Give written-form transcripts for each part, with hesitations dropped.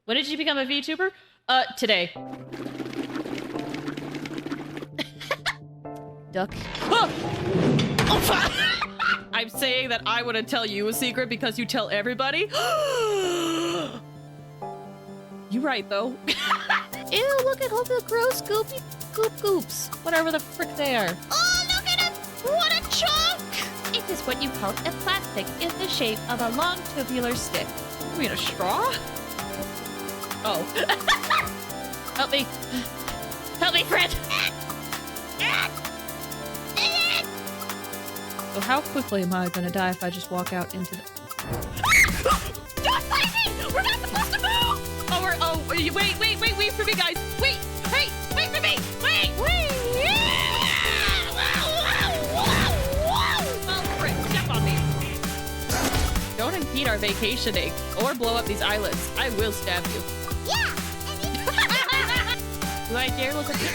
When did you become a VTuber? Today. Duck. Oh! I'm saying that I wouldn't tell you a secret because you tell everybody. You right, though. Ew, look at all the gross goopy goops. Whatever the frick they are. Oh, look at it! What a chunk! It is what you call a plastic in the shape of a long tubular stick. You mean a straw? Oh. Help me. Help me, friend! So how quickly am I gonna die if I just walk out into the... Don't fight me! We're not supposed to move! Wait for me, guys! Wait for me! Wait! Oh, frick, step on me. Don't impede our vacationing or blow up these islands. I will stab you. Yeah! Do I dare look at this?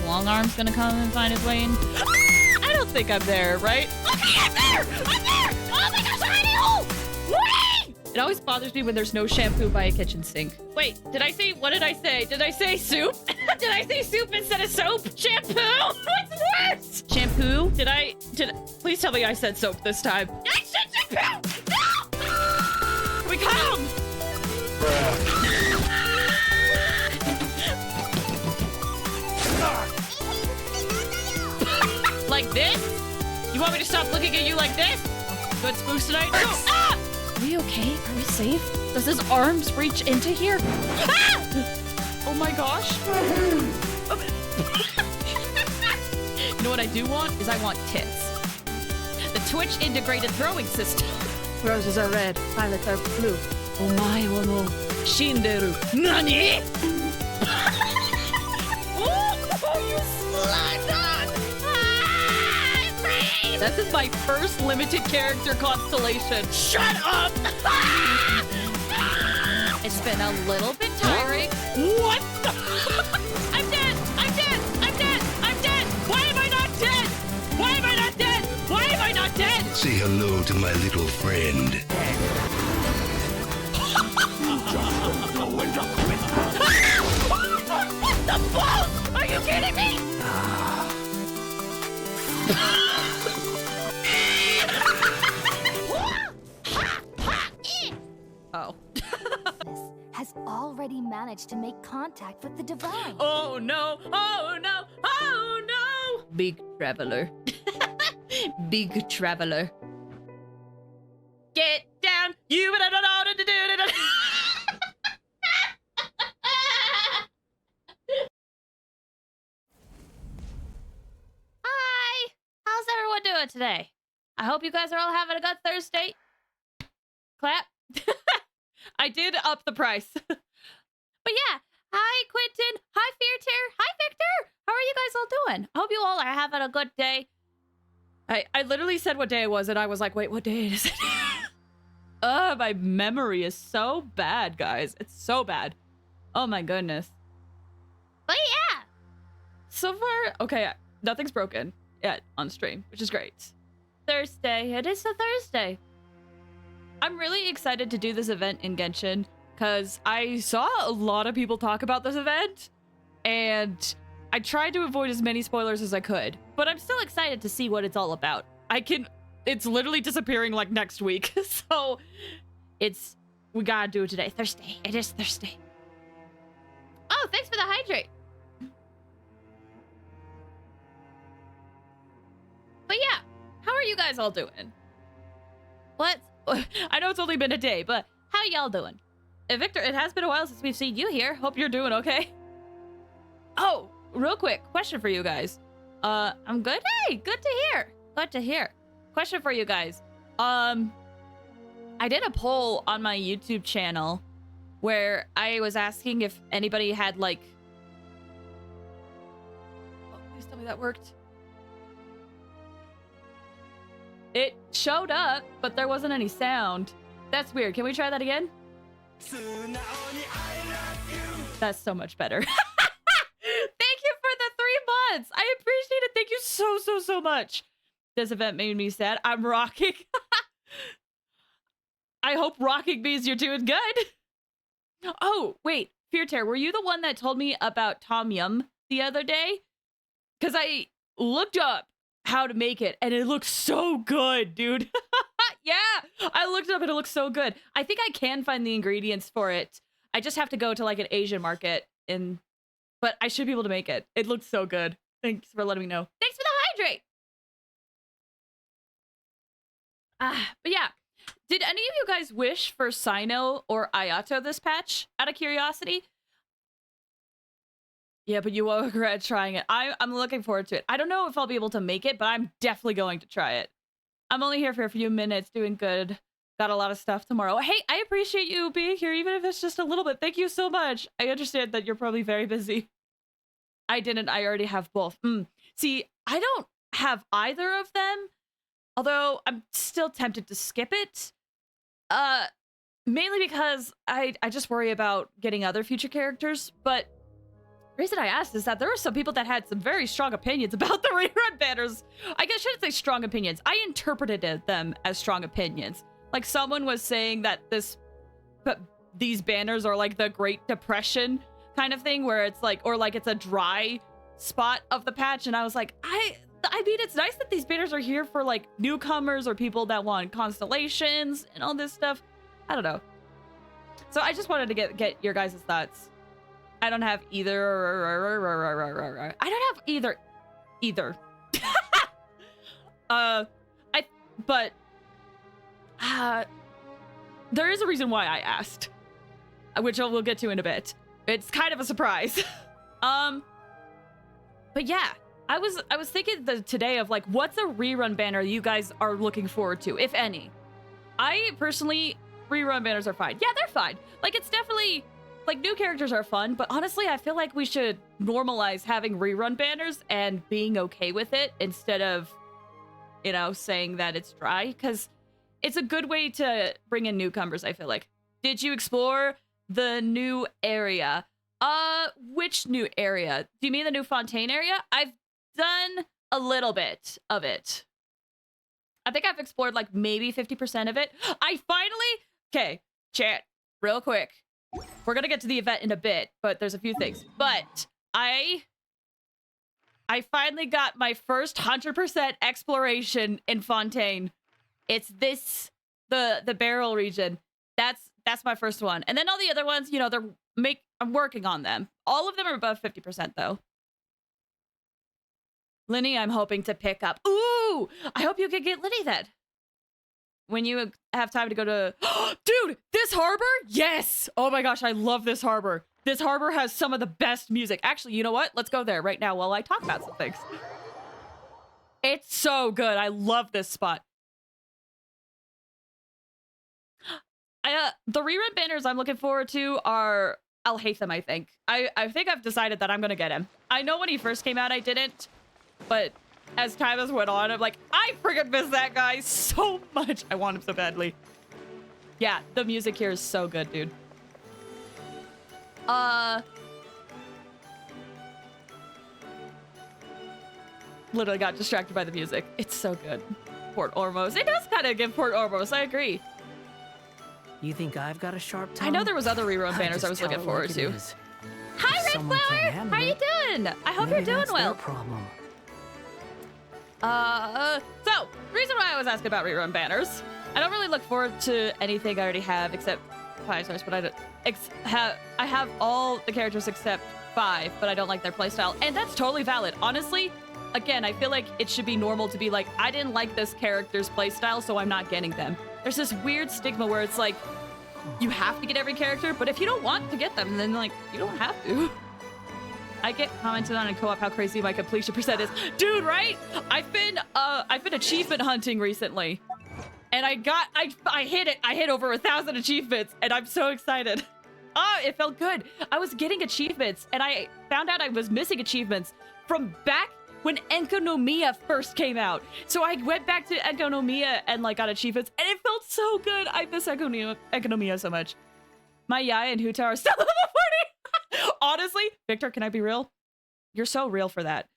Long arm's gonna come and find his way in. I don't think I'm there, right? Okay, I'm there! Oh my gosh, a hidey hole! Whee! It always bothers me when there's no shampoo by a kitchen sink. Wait, what did I say? Did I say soup? Did I say soup instead of soap? Shampoo? What's worse? Shampoo? Please tell me I said soap this time. I said shampoo! No! We come! Like this? You want me to stop looking at you like this? Good spoofs tonight? Oh, ah! Are we okay? Are we safe? Does his arms reach into here? Ah! Oh my gosh. You know what I do want? I want tits. The Twitch integrated throwing system. Roses are red, violets are blue. Omae wo no shinderu. Nani? Oh, you slime dog! This is my first limited character constellation. Shut up! It's been a little bit tiring. What the? I'm dead! Why am I not dead? Say hello to my little friend. What the balls? Are you kidding me? Oh. Has already managed to make contact with the divine. Oh no! Big traveler. Big traveler. Get down! You better know how to do it! Hi! How's everyone doing today? I hope you guys are all having a good Thursday. Clap. I did up the price. But yeah, hi Quentin, hi Feartear, hi Victor. How are you guys all doing? I hope you all are having a good day. I literally said what day it was, and I was like, wait, what day is it? My memory is so bad, guys. It's so bad. Oh my goodness. But yeah. So far, okay, nothing's broken yet on stream, which is great. Thursday. It is a Thursday. I'm really excited to do this event in Genshin, because I saw a lot of people talk about this event, and I tried to avoid as many spoilers as I could, but I'm still excited to see what it's all about. It's literally disappearing like next week, so we gotta do it today. Thursday. It is Thursday. Oh, thanks for the hydrate. But yeah, how are you guys all doing? I know it's only been a day, but how y'all doing? Victor, it has been a while since we've seen you here. Hope you're doing okay. Oh, real quick, question for you guys. I'm good? Hey, good to hear. Glad to hear. Question for you guys. I did a poll on my YouTube channel where I was asking if anybody had like... Oh, please tell me that worked. It showed up, but there wasn't any sound. That's weird. Can we try that again? That's so much better. Thank you for the 3 months. I appreciate it. Thank you so much. This event made me sad. I'm rocking. I hope rocking means you're doing good. Oh, wait, Fear Tear, were you the one that told me about Tom Yum the other day? Because I looked up how to make it, and it looks so good, dude. Yeah, I looked it up, and it looks so good. I think I can find the ingredients for it. I just have to go to like an Asian market, but I should be able to make it. It looks so good. Thanks for letting me know. Thanks for the hydrate. But yeah, did any of you guys wish for Sino or Ayato this patch, out of curiosity? Yeah, but you won't regret trying it. I'm looking forward to it. I don't know if I'll be able to make it, but I'm definitely going to try it. I'm only here for a few minutes, doing good. Got a lot of stuff tomorrow. Hey, I appreciate you being here, even if it's just a little bit. Thank you so much. I understand that you're probably very busy. I didn't. I already have both. See, I don't have either of them, although I'm still tempted to skip it. Mainly because I just worry about getting other future characters, but the reason I asked is that there were some people that had some very strong opinions about the rerun banners. I guess I shouldn't say strong opinions. I interpreted them as strong opinions. Like someone was saying that these banners are like the Great Depression kind of thing, where it's like, or like it's a dry spot of the patch. And I was like, I mean, it's nice that these banners are here for like newcomers or people that want constellations and all this stuff. I don't know. So I just wanted to get your guys' thoughts. I don't have either. I don't have either. There is a reason why I asked, which we'll get to in a bit. It's kind of a surprise. But yeah, I was thinking today of like, what's a rerun banner you guys are looking forward to, if any? I personally, rerun banners are fine. Yeah, they're fine. Like, it's definitely, like, new characters are fun, but honestly, I feel like we should normalize having rerun banners and being okay with it instead of, you know, saying that it's dry, because it's a good way to bring in newcomers, I feel like. Did you explore the new area? Which new area? Do you mean the new Fontaine area? I've done a little bit of it. I think I've explored like maybe 50% of it. Okay, chat, real quick. We're gonna get to the event in a bit, but there's a few things. But I finally got my first 100% exploration in Fontaine. It's the barrel region. That's my first one. And then all the other ones, you know, I'm working on them. All of them are above 50% though. Linny, I'm hoping to pick up. Ooh, I hope you can get Linny then. When you have time to go to... Dude, this harbor? Yes! Oh my gosh, I love this harbor. This harbor has some of the best music. Actually, you know what? Let's go there right now while I talk about some things. It's so good. I love this spot. The rerun banners I'm looking forward to are... I'll hate them, I think. I think I've decided that I'm gonna get him. I know when he first came out, I didn't. But as time has went on, I'm like, I freaking miss that guy so much. I want him so badly. Yeah, the music here is so good, dude. Literally got distracted by the music. It's so good. Port Ormos. It does kind of give Port Ormos. I agree. You think I've got a sharp tongue? I know there was other rerun banners I was looking forward to. Hi, Red Flower! How are you doing? I hope you're doing well. Problem. So, the reason why I was asking about rerun banners, I don't really look forward to anything I already have except 5 stars, but I have all the characters except 5, but I don't like their playstyle, and that's totally valid. Honestly, again, I feel like it should be normal to be like, I didn't like this character's playstyle, so I'm not getting them. There's this weird stigma where it's like, you have to get every character, but if you don't want to get them, then like, you don't have to. I get commented on in co-op how crazy my completion percent is. Dude, right? I've been achievement hunting recently. And I hit it. I hit over 1,000 achievements and I'm so excited. Oh, it felt good. I was getting achievements and I found out I was missing achievements from back when Enkonomiya first came out. So I went back to Enkonomiya and like got achievements and it felt so good. I miss Enkonomiya so much. My Yaya and Huta are still level 40. Honestly, Victor, can I be real? You're so real for that.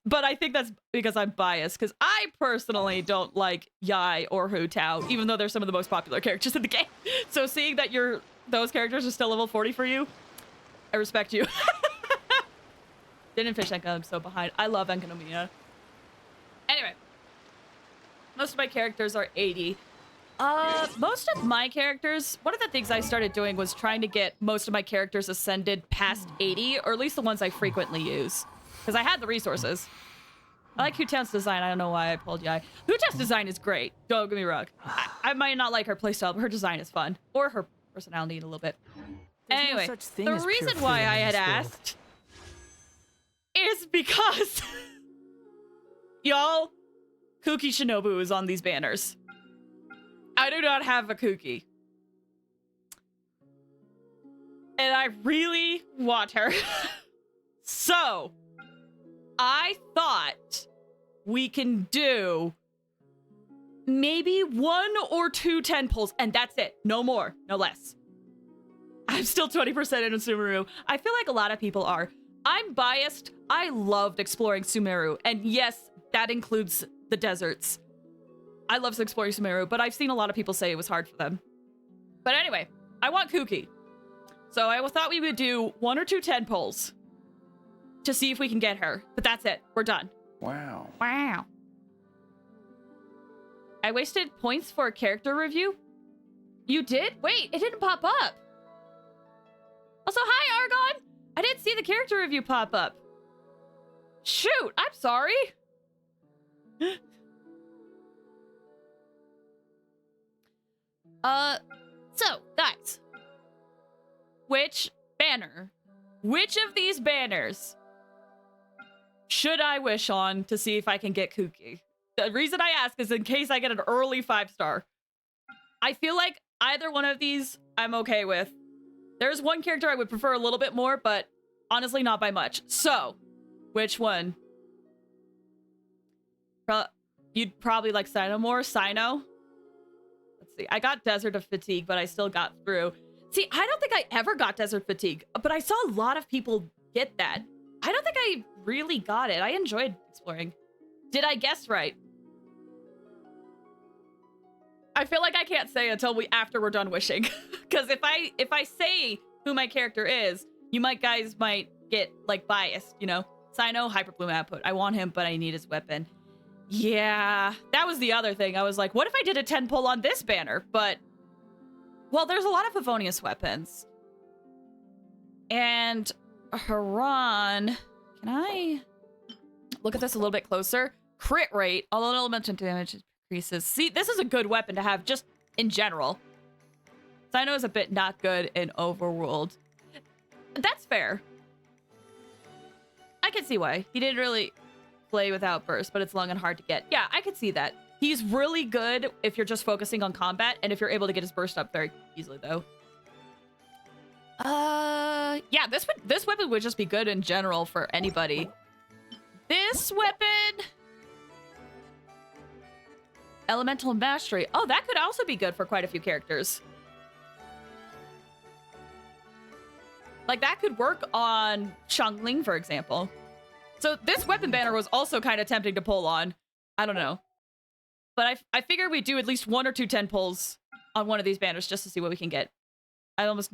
But I think that's because I'm biased, because I personally don't like Yai or Hu Tao, even though they're some of the most popular characters in the game. So seeing that you're those characters are still level 40 for you. I respect you. Didn't fish Enka, I'm so behind. I love Enkanomiya. Anyway. Most of my characters are 80. Most of my characters, one of the things I started doing was trying to get most of my characters ascended past 80, or at least the ones I frequently use. Because I had the resources. I like Hutan's design. I don't know why I pulled Yai. Hutan's design is great. Don't get me wrong. I might not like her playstyle, but her design is fun. Or her personality a little bit. There's Anyway, no such thing the as pure reason why freedom I in had this world. asked is because y'all, Kuki Shinobu is on these banners. I do not have a Kuki. And I really want her. So, I thought we can do maybe 1 or 2 10 pulls, and that's it. No more, no less. I'm still 20% into Sumeru. I feel like a lot of people are. I'm biased. I loved exploring Sumeru, and yes, that includes the deserts. I love exploring Sumeru, but I've seen a lot of people say it was hard for them. But anyway, I want Kuki. So I thought we would do 1 or 2 10 pulls to see if we can get her. But that's it. We're done. Wow. Wow. I wasted points for a character review? You did? Wait, it didn't pop up. Also, hi, Argon. I didn't see the character review pop up. Shoot, I'm sorry. So, guys. Which of these banners should I wish on to see if I can get Kuki? The reason I ask is in case I get an early 5-star. I feel like either one of these I'm okay with. There's one character I would prefer a little bit more, but honestly not by much. So, which one? You'd probably like Sino more? Sino? Let's see. I got Desert of Fatigue, but I still got through. See, I don't think I ever got Desert Fatigue, but I saw a lot of people get that. I don't think I really got it. I enjoyed exploring. Did I guess right? I feel like I can't say until after we're done wishing. Because if I say who my character is, you guys might get like biased, you know? Sino, Hyperbloom output. I want him, but I need his weapon. Yeah, that was the other thing. I was like, what if I did a 10 pull on this banner? But, well, there's a lot of Favonius weapons. And Haran, can I look at this a little bit closer? Crit rate, although elemental damage increases. See, this is a good weapon to have just in general. Sino is a bit not good in Overworld. That's fair. I can see why. He didn't really play without burst, but it's long and hard to get. Yeah, I could see that. He's really good if you're just focusing on combat, and if you're able to get his burst up very easily, though. Yeah, this weapon would just be good in general for anybody. This weapon... Elemental Mastery. Oh, that could also be good for quite a few characters. Like, that could work on Xiangling, for example. So this weapon banner was also kind of tempting to pull on. I don't know. But I figured we'd do at least 1 or 2 10 pulls on one of these banners just to see what we can get. I almost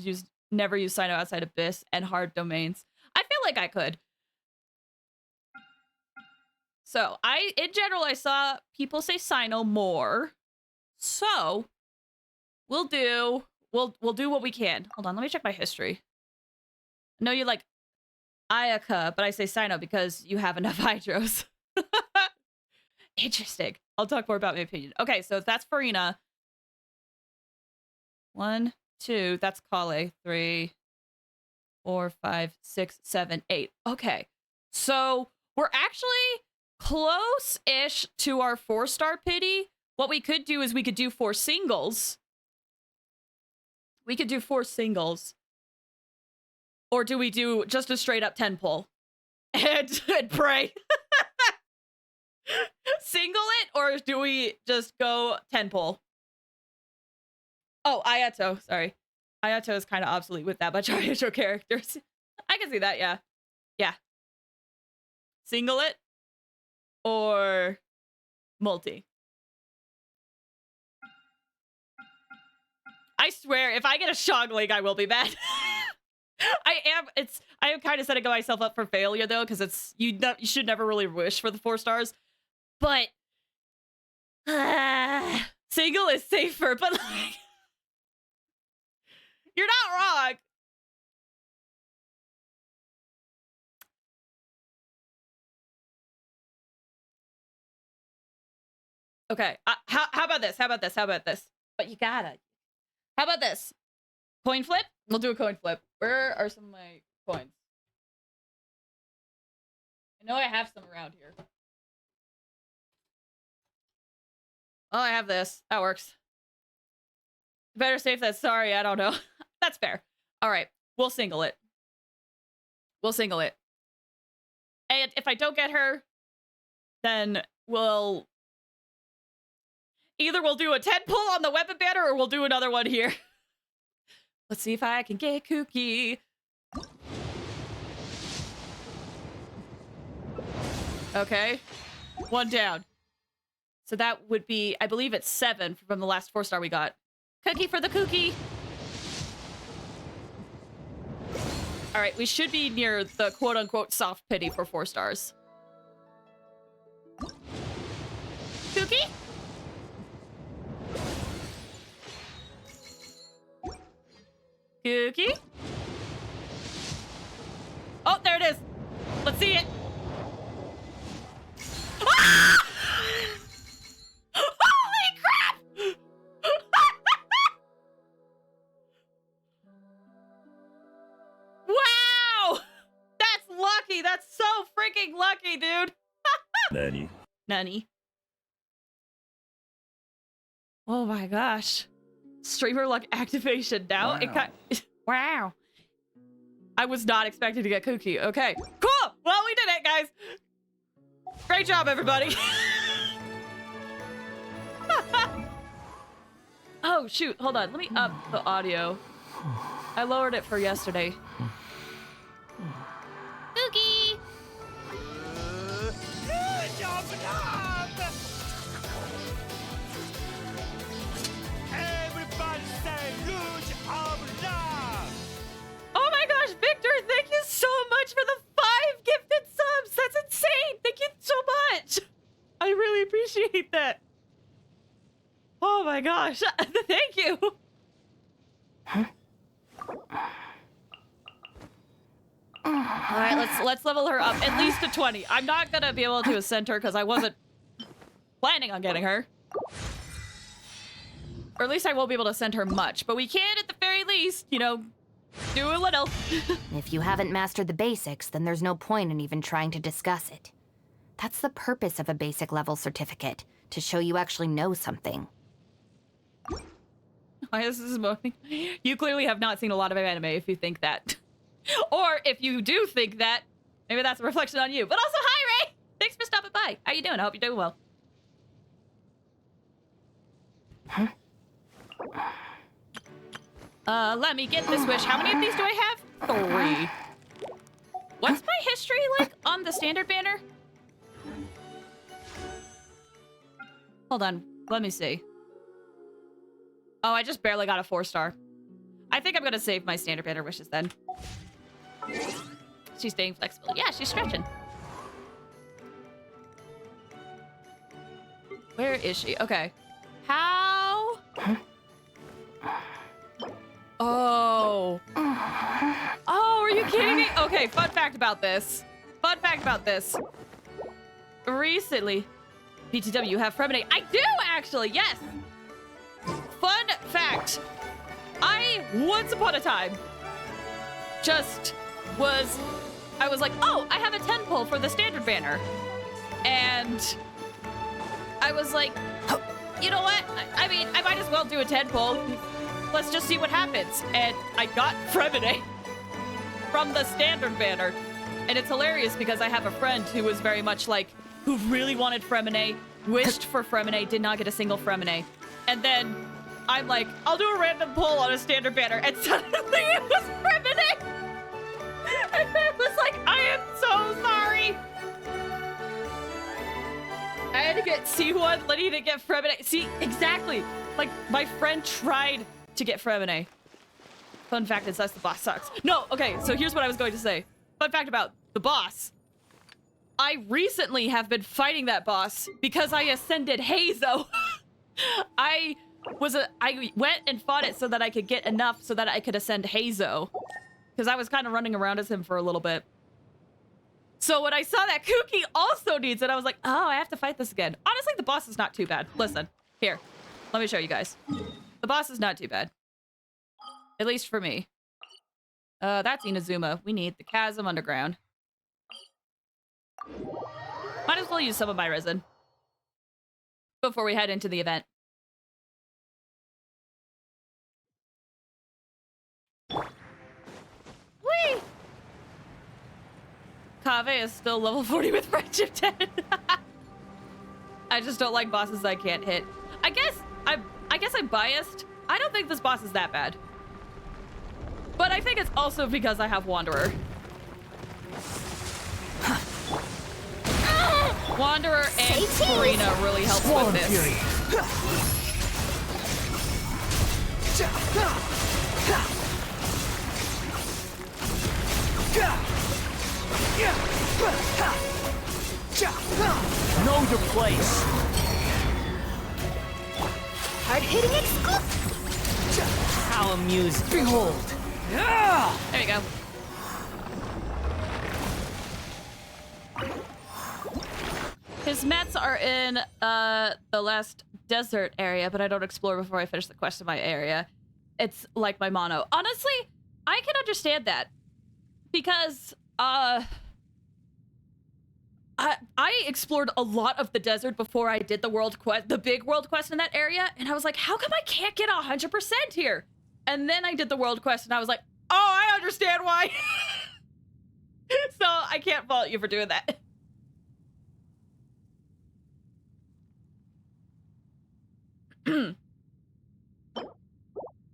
never use Sino outside Abyss and hard domains. I feel like I could. So in general, I saw people say Sino more. So we'll do what we can. Hold on, let me check my history. I know you like Ayaka, but I say Sino because you have enough hydros. Interesting. I'll talk more about my opinion. Okay, so that's Farina. 1, 2, that's Kale. 3, 4, 5, 6, 7, 8. Okay. So we're actually close-ish to our 4-star pity. What we could do is we could do 4 singles. We could do 4 singles. Or do we do just a straight up 10 pull? And pray. Single it, or do we just go 10 pull? Oh, Ayato, sorry. Ayato is kind of obsolete with that much Ayato characters. I can see that, yeah. Yeah. Single it, or multi? I swear, if I get a Shogling, I will be mad. I am kind of setting myself up for failure though, because it's you should never really wish for the 4 stars. But single is safer, but like you're not wrong. Okay, how about this? How about this? How about this? But you gotta. How about this? Coin flip? We'll do a coin flip. Where are some of my coins? I know I have some around here. Oh, I have this. That works. Better safe than sorry, I don't know. That's fair. All right, we'll single it. We'll single it. And if I don't get her, then we'll... Either we'll do a 10 pull on the weapon banner or we'll do another one here. Let's see if I can get Kooky. Okay. 1 down. So that would be, I believe it's 7 from the last 4-star we got. Cookie for the Kooky. All right, we should be near the quote-unquote soft pity for 4 stars. Kooky? Kooky? Oh, there it is. Let's see it. Ah! Holy crap! Wow! That's lucky. That's so freaking lucky, dude. Nani? Nani? Oh my gosh. Streamer luck activation now. Wow. It got wow. I was not expecting to get Kooky. Okay. Cool! Well, we did it, guys. Great job, everybody. Oh, shoot. Hold on. Let me up the audio. I lowered it for yesterday. Kooky! Everybody say Luge of Love! Oh my gosh, Victor, thank you so much for the 5 gifted subs. That's insane. Thank you so much. I really appreciate that. Oh my gosh. Thank you. All right, let's level her up at least to 20. I'm not gonna be able to ascend her because I wasn't planning on getting her. Or at least I won't be able to send her much, but we can at the very least, you know, do a little. If you haven't mastered the basics, then there's no point in even trying to discuss it. That's the purpose of a basic level certificate, to show you actually know something. Why is this moaning? You clearly have not seen a lot of anime if you think that. Or if you do think that, maybe that's a reflection on you. But also, hi, Ray! Thanks for stopping by. How you doing? I hope you're doing well. Let me get this wish. How many of these do I have? 3. What's my history like on the standard banner? Hold on. Let me see. Oh, I just barely got a 4-star. I think I'm gonna save my standard banner wishes then. She's staying flexible. Yeah, she's stretching. Where is she? Okay. How? Oh. Oh, are you kidding me? Okay, fun fact about this. Fun fact about this. Recently, BTW, you have Fremonade. I do, actually, yes. Fun fact. I, once upon a time, I was like, oh, I have a 10 pull for the standard banner. And I was like, oh, you know what? I mean, I might as well do a 10 pull. Let's just see what happens. And I got Fremonade from the standard banner. And it's hilarious because I have a friend who was very much like, who really wanted Fremonade, wished for Fremonade, did not get a single Fremonade. And then I'm like, I'll do a random pull on a standard banner. And suddenly it was Fremonade. And I was like, I am so sorry. I had to get C1, Lenny to get Fremonade. See, exactly. Like, my friend tried to get Fremine. Fun fact is, that's the boss sucks. No, okay, so here's what I was going to say. Fun fact about the boss. I recently have been fighting that boss because I ascended Hazo. I went and fought it so that I could get enough so that I could ascend Hazo. Because I was kind of running around as him for a little bit. So when I saw that Kuki also needs it, I was like, oh, I have to fight this again. Honestly, the boss is not too bad. Listen, here, let me show you guys. The boss is not too bad. At least for me. That's Inazuma. We need the Chasm Underground. Might as well use some of my resin before we head into the event. Whee! Kaveh is still level 40 with Friendship 10. I just don't like bosses I can't hit. I guess I'm biased. I don't think this boss is that bad. But I think it's also because I have Wanderer. Wanderer and Karina really helps with this. Know your place. Hard-hitting exclusive. How amusing. Behold. There we go. His mets are in the last desert area, but I don't explore before I finish the quest in my area. It's like my mono. Honestly, I can understand that. Because I explored a lot of the desert before I did the world quest, the big world quest in that area, and I was like, how come I can't get 100% here? And then I did the world quest and I was like, oh, I understand why. So I can't fault you for doing that.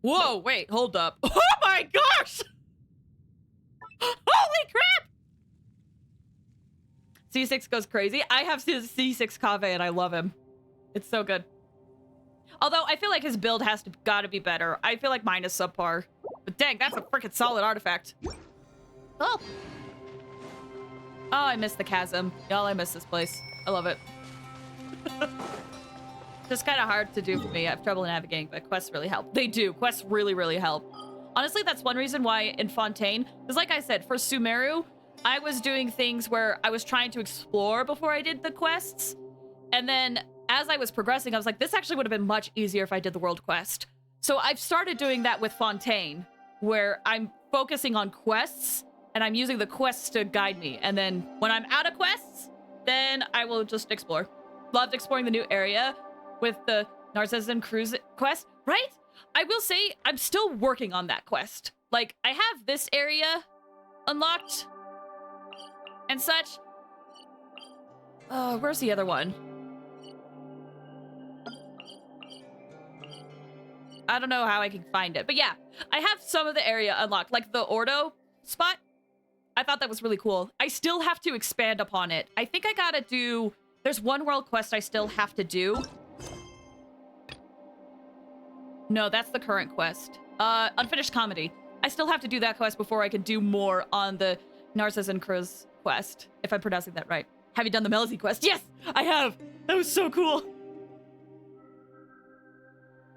Whoa, wait, hold up. Oh my gosh! Holy crap! C6 goes crazy. I have C6 Kaveh and I love him. It's so good. Although I feel like his build gotta be better. I feel like mine is subpar. But dang, that's a freaking solid artifact. Oh. Oh, I miss the chasm. Y'all, I miss this place. I love it. Just kind of hard to do for me. I have trouble navigating, but quests really help. They do. Quests really, really help. Honestly, that's one reason why in Fontaine, because like I said, for Sumeru, I was doing things where I was trying to explore before I did the quests. And then as I was progressing, I was like, this actually would have been much easier if I did the world quest. So I've started doing that with Fontaine, where I'm focusing on quests and I'm using the quests to guide me. And then when I'm out of quests, then I will just explore. Loved exploring the new area with the Narcissan Cruise quest, right? I will say I'm still working on that quest. Like, I have this area unlocked and such. Where's the other one? I don't know how I can find it, but yeah, I have some of the area unlocked, like the Ordo spot. I thought that was really cool. I still have to expand upon it. I think I gotta do, there's one world quest I still have to do. No, that's the current quest. Unfinished Comedy. I still have to do that quest before I can do more on the Narcissan Cruise quest, if I'm pronouncing that right. Have you done the Melzy quest? Yes, I have. That was so cool.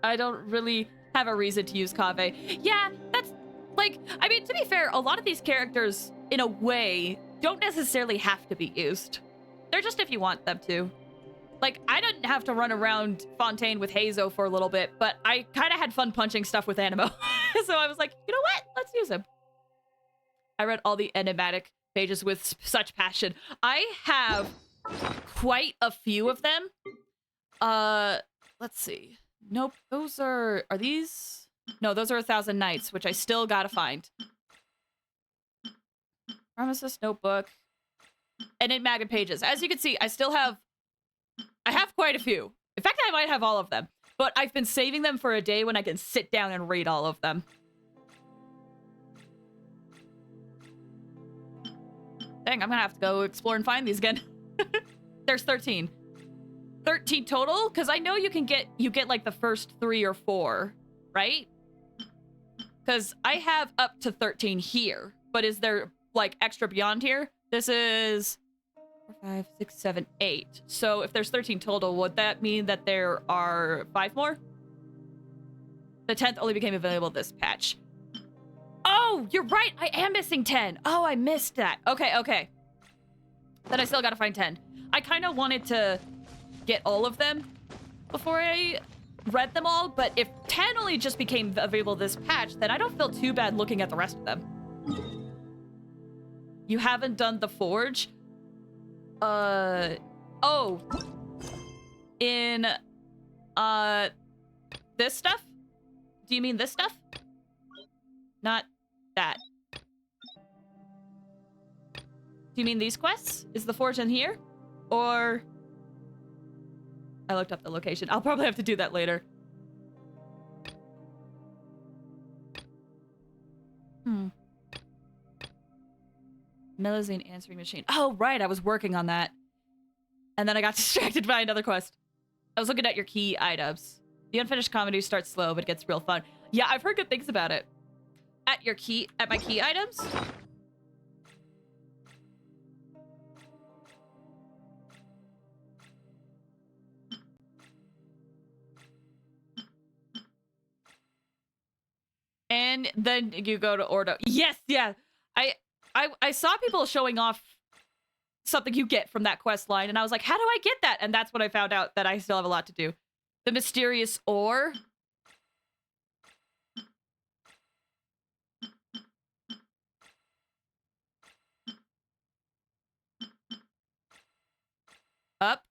I don't really have a reason to use Kaveh. Yeah, that's like, I mean, to be fair, a lot of these characters, in a way, don't necessarily have to be used. They're just if you want them to. Like, I didn't have to run around Fontaine with Hazo for a little bit, but I kind of had fun punching stuff with Animo. So I was like, you know what? Let's use him. I read all the enigmatic pages with such passion. I have quite a few of them. Let's see. Nope, those are these? No, those are 1,000 Nights, which I still gotta find. Pharmacist Notebook. Enigmatic pages. As you can see, I have quite a few. In fact, I might have all of them. But I've been saving them for a day when I can sit down and read all of them. Dang, I'm gonna have to go explore and find these again. There's 13. 13 total? Because I know you get like the first 3 or 4, right? Because I have up to 13 here, but is there like extra beyond here? This is 4, 5, 6, 7, 8. So if there's 13 total, would that mean that there are 5 more? The 10th only became available this patch. Oh, you're right. I am missing 10. Oh, I missed that. Okay. Then I still gotta find 10. I kind of wanted to get all of them before I read them all, but if 10 only just became available this patch, then I don't feel too bad looking at the rest of them. You haven't done the forge? Oh. In, this stuff? Do you mean this stuff? Not that. Do you mean these quests? Is the forge in here? Or... I looked up the location. I'll probably have to do that later. Melusine answering machine. Oh, right. I was working on that. And then I got distracted by another quest. I was looking at your key items. The unfinished comedy starts slow, but gets real fun. Yeah, I've heard good things about it. At my key items? And then you go to Ordo. Yes, yeah. I saw people showing off something you get from that quest line, and I was like, how do I get that? And that's when I found out that I still have a lot to do. The mysterious ore. Up.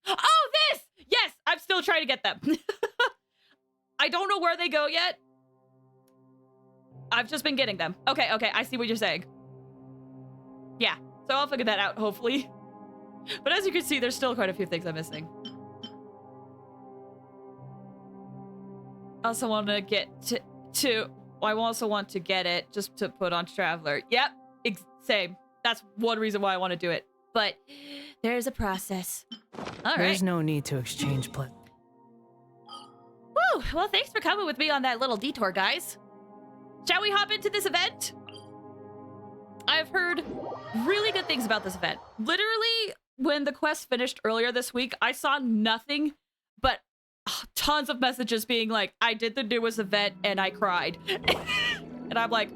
Oh, this! Yes, I'm still trying to get them. I don't know where they go yet. I've just been getting them. Okay, I see what you're saying. Yeah, so I'll figure that out, hopefully. But as you can see, there's still quite a few things I'm missing. I also want to get I also want to get it just to put on Traveler. Yep, same. That's one reason why I want to do it. But there's a process. All right. There's no need to exchange Woo! Well, thanks for coming with me on that little detour, guys. Shall we hop into this event? I've heard really good things about this event. Literally, when the quest finished earlier this week, I saw nothing but tons of messages being like, I did the newest event and I cried. And I'm like,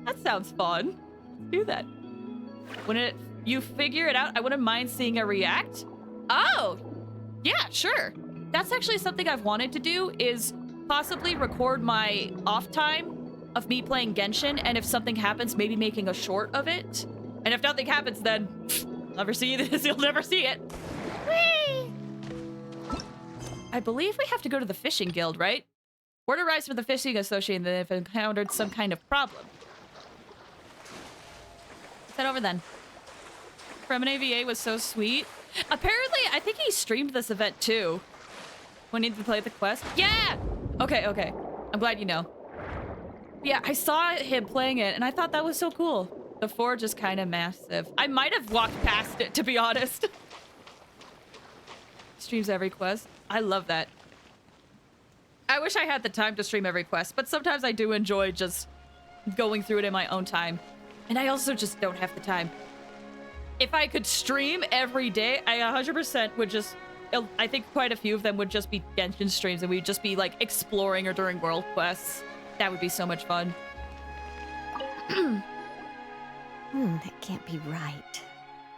that sounds fun. Let's do that. When you figure it out, I wouldn't mind seeing a react. Oh, yeah, sure. That's actually something I've wanted to do, is possibly record my off time of me playing Genshin, and if something happens, maybe making a short of it. And if nothing happens, then never see this. You'll never see it. Whee! I believe we have to go to the fishing guild, right? Word arrives from the fishing association that they've encountered some kind of problem. Let's head over then. From an AVA was so sweet. Apparently, I think he streamed this event too. When he did play the quest. Yeah! Okay. I'm glad you know. Yeah, I saw him playing it, and I thought that was so cool. The forge is kind of massive. I might have walked past it, to be honest. Streams every quest. I love that. I wish I had the time to stream every quest, but sometimes I do enjoy just going through it in my own time. And I also just don't have the time. If I could stream every day, I 100% would just... I think quite a few of them would just be Genshin streams, and we'd just be, like, exploring or doing world quests. That would be so much fun. That can't be right.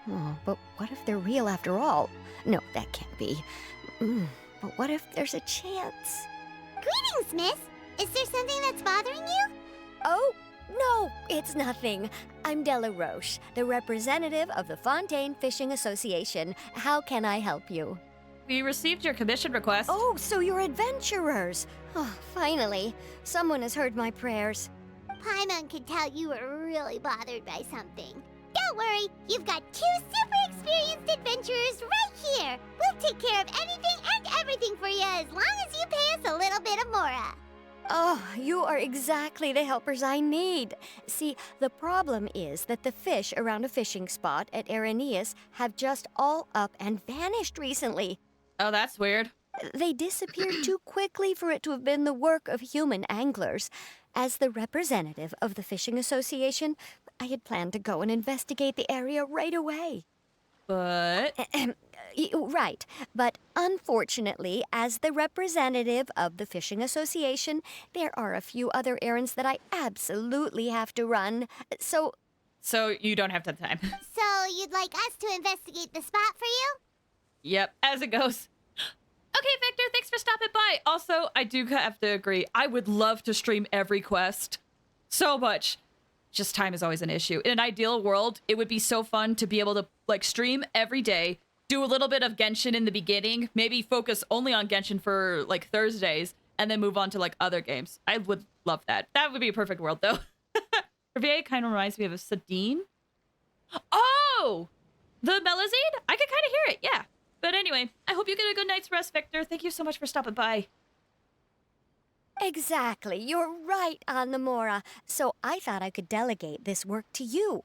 Oh, but what if they're real after all? No, that can't be. But what if there's a chance? Greetings, miss. Is there something that's bothering you? Oh, no, it's nothing. I'm Della Roche, the representative of the Fontaine Fishing Association. How can I help you? We received your commission request. Oh, so you're adventurers. Oh, finally. Someone has heard my prayers. Paimon could tell you were really bothered by something. Don't worry, you've got 2 super experienced adventurers right here. We'll take care of anything and everything for you as long as you pay us a little bit of mora. Oh, you are exactly the helpers I need. See, the problem is that the fish around a fishing spot at Araneus have just all up and vanished recently. Oh, that's weird. They disappeared too quickly for it to have been the work of human anglers. As the representative of the Fishing Association, I had planned to go and investigate the area right away. But Right, but unfortunately, as the representative of the Fishing Association, there are a few other errands that I absolutely have to run. So you don't have the time. So you'd like us to investigate the spot for you? Yep, as it goes. Okay, Victor, thanks for stopping by. Also, I do have to agree. I would love to stream every quest. So much. Just time is always an issue. In an ideal world, it would be so fun to be able to like stream every day, do a little bit of Genshin in the beginning, maybe focus only on Genshin for like Thursdays, and then move on to like other games. I would love that. That would be a perfect world though. Riviere kind of reminds me of a Sadine. Oh! The Melazine? I could kind of hear it, yeah. But anyway, I hope you get a good night's rest, Victor. Thank you so much for stopping by. exactly, you're right on the Mora. So I thought I could delegate this work to you.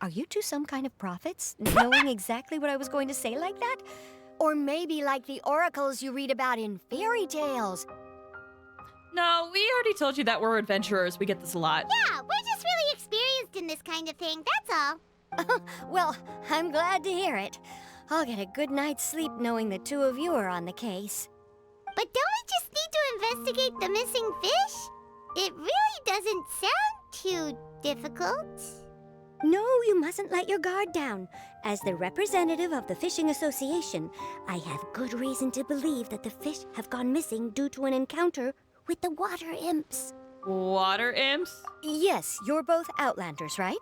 Are you two some kind of prophets, knowing exactly what I was going to say like that? Or maybe like the oracles you read about in fairy tales? No, we already told you that we're adventurers. We get this a lot. Yeah, we're just really experienced in this kind of thing, that's all. Well, I'm glad to hear it. I'll get a good night's sleep knowing the two of you are on the case. But don't we just need to investigate the missing fish? It really doesn't sound too difficult. No, you mustn't let your guard down. As the representative of the Fishing Association, I have good reason to believe that the fish have gone missing due to an encounter with the water imps. Water imps? Yes, you're both Outlanders, right?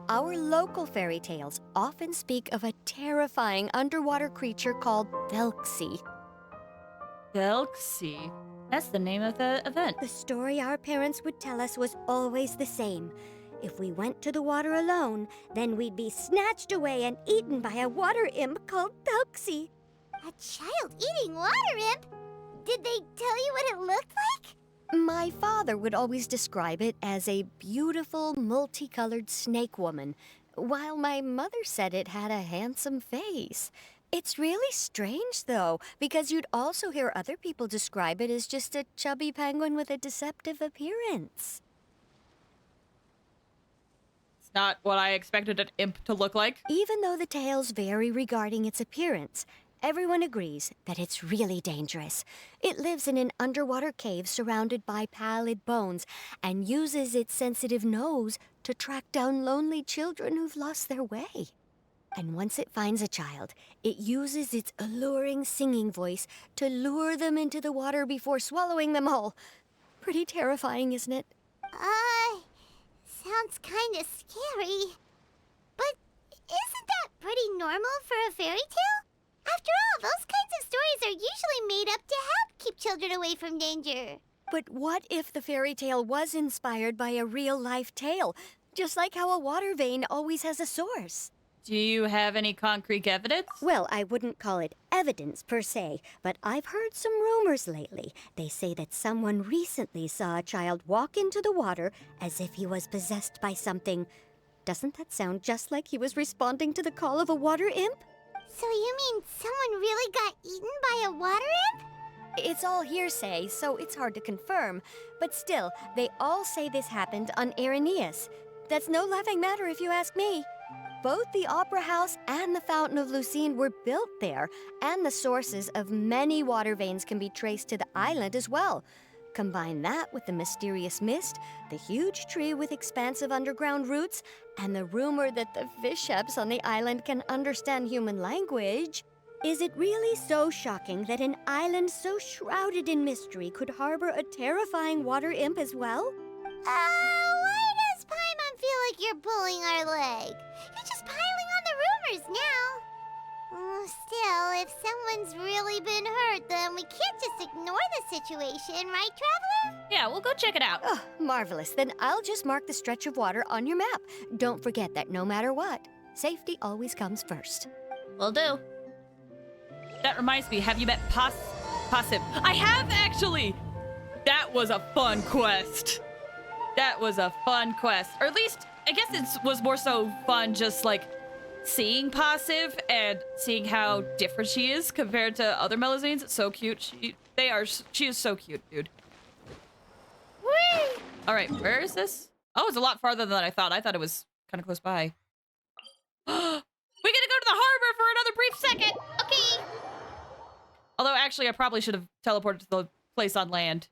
Our local fairy tales often speak of a terrifying underwater creature called Thelxie. Thelxie. That's the name of the event. The story our parents would tell us was always the same. If we went to the water alone, then we'd be snatched away and eaten by a water imp called Thelxie. A child-eating water imp? Did they tell you what it looked like? My father would always describe it as a beautiful, multicolored snake woman, while my mother said it had a handsome face. It's really strange, though, because you'd also hear other people describe it as just a chubby penguin with a deceptive appearance. It's not what I expected an imp to look like. Even though the tales vary regarding its appearance, everyone agrees that it's really dangerous. It lives in an underwater cave surrounded by pallid bones and uses its sensitive nose to track down lonely children who've lost their way. And once it finds a child, it uses its alluring singing voice to lure them into the water before swallowing them whole. Pretty terrifying, isn't it? Sounds kind of scary. But isn't that pretty normal for a fairy tale? After all, those kinds of stories are usually made up to help keep children away from danger. But what if the fairy tale was inspired by a real-life tale? Just like how a water vein always has a source. Do you have any concrete evidence? Well, I wouldn't call it evidence per se, but I've heard some rumors lately. They say that someone recently saw a child walk into the water as if he was possessed by something. Doesn't that sound just like he was responding to the call of a water imp? So you mean someone really got eaten by a water imp? It's all hearsay, so it's hard to confirm. But still, they all say this happened on Irenaeus. That's no laughing matter if you ask me. Both the Opera House and the Fountain of Lucine were built there, and the sources of many water veins can be traced to the island as well. Combine that with the mysterious mist, the huge tree with expansive underground roots, and the rumor that the fish-heps on the island can understand human language. Is it really so shocking that an island so shrouded in mystery could harbor a terrifying water imp as well? Why does Paimon feel like you're pulling our leg? You're just piling on the rumors now. Still, if someone's really been hurt, then we can't just ignore the situation, right, Traveler? Yeah, we'll go check it out. Oh, marvelous. Then I'll just mark the stretch of water on your map. Don't forget that no matter what, safety always comes first. Will do. That reminds me, have you met Possum? I have, actually! That was a fun quest. That was a fun quest. Or at least, I guess it was more so fun just, like, seeing Passive and seeing how different she is compared to other Melazines. It's so cute. She is so cute, dude. Whee! All right, where is this? Oh, it's a lot farther than I thought. I thought it was kind of close by. We gotta go to the harbor for another brief second. Okay. Although, actually, I probably should have teleported to the place on land.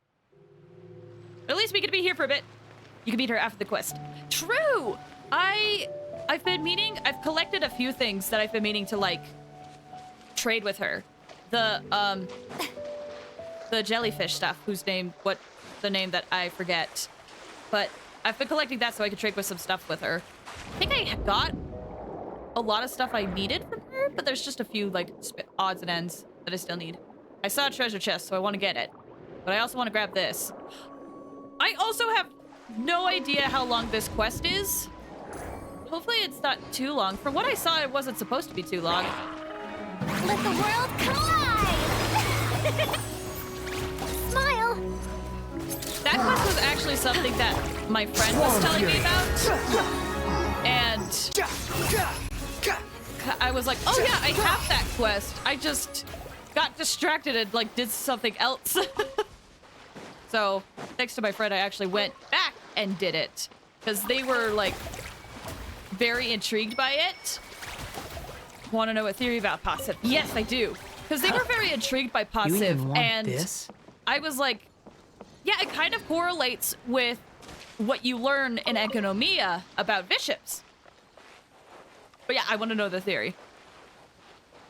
But at least we could be here for a bit. You can meet her after the quest. True! I've collected a few things that I've been meaning to, like, trade with her. The jellyfish stuff, the name that I forget. But I've been collecting that so I could trade with some stuff with her. I think I got a lot of stuff I needed from her, but there's just a few, like, odds and ends that I still need. I saw a treasure chest, so I want to get it. But I also want to grab this. I also have no idea how long this quest is. Hopefully it's not too long. From what I saw, it wasn't supposed to be too long. Let the world collide! Smile! That quest was actually something that my friend was telling me about. And I was like, oh yeah, I have that quest. I just got distracted and like did something else. So thanks to my friend, I actually went back and did it because they were like very intrigued by it. Want to know a theory about Passive? Yes, I do. Because they were very intrigued by You Passive, even want and this? I was like, yeah, it kind of correlates with what you learn in Economia about bishops. But yeah, I want to know the theory.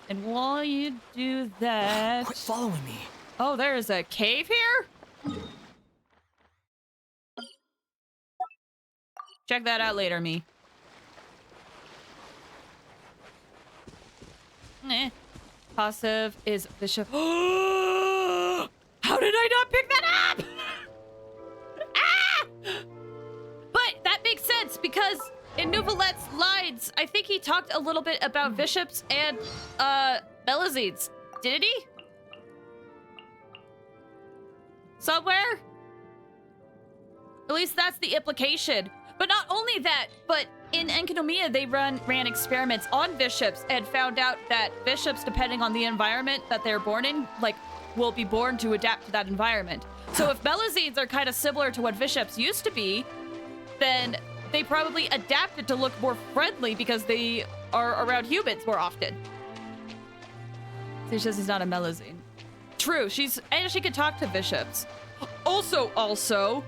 And while you do that... Quit following me. Oh, there is a cave here? Check that out later, me. Passive is bishop. How did I not pick that up? Ah! But that makes sense because in Nouvelette's lines, I think he talked a little bit about bishops and Melazines. Didn't he? Somewhere? At least that's the implication. But not only that, but in Enkinomia, they ran experiments on bishops and found out that bishops, depending on the environment that they're born in, like, will be born to adapt to that environment. So if Melazines are kind of similar to what bishops used to be, then they probably adapted to look more friendly because they are around humans more often. It's just is not a Melazine. True, she can talk to bishops. Also,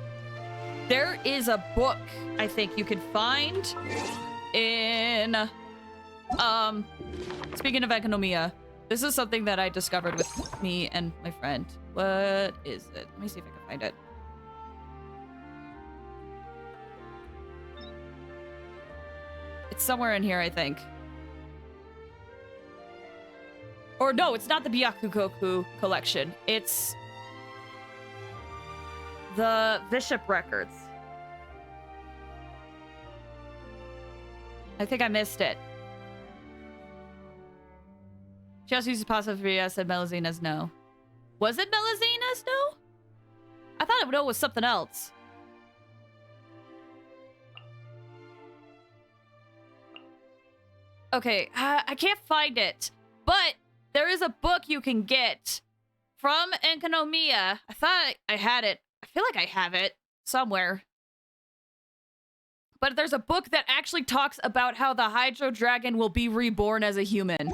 there is a book I think you can find in, speaking of Economia, this is something that I discovered with me and my friend. What is it? Let me see if I can find it. It's somewhere in here, I think. Or no, it's not the Byakugoku collection. It's the Bishop records. I think I missed it. She also uses Passive for yes and Melazine as no. Was it Melazine as no? I thought it was something else. Okay, I can't find it. But there is a book you can get from Enkinomia. I thought I had it. I feel like I have it somewhere. But there's a book that actually talks about how the Hydro Dragon will be reborn as a human.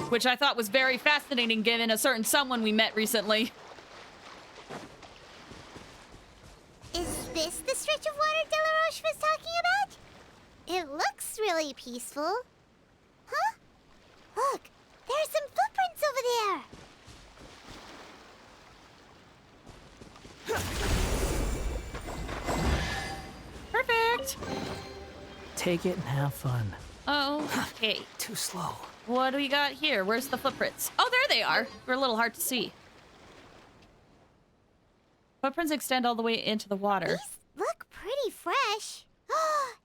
Which I thought was very fascinating given a certain someone we met recently. Is this the stretch of water Delaroche was talking about? It looks really peaceful. Huh? Look, there's some footprints over there. Perfect. Take it and have fun. Oh, okay. Too slow. What do we got here? Where's the footprints? Oh, there they are. They're a little hard to see. Footprints extend all the way into the water. These look pretty fresh.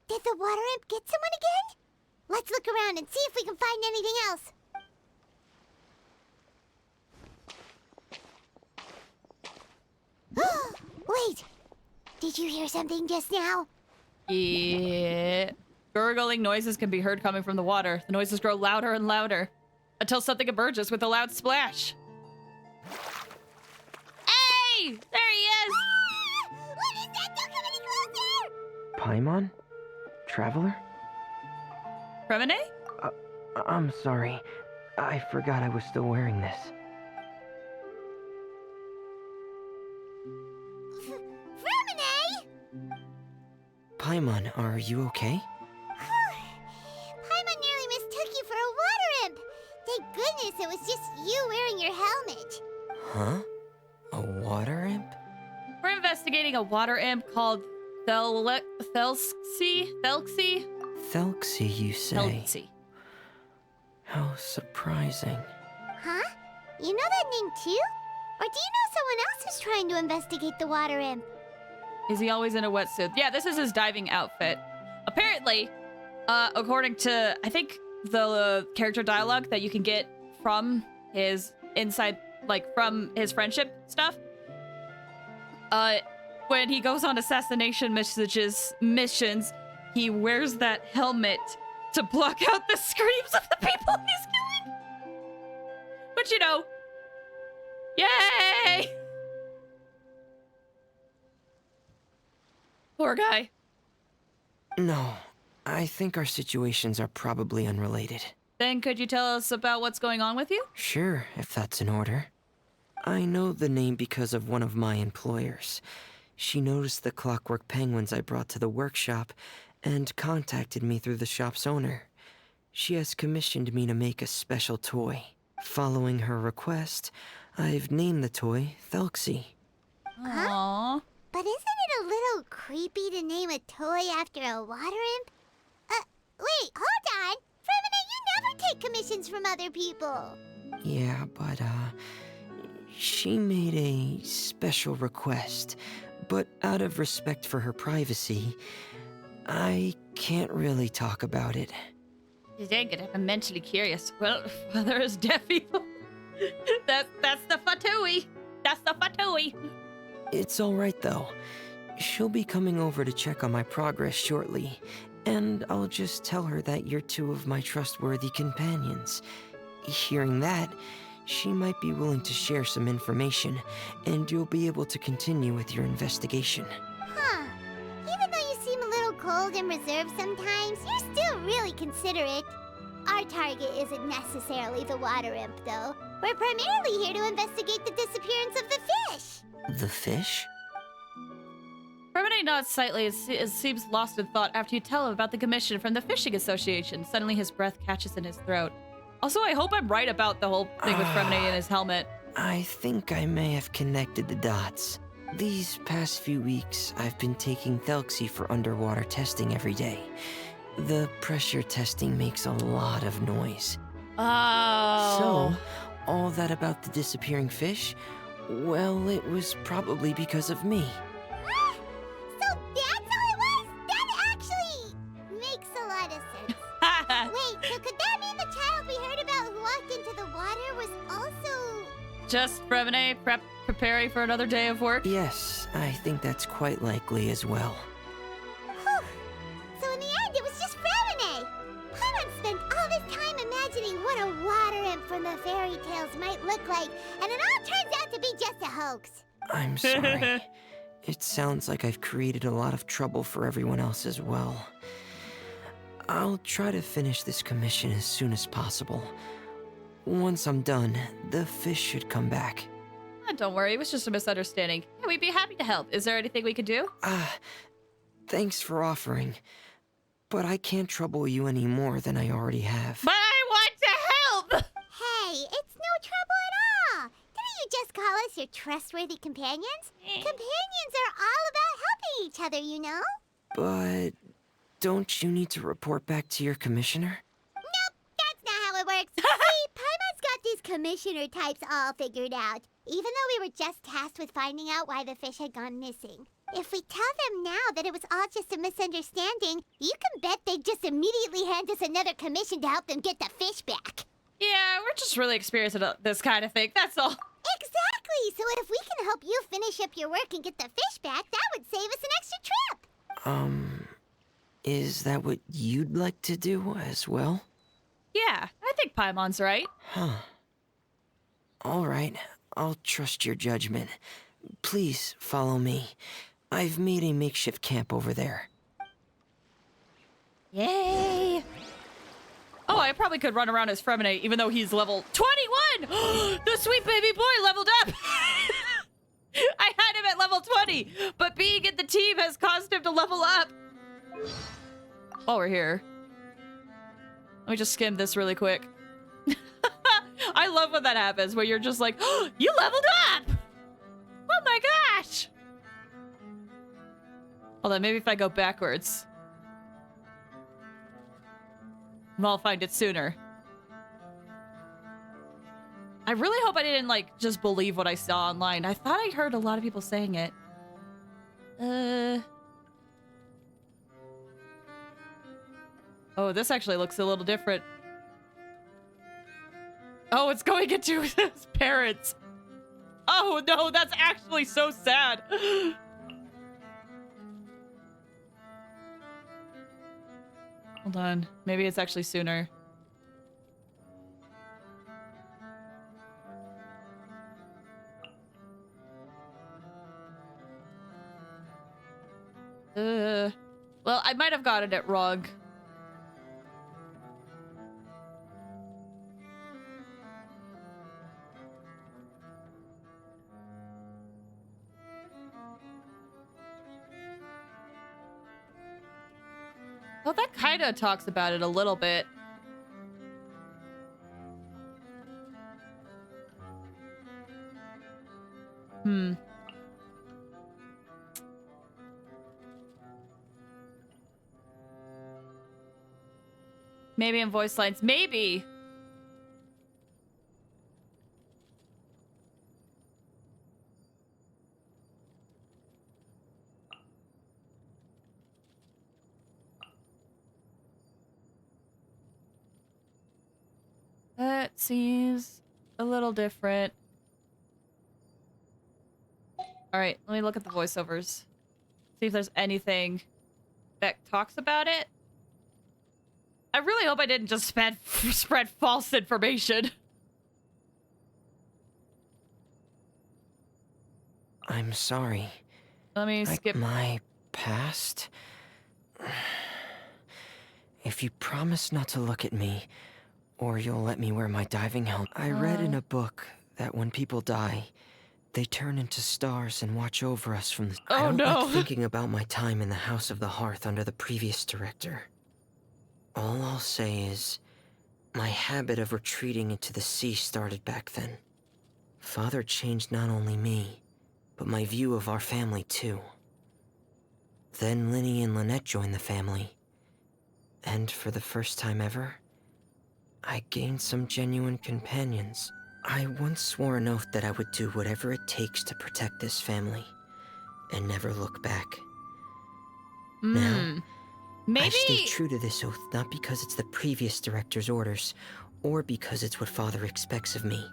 Did the water imp get someone again? Let's look around and see if we can find anything else. Wait, did you hear something just now? Yeah. Gurgling noises can be heard coming from the water. The noises grow louder and louder until something emerges with a loud splash. Hey! There he is! What is that? Don't come any closer! Paimon? Traveler? Remine? I'm sorry. I forgot I was still wearing this. Vermine! Paimon, are you okay? Paimon nearly mistook you for a water imp. Thank goodness it was just you wearing your helmet. Huh? A water imp? We're investigating a water imp called Thelxie? Thelxie? Thelxie, you say? Thelxie. How surprising. Huh? You know that name too? Or do you know someone else who's trying to investigate the water imp? Is he always in a wetsuit? Yeah, this is his diving outfit. Apparently, according to, I think, the character dialogue that you can get from his inside, like, from his friendship stuff, when he goes on assassination missions, he wears that helmet to block out the screams of the people he's killing. But you know, yay! Poor guy. No, I think our situations are probably unrelated. Then could you tell us about what's going on with you? Sure, if that's in order. I know the name because of one of my employers. She noticed the clockwork penguins I brought to the workshop and contacted me through the shop's owner. She has commissioned me to make a special toy. Following her request, I've named the toy Thelxie. Aww. But isn't it a little creepy to name a toy after a water imp? Wait, hold on! Vermine, you never take commissions from other people! Yeah, but, she made a special request, but out of respect for her privacy, I can't really talk about it. Dang it, I'm mentally curious. Well, there is deaf people. That's the fatui. That's the fatui. It's alright though. She'll be coming over to check on my progress shortly, and I'll just tell her that you're two of my trustworthy companions. Hearing that, she might be willing to share some information, and you'll be able to continue with your investigation. Huh. Even though you seem a little cold and reserved sometimes, you're still really considerate. Our target isn't necessarily the water imp, though. We're primarily here to investigate the disappearance of the fish. The fish? Remine nods slightly as seems lost in thought after you tell him about the commission from the Fishing Association. Suddenly his breath catches in his throat. Also, I hope I'm right about the whole thing with Remine and his helmet. I think I may have connected the dots. These past few weeks, I've been taking Thelxie for underwater testing every day. The pressure testing makes a lot of noise. Oh. So, all that about the disappearing fish? Well, it was probably because of me. So that's how it was? That actually makes a lot of sense. Wait, so could that mean the child we heard about who walked into the water was also... Just Remine preparing for another day of work? Yes, I think that's quite likely as well. Whew. So in the end, it was just Vermine. Paimon spent all this time imagining what a water imp from the fairy tales might look like, and it all turns out to be just a hoax. I'm sorry. It sounds like I've created a lot of trouble for everyone else as well. I'll try to finish this commission as soon as possible. Once I'm done, the fish should come back. Don't worry, it was just a misunderstanding. Yeah, we'd be happy to help. Is there anything we could do? Thanks for offering. But I can't trouble you any more than I already have. But I want to help! Hey, it's no trouble at all. Didn't you just call us your trustworthy companions? Companions are all about helping each other, you know? But don't you need to report back to your commissioner? Nope, that's not how it works. See, Paimon's got these commissioner types all figured out, even though we were just tasked with finding out why the fish had gone missing. If we tell them now that it was all just a misunderstanding, you can bet they'd just immediately hand us another commission to help them get the fish back. Yeah, we're just really experienced at this kind of thing, that's all. Exactly! So if we can help you finish up your work and get the fish back, that would save us an extra trip! Is that what you'd like to do as well? Yeah, I think Paimon's right. Huh. All right, I'll trust your judgment. Please follow me. I've made a makeshift camp over there. Yay! Oh, I probably could run around as Fremine, even though he's level 21! The sweet baby boy leveled up! I had him at level 20, but being in the team has caused him to level up. While we're here, let me just skim this really quick. I love when that happens, where you're just like, oh, you leveled up! Oh my gosh! Hold on, maybe if I go backwards, I'll find it sooner. I really hope I didn't, like, just believe what I saw online. I thought I heard a lot of people saying it. Oh, this actually looks a little different. Oh, it's going into his parents. Oh, no, that's actually so sad. Hold on. Maybe it's actually sooner. Well, I might have gotten it wrong. Well, that kind of talks about it a little bit. Maybe in voice lines. Maybe. That seems a little different. Alright, let me look at the voiceovers. See if there's anything that talks about it. I really hope I didn't just spread false information. I'm sorry. Let me skip. My past? If you promise not to look at me, or you'll let me wear my diving helmet. I read in a book that when people die, they turn into stars and watch over us from the... I don't like thinking about my time in the House of the Hearth under the previous director. All I'll say is, my habit of retreating into the sea started back then. Father changed not only me, but my view of our family too. Then Linny and Lynette joined the family. And for the first time ever, I gained some genuine companions. I once swore an oath that I would do whatever it takes to protect this family, and never look back. Now, maybe... I stay true to this oath not because it's the previous director's orders, or because it's what Father expects of me,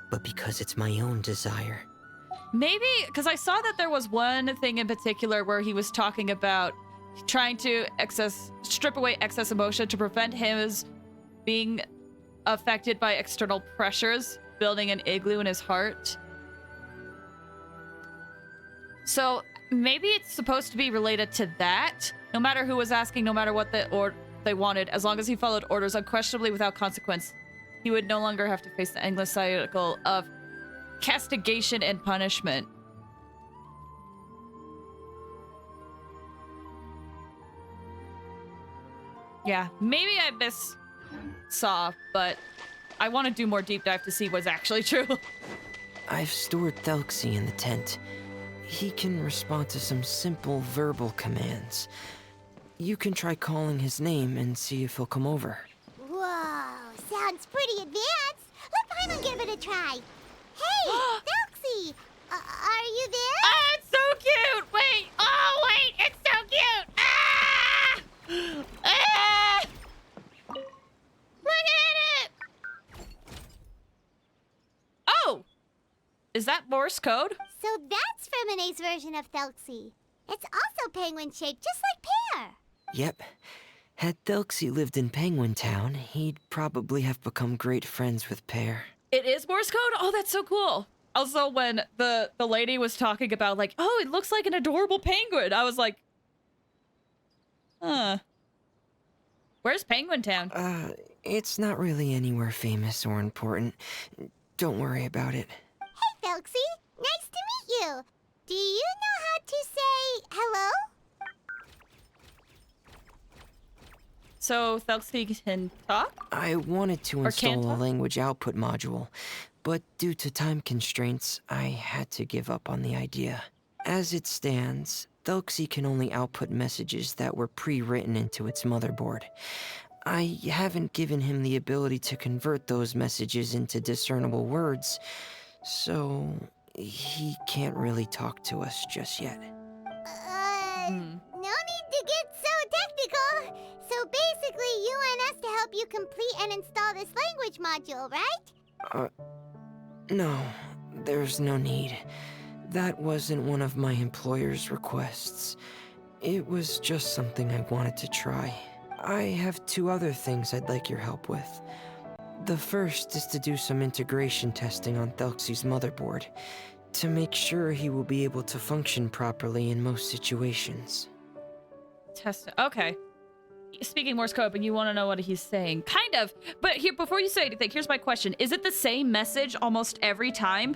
but because it's my own desire. Maybe, because I saw that there was one thing in particular where he was talking about trying to strip away excess emotion to prevent him as being affected by external pressures, building an igloo in his heart. So maybe it's supposed to be related to that. No matter who was asking, no matter what they wanted, as long as he followed orders unquestionably without consequence, he would no longer have to face the endless cycle of castigation and punishment. Yeah, maybe I saw, but I want to do more deep dive to see what's actually true. I've stored Thelxie in the tent. He can respond to some simple verbal commands. You can try calling his name and see if he'll come over. Whoa, sounds pretty advanced. Let Paimon give it a try. Hey, Thelxie, are you there? Oh, it's so cute! Wait! Oh, wait! It's so cute! Ah! Ah! Look at it! Oh! Is that Morse code? So that's Fremine's version of Thelxie. It's also penguin-shaped, just like Pear. Yep. Had Thelxie lived in Penguin Town, he'd probably have become great friends with Pear. It is Morse code? Oh, that's so cool. Also, when the lady was talking about, like, oh, it looks like an adorable penguin, I was like, huh. Where's Penguin Town? It's not really anywhere famous or important. Don't worry about it. Hey, Thelxie. Nice to meet you. Do you know how to say hello? So Thelxie can talk? I wanted to Or can't install a talk? language output module, but due to time constraints, I had to give up on the idea. As it stands, Thelxie can only output messages that were pre-written into its motherboard. I haven't given him the ability to convert those messages into discernible words, so he can't really talk to us just yet. No need to get so technical. So basically, you want us to help you complete and install this language module, right? No, there's no need. That wasn't one of my employer's requests. It was just something I wanted to try. I have 2 other things I'd like your help with. The first is to do some integration testing on Thelxie's motherboard, to make sure he will be able to function properly in most situations. Test. Okay. Speaking Morse code, but you want to know what he's saying. Kind of. But here, before you say anything, here's my question. Is it the same message almost every time?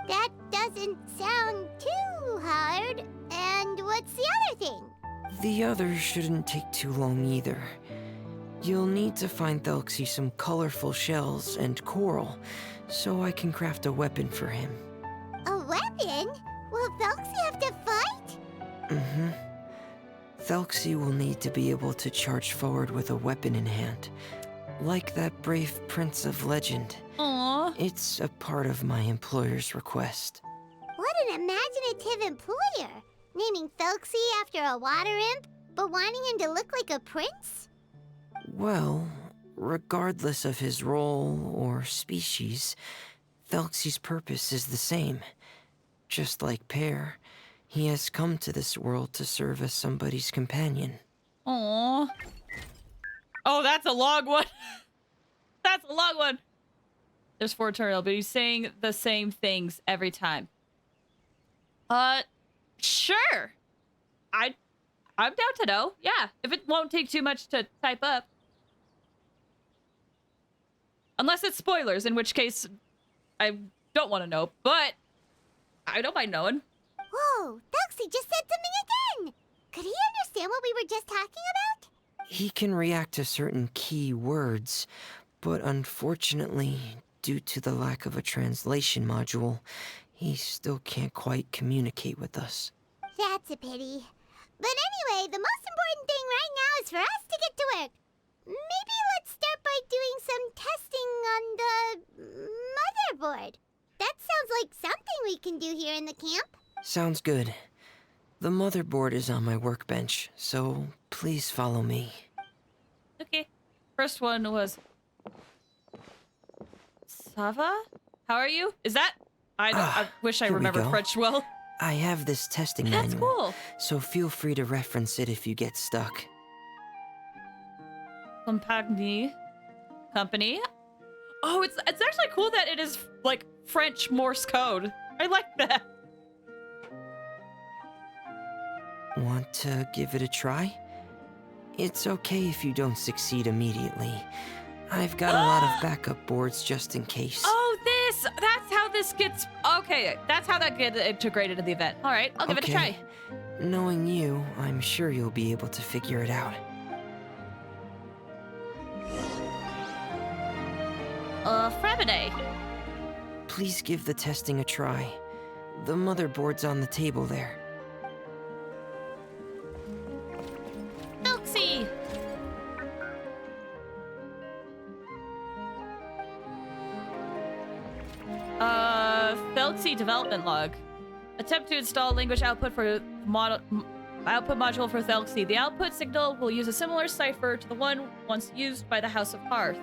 That doesn't sound too hard. And what's the other thing? The other shouldn't take too long either. You'll need to find Thelxie some colorful shells and coral, so I can craft a weapon for him. A weapon? Will Thelxie have to fight? Mm-hmm. Thelxie will need to be able to charge forward with a weapon in hand, like that brave prince of legend. Aww. It's a part of my employer's request. What an imaginative employer! Naming Thelxie after a water imp, but wanting him to look like a prince? Well, regardless of his role or species, Thelxie's purpose is the same. Just like Pear, he has come to this world to serve as somebody's companion. Aww. Oh, that's a long one. That's a long one. There's 4 tutorial, but he's saying the same things every time. Sure. I'm down to know. Yeah, if it won't take too much to type up. Unless it's spoilers, in which case I don't want to know, but I don't mind knowing. Whoa, Thelxie just said something again! Could he understand what we were just talking about? He can react to certain key words, but unfortunately, due to the lack of a translation module, he still can't quite communicate with us. That's a pity. But anyway, the most important thing right now is for us to get to work. Maybe let's start by doing some testing on the motherboard. That sounds like something we can do here in the camp. Sounds good. The motherboard is on my workbench, so please follow me. Okay. First one was... Sava? How are you? Is that... I wish I here we remembered go. French well. I have this testing That's manual, cool. so feel free to reference it if you get stuck. Compagnie. Company. Oh, it's actually cool that it is, like, French Morse code. I like that. Want to give it a try? It's okay if you don't succeed immediately. I've got a lot of backup boards just in case. Oh, that's how this gets... Okay, that's how that gets integrated in the event. All right, I'll give it a try. Knowing you, I'm sure you'll be able to figure it out. Fremine. Please give the testing a try. The motherboard's on the table there. Thelxie. Thelxie development log. Attempt to install language output for output module for Thelxie. The output signal will use a similar cipher to the one once used by the House of the Hearth.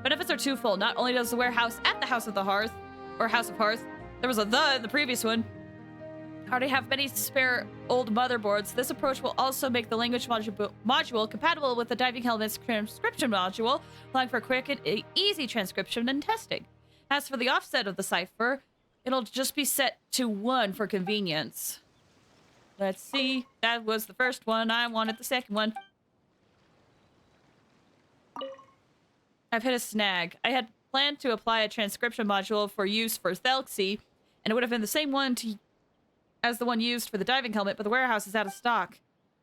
Benefits are twofold. Not only does the warehouse at the House of the Hearth, or House of Hearth, there was a "the" in the previous one. already have many spare old motherboards. This approach will also make the language module compatible with the diving helmet's transcription module, allowing for quick and easy transcription and testing. As for the offset of the cipher, it'll just be set to 1 for convenience. Let's see. That was the first one. I wanted the second one. I've hit a snag. I had planned to apply a transcription module for use for Thelxie, and it would have been the same one as the one used for the diving helmet, but the warehouse is out of stock.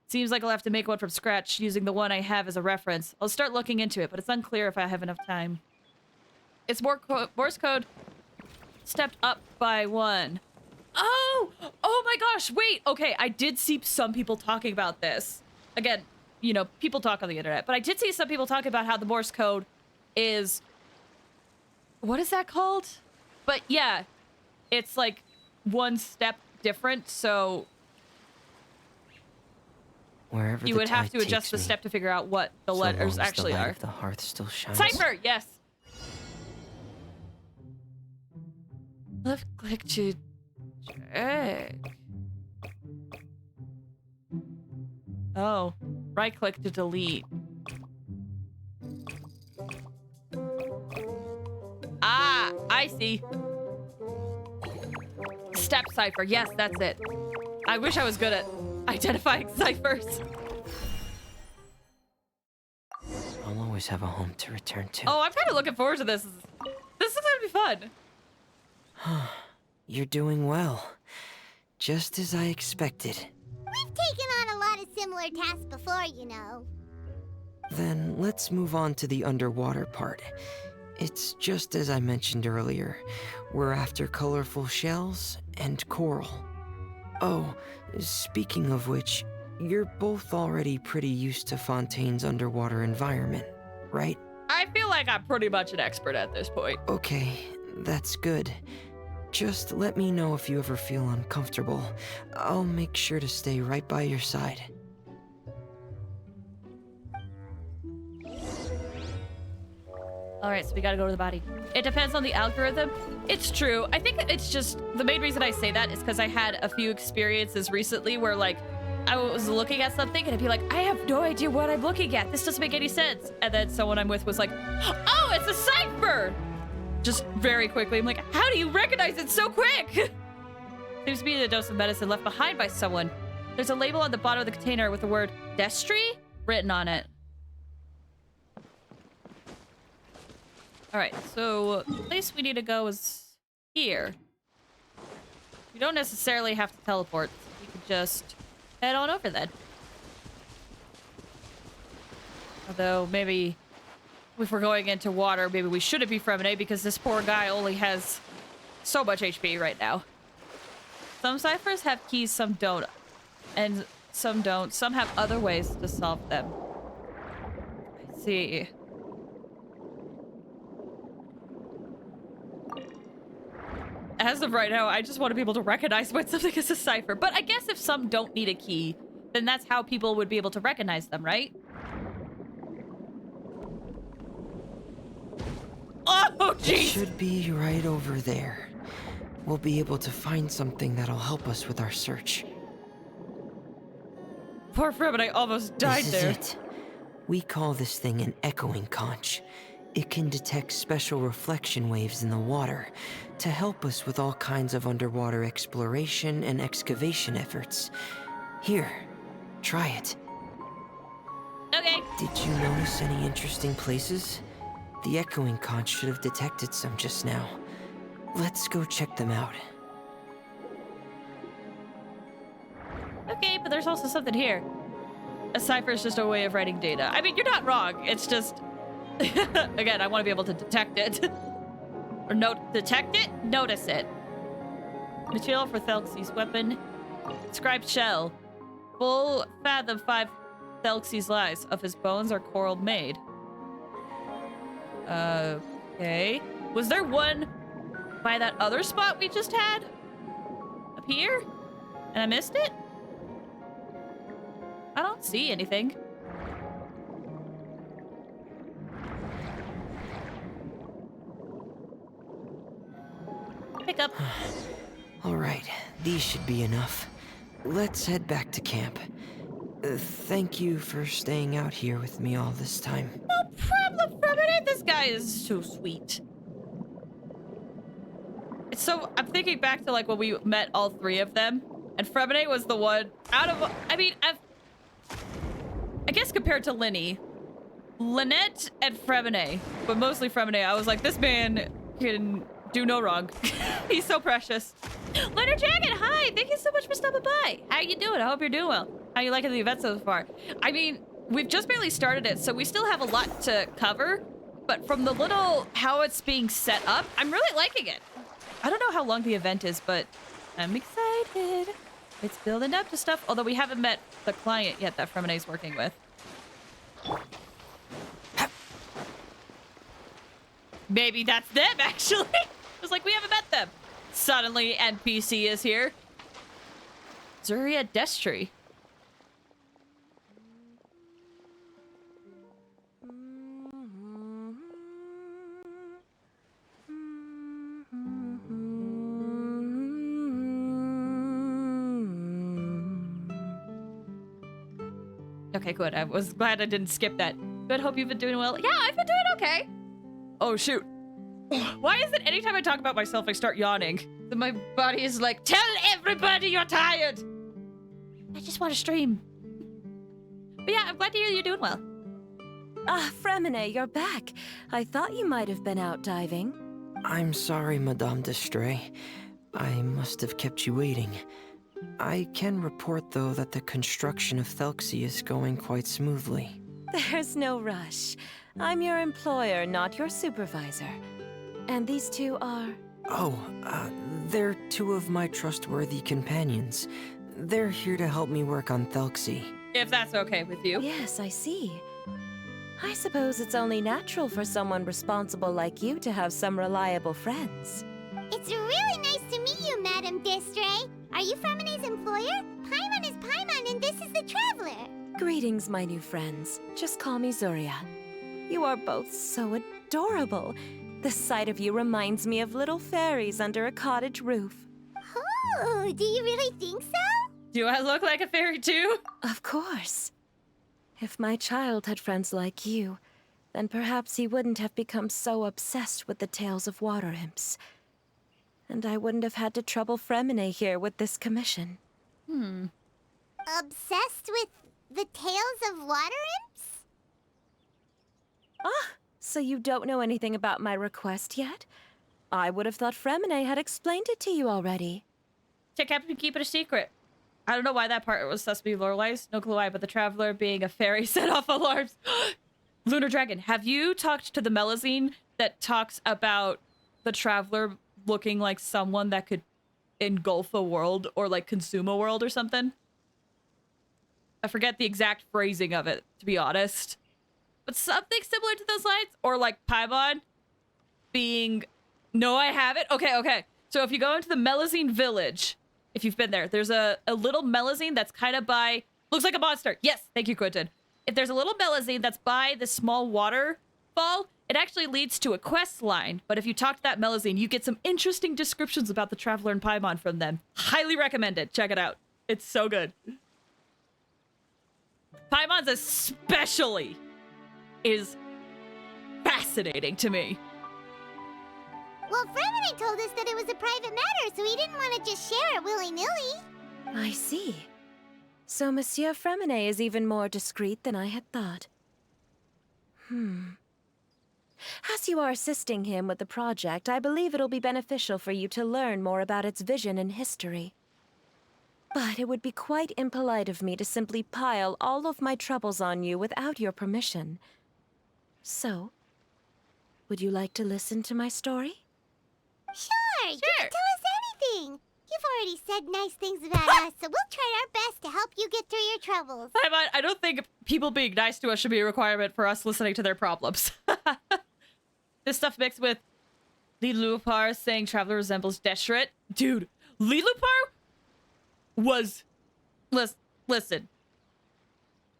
Seems like I'll have to make one from scratch using the one I have as a reference. I'll start looking into it, but it's unclear if I have enough time. It's Morse code stepped up by 1. Oh my gosh, wait. Okay, I did see some people talking about this. Again, you know, people talk on the internet, but I did see some people talking about how the Morse code is... What is that called? But yeah, it's like 1 step different, so Wherever you would have to adjust the step to figure out what the letters actually are. The hearth still shines. Cipher, yes. Left click to check. Oh, right click to delete. Ah, I see. Step cipher. Yes, that's it. I wish I was good at identifying ciphers. I'll always have a home to return to. Oh, I'm kind of looking forward to this. This is gonna be fun. You're doing well. Just as I expected. We've taken on a lot of similar tasks before, you know. Then let's move on to the underwater part. It's just as I mentioned earlier. We're after colorful shells and coral. Oh, speaking of which, you're both already pretty used to Fontaine's underwater environment, right? I feel like I'm pretty much an expert at this point. Okay, that's good. Just let me know if you ever feel uncomfortable. I'll make sure to stay right by your side. Alright, so we gotta go to the body. It depends on the algorithm. It's true. I think it's just... The main reason I say that is because I had a few experiences recently where, like, I was looking at something and I'd be like, I have no idea what I'm looking at. This doesn't make any sense. And then someone I'm with was like, oh, it's a cipher! Just very quickly. I'm like, how do you recognize it so quick? Seems to be a dose of medicine left behind by someone. There's a label on the bottom of the container with the word Destry written on it. Alright, so the place we need to go is here. We don't necessarily have to teleport. We could just head on over then. Although, maybe if we're going into water, maybe we shouldn't be Fremine because this poor guy only has so much HP right now. Some ciphers have keys, some don't. And some don't. Some have other ways to solve them. I see. As of right now, I just want to be able to recognize when something is a cipher. But I guess if some don't need a key, then that's how people would be able to recognize them, right? Oh, jeez! It should be right over there. We'll be able to find something that'll help us with our search. Poor Fremine almost died This there. is it. We call this thing an echoing conch. It can detect special reflection waves in the water to help us with all kinds of underwater exploration and excavation efforts. Here, try it. Okay. Did you notice any interesting places? The echoing conch should have detected some just now. Let's go check them out. Okay, but there's also something here. A cipher is just a way of writing data. I mean, you're not wrong. It's just... Again, I want to be able to detect it. Or detect it? Notice it. Material for Thelxie's weapon. Inscribed shell. Full fathom 5 Thelxie's lies. Of his bones are coral made. Okay. Was there one by that other spot we just had? Up here? And I missed it? I don't see anything. Pick up. All right, These should be enough. Let's head back to camp. Thank you for staying out here with me all this time. No problem, Fremenade. This guy is so sweet. So I'm thinking back to like when we met all three of them, and Fremenade was the one out of. I mean, I guess compared to Lynette and Fremenade, but mostly Fremenade, I was like, this man can do no wrong. He's so precious. Leonard Dragon, hi! Thank you so much for stopping by. How you doing? I hope you're doing well. How you liking the event so far? I mean, we've just barely started it, so we still have a lot to cover. But from the little how it's being set up, I'm really liking it. I don't know how long the event is, but I'm excited. It's building up to stuff, although we haven't met the client yet that Fremenade's working with. Maybe that's them, actually. It was like, we haven't met them. Suddenly, NPC is here. Zuria Destry. Okay, good. I was glad I didn't skip that. Good, hope you've been doing well. Yeah, I've been doing okay. Oh, shoot. Why is it anytime I talk about myself, I start yawning? Then my body is like, tell everybody you're tired. I just want to stream. But yeah, I'm glad to hear you're doing well. Ah, Fremine, you're back. I thought you might have been out diving. I'm sorry, Madame Destray. I must have kept you waiting. I can report, though, that the construction of Thelxie is going quite smoothly. There's no rush. I'm your employer, not your supervisor. And these two are... Oh, they're two of my trustworthy companions. They're here to help me work on Thelxie. If that's okay with you. Yes, I see. I suppose it's only natural for someone responsible like you to have some reliable friends. It's really nice to meet you, Madame Destray. Are you Fremene's employer? Paimon is Paimon, and this is the Traveler. Greetings, my new friends. Just call me Zuria. You are both so adorable. The sight of you reminds me of little fairies under a cottage roof. Oh, do you really think so? Do I look like a fairy too? Of course. If my child had friends like you, then perhaps he wouldn't have become so obsessed with the tales of water imps. And I wouldn't have had to trouble Fremine here with this commission. Obsessed with the tales of water imps? Ah, so you don't know anything about my request yet? I would have thought Fremine had explained it to you already. Captain, keep it a secret. I don't know why that part was supposed to be Lorelai's. No clue why, but the Traveler being a fairy set off alarms. Lunar Dragon, have you talked to the Melazine that talks about the Traveler looking like someone that could engulf a world or like consume a world or something? I forget the exact phrasing of it, to be honest. But something similar to those lines, or like Paimon being... No, I haven't? Okay. So if you go into the Melazine village, if you've been there, there's a little Melazine that's kind of by... Looks like a monster. Yes, thank you, Quentin. If there's a little Melazine that's by the small waterfall, it actually leads to a quest line. But if you talk to that Melazine, you get some interesting descriptions about the Traveler and Paimon from them. Highly recommended. Check it out. It's so good. Paimon's especially is fascinating to me. Well, Fremine told us that it was a private matter, so he didn't want to just share it willy-nilly. I see. So Monsieur Fremine is even more discreet than I had thought. As you are assisting him with the project, I believe it'll be beneficial for you to learn more about its vision and history. But it would be quite impolite of me to simply pile all of my troubles on you without your permission. So, would you like to listen to my story? Sure. You can tell us anything. You've already said nice things about us, so we'll try our best to help you get through your troubles. Paimon, I don't think people being nice to us should be a requirement for us listening to their problems. This stuff mixed with Lilupar saying Traveler resembles Deshret. Dude, Lilupar was... Listen.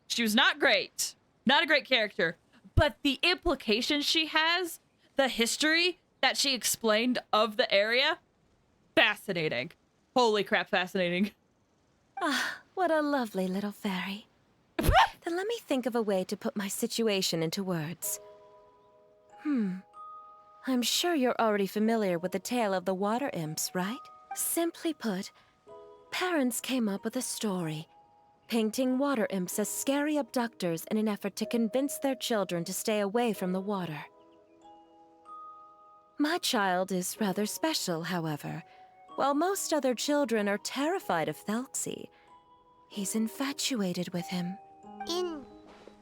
She was not great. Not a great character. But the implications she has, the history that she explained of the area, fascinating. Holy crap, fascinating. Ah, what a lovely little fairy. Then let me think of a way to put my situation into words. I'm sure you're already familiar with the tale of the water imps, right? Simply put, parents came up with a story, painting water imps as scary abductors in an effort to convince their children to stay away from the water. My child is rather special, however. While most other children are terrified of Thelxie, he's infatuated with him.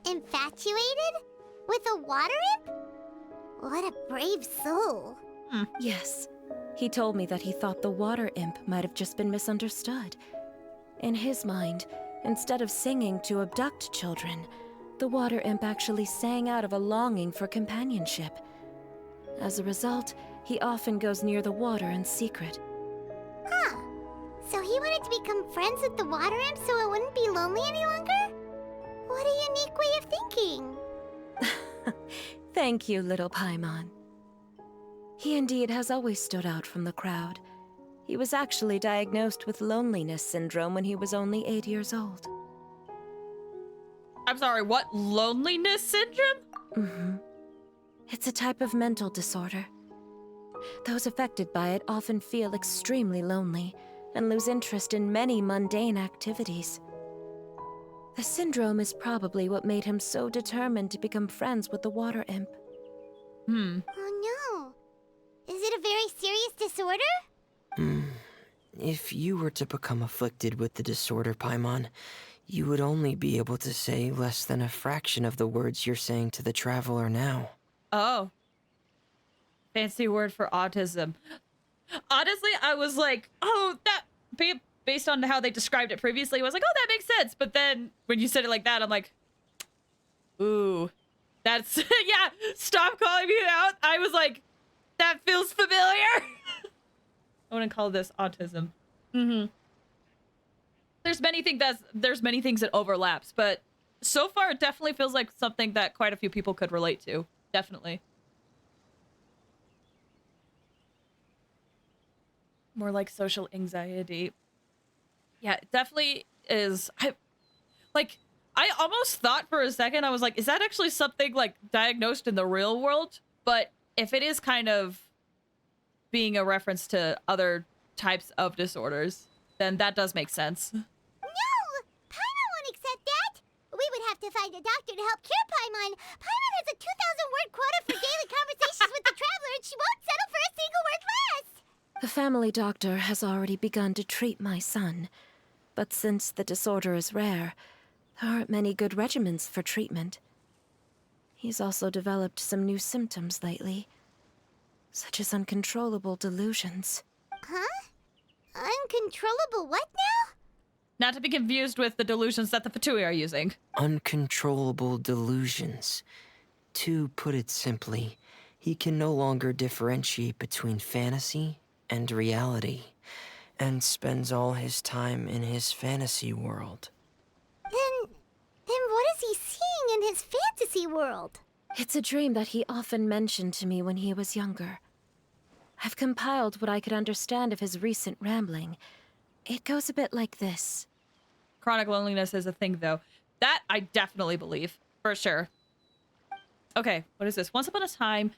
Infatuated? With a water imp? What a brave soul. Yes, he told me that he thought the water imp might have just been misunderstood. In his mind, instead of singing to abduct children, the water imp actually sang out of a longing for companionship. As a result, he often goes near the water in secret. Huh. So he wanted to become friends with the water imp so it wouldn't be lonely any longer? What a unique way of thinking. Thank you, little Paimon. He indeed has always stood out from the crowd. He was actually diagnosed with loneliness syndrome when he was only 8 years old. I'm sorry, what? Loneliness syndrome? It's a type of mental disorder. Those affected by it often feel extremely lonely and lose interest in many mundane activities. The syndrome is probably what made him so determined to become friends with the water imp. Oh no. Is it a very serious disorder? If you were to become afflicted with the disorder, Paimon, you would only be able to say less than a fraction of the words you're saying to the traveler now. Oh. Fancy word for autism. Honestly, I was like, oh, that... Based on how they described it previously, I was like, oh, that makes sense. But then when you said it like that, I'm like, ooh, that's... yeah, stop calling me out. I was like, that feels familiar. I wouldn't call this autism. There's many things that overlaps, but so far it definitely feels like something that quite a few people could relate to. Definitely. More like social anxiety. Yeah, it definitely is. I almost thought for a second, I was like, is that actually something like diagnosed in the real world? But if it is kind of being a reference to other types of disorders, then that does make sense. No! Paimon won't accept that! We would have to find a doctor to help cure Paimon. Paimon has a 2,000-word quota for daily conversations with the traveler, and she won't settle for a single word less! The family doctor has already begun to treat my son, but since the disorder is rare, there aren't many good regimens for treatment. He's also developed some new symptoms lately, such as uncontrollable delusions. Huh? Uncontrollable what now? Not to be confused with the delusions that the Fatui are using. Uncontrollable delusions. To put it simply, he can no longer differentiate between fantasy and reality, and spends all his time in his fantasy world. Then what is he seeing in his fantasy world? It's a dream that he often mentioned to me when he was younger. I've compiled what I could understand of his recent rambling. It goes a bit like this. Chronic loneliness is a thing, though. That I definitely believe, for sure. Okay, what is this? Once upon a time,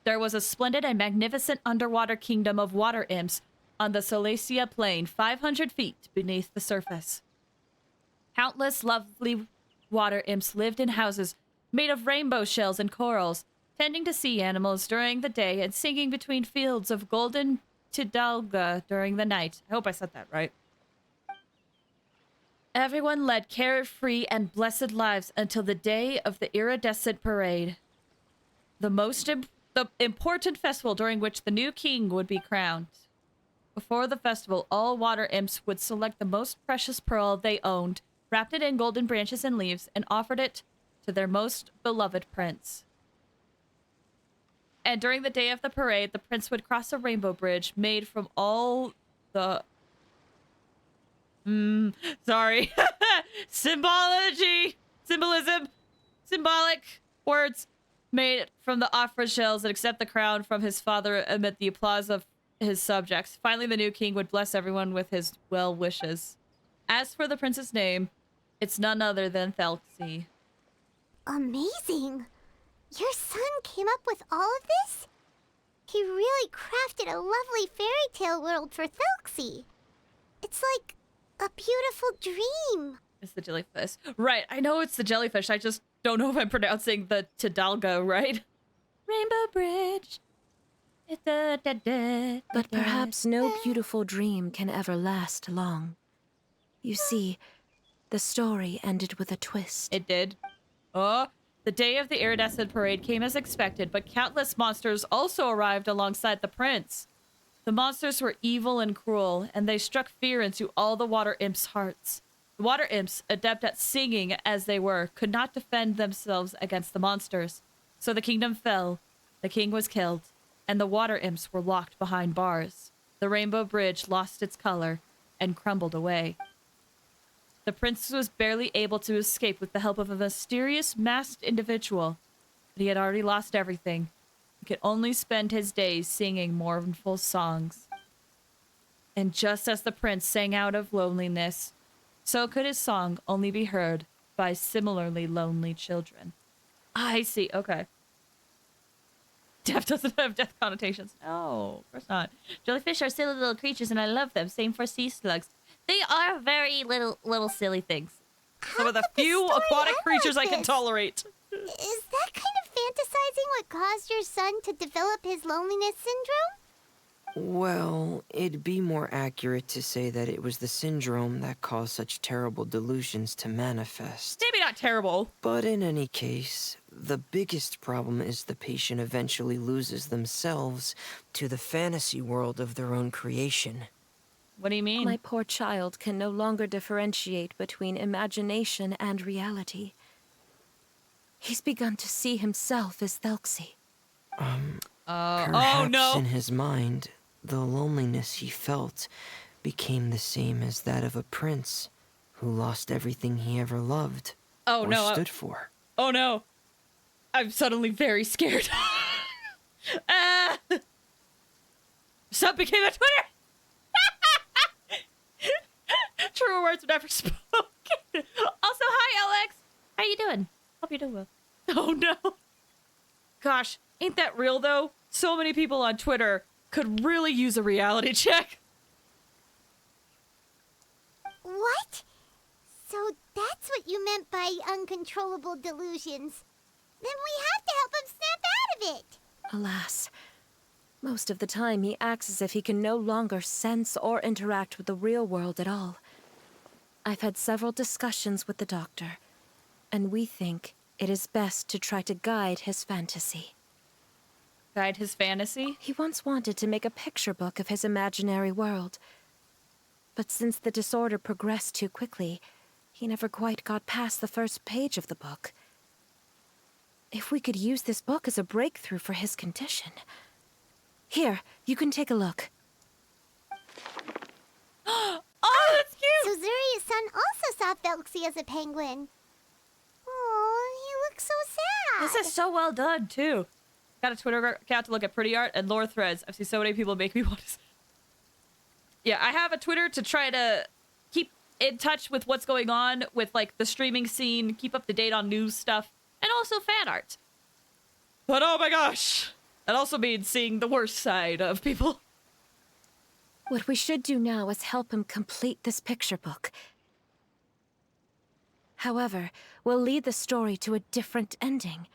there was a splendid and magnificent underwater kingdom of water imps on the Thelxie plain, 500 feet beneath the surface. Countless lovely water imps lived in houses made of rainbow shells and corals, tending to sea animals during the day and singing between fields of golden tidalga during the night. I hope I said that right. Everyone led carefree and blessed lives until the day of the iridescent parade. The important festival during which the new king would be crowned. Before the festival, all water imps would select the most precious pearl they owned, wrapped it in golden branches and leaves, and offered it to their most beloved prince. And during the day of the parade, the prince would cross a rainbow bridge made from all the... sorry. Symbolic words made from the opera shells and accept the crown from his father amid the applause of his subjects. Finally, the new king would bless everyone with his well wishes. As for the prince's name, it's none other than Thelxie. Amazing! Your son came up with all of this? He really crafted a lovely fairy tale world for Thelxie. It's like a beautiful dream. It's the jellyfish. Right, I know it's the jellyfish. I just don't know if I'm pronouncing the Tidalgo right. Rainbow Bridge. But perhaps no beautiful dream can ever last long. You see, the story ended with a twist. It did. Oh, the day of the iridescent parade came as expected, but countless monsters also arrived alongside the prince. The monsters were evil and cruel, and they struck fear into all the water imps' hearts. The water imps, adept at singing as they were, could not defend themselves against the monsters. So the kingdom fell, the king was killed, and the water imps were locked behind bars. The rainbow bridge lost its color and crumbled away. The prince was barely able to escape with the help of a mysterious masked individual, but he had already lost everything. He could only spend his days singing mournful songs. And just as the prince sang out of loneliness, so could his song only be heard by similarly lonely children. I see, okay. Death doesn't have death connotations. No, of course not. Jellyfish are silly little creatures and I love them. Same for sea slugs. They are very little silly things. Some of the few aquatic creatures I can tolerate. Is that kind of fantasizing what caused your son to develop his loneliness syndrome? Well, it'd be more accurate to say that it was the syndrome that caused such terrible delusions to manifest. Maybe not terrible. But in any case, the biggest problem is the patient eventually loses themselves to the fantasy world of their own creation. What do you mean? My poor child can no longer differentiate between imagination and reality. He's begun to see himself as Thelxie. Perhaps oh no! in his mind, the loneliness he felt became the same as that of a prince who lost everything he ever loved or stood for. Oh no! I'm suddenly very scared. Sub became a Twitter! True words never spoken. Also, hi, Alex. How you doing? Hope you're doing well. Oh, no. Gosh, ain't that real, though? So many people on Twitter could really use a reality check. What? So that's what you meant by uncontrollable delusions. Then we have to help him snap out of it. Alas, most of the time he acts as if he can no longer sense or interact with the real world at all. I've had several discussions with the doctor, and we think it is best to try to guide his fantasy. Guide his fantasy? He once wanted to make a picture book of his imaginary world, but since the disorder progressed too quickly, he never quite got past the first page of the book. If we could use this book as a breakthrough for his condition... Here, you can take a look. Oh, that's cute! So Zuri's son also saw Thelxie as a penguin. Oh, he looks so sad. This is so well done, too. Got a Twitter account to look at pretty art and lore threads. I've seen so many people make me want to... Yeah, I have a Twitter to try to keep in touch with what's going on with, like, the streaming scene, keep up to date on news stuff, and also fan art. But oh my gosh! That also means seeing the worst side of people. What we should do now is help him complete this picture book. However, we'll lead the story to a different ending.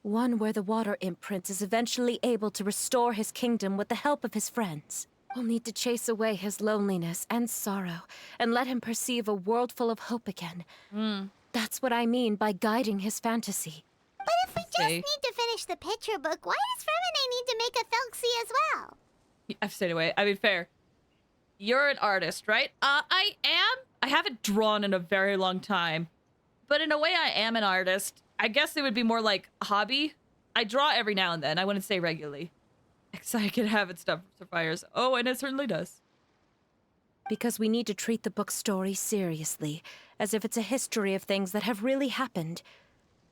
One where the Water Imp Prince is eventually able to restore his kingdom with the help of his friends. We'll need to chase away his loneliness and sorrow, and let him perceive a world full of hope again. That's what I mean by guiding his fantasy. But if we just need to finish the picture book, why does Fremine need to make a Thelxie as well? I've stayed away. I mean, fair. You're an artist, right? I am. I haven't drawn in a very long time. But in a way, I am an artist. I guess it would be more like a hobby. I draw every now and then. I wouldn't say regularly. I can have it stuff for fires. Oh, and it certainly does. Because we need to treat the book's story seriously, as if it's a history of things that have really happened.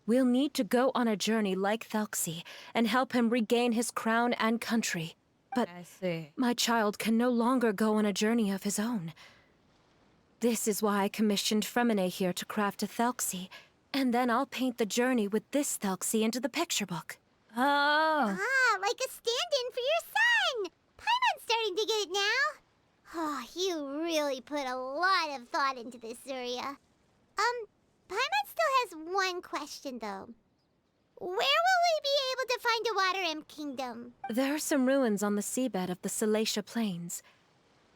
We'll need to go on a journey like Thelxie and help him regain his crown and country. but I see. my child can no longer go on a journey of his own. This is why I commissioned Fremine here to craft a Thelxie, and then I'll paint the journey with this Thelxie into the picture book. Oh. Ah, like a stand-in for your son! Paimon's starting to get it now. Oh, you really put a lot of thought into this, Zuria. Paimon still has one question, though. Where will we be able to find a Water Imp Kingdom? There are some ruins on the seabed of the Salacia Plains.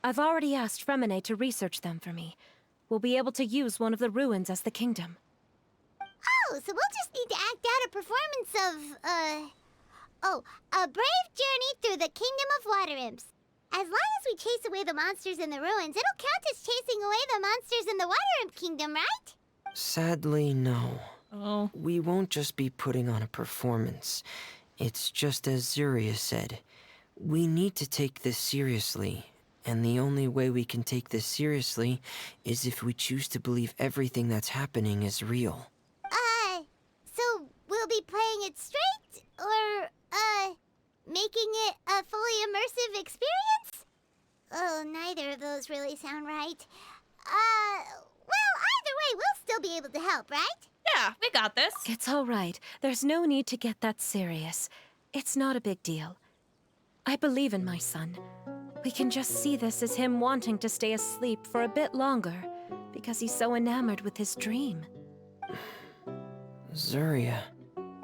I've already asked Fremine to research them for me. We'll be able to use one of the ruins as the kingdom. Oh, so we'll just need to act out a performance of, a brave journey through the Kingdom of Water Imps. As long as we chase away the monsters in the ruins, it'll count as chasing away the monsters in the Water Imp Kingdom, right? Sadly, no. Oh. We won't just be putting on a performance. It's just as Zuria said. We need to take this seriously. And the only way we can take this seriously is if we choose to believe everything that's happening is real. So we'll be playing it straight? Or, making it a fully immersive experience? Oh, neither of those really sound right. Well, either way, we'll still be able to help, right? Yeah, we got this. It's all right. There's no need to get that serious. It's not a big deal. I believe in my son. We can just see this as him wanting to stay asleep for a bit longer, because he's so enamored with his dream. Zuria.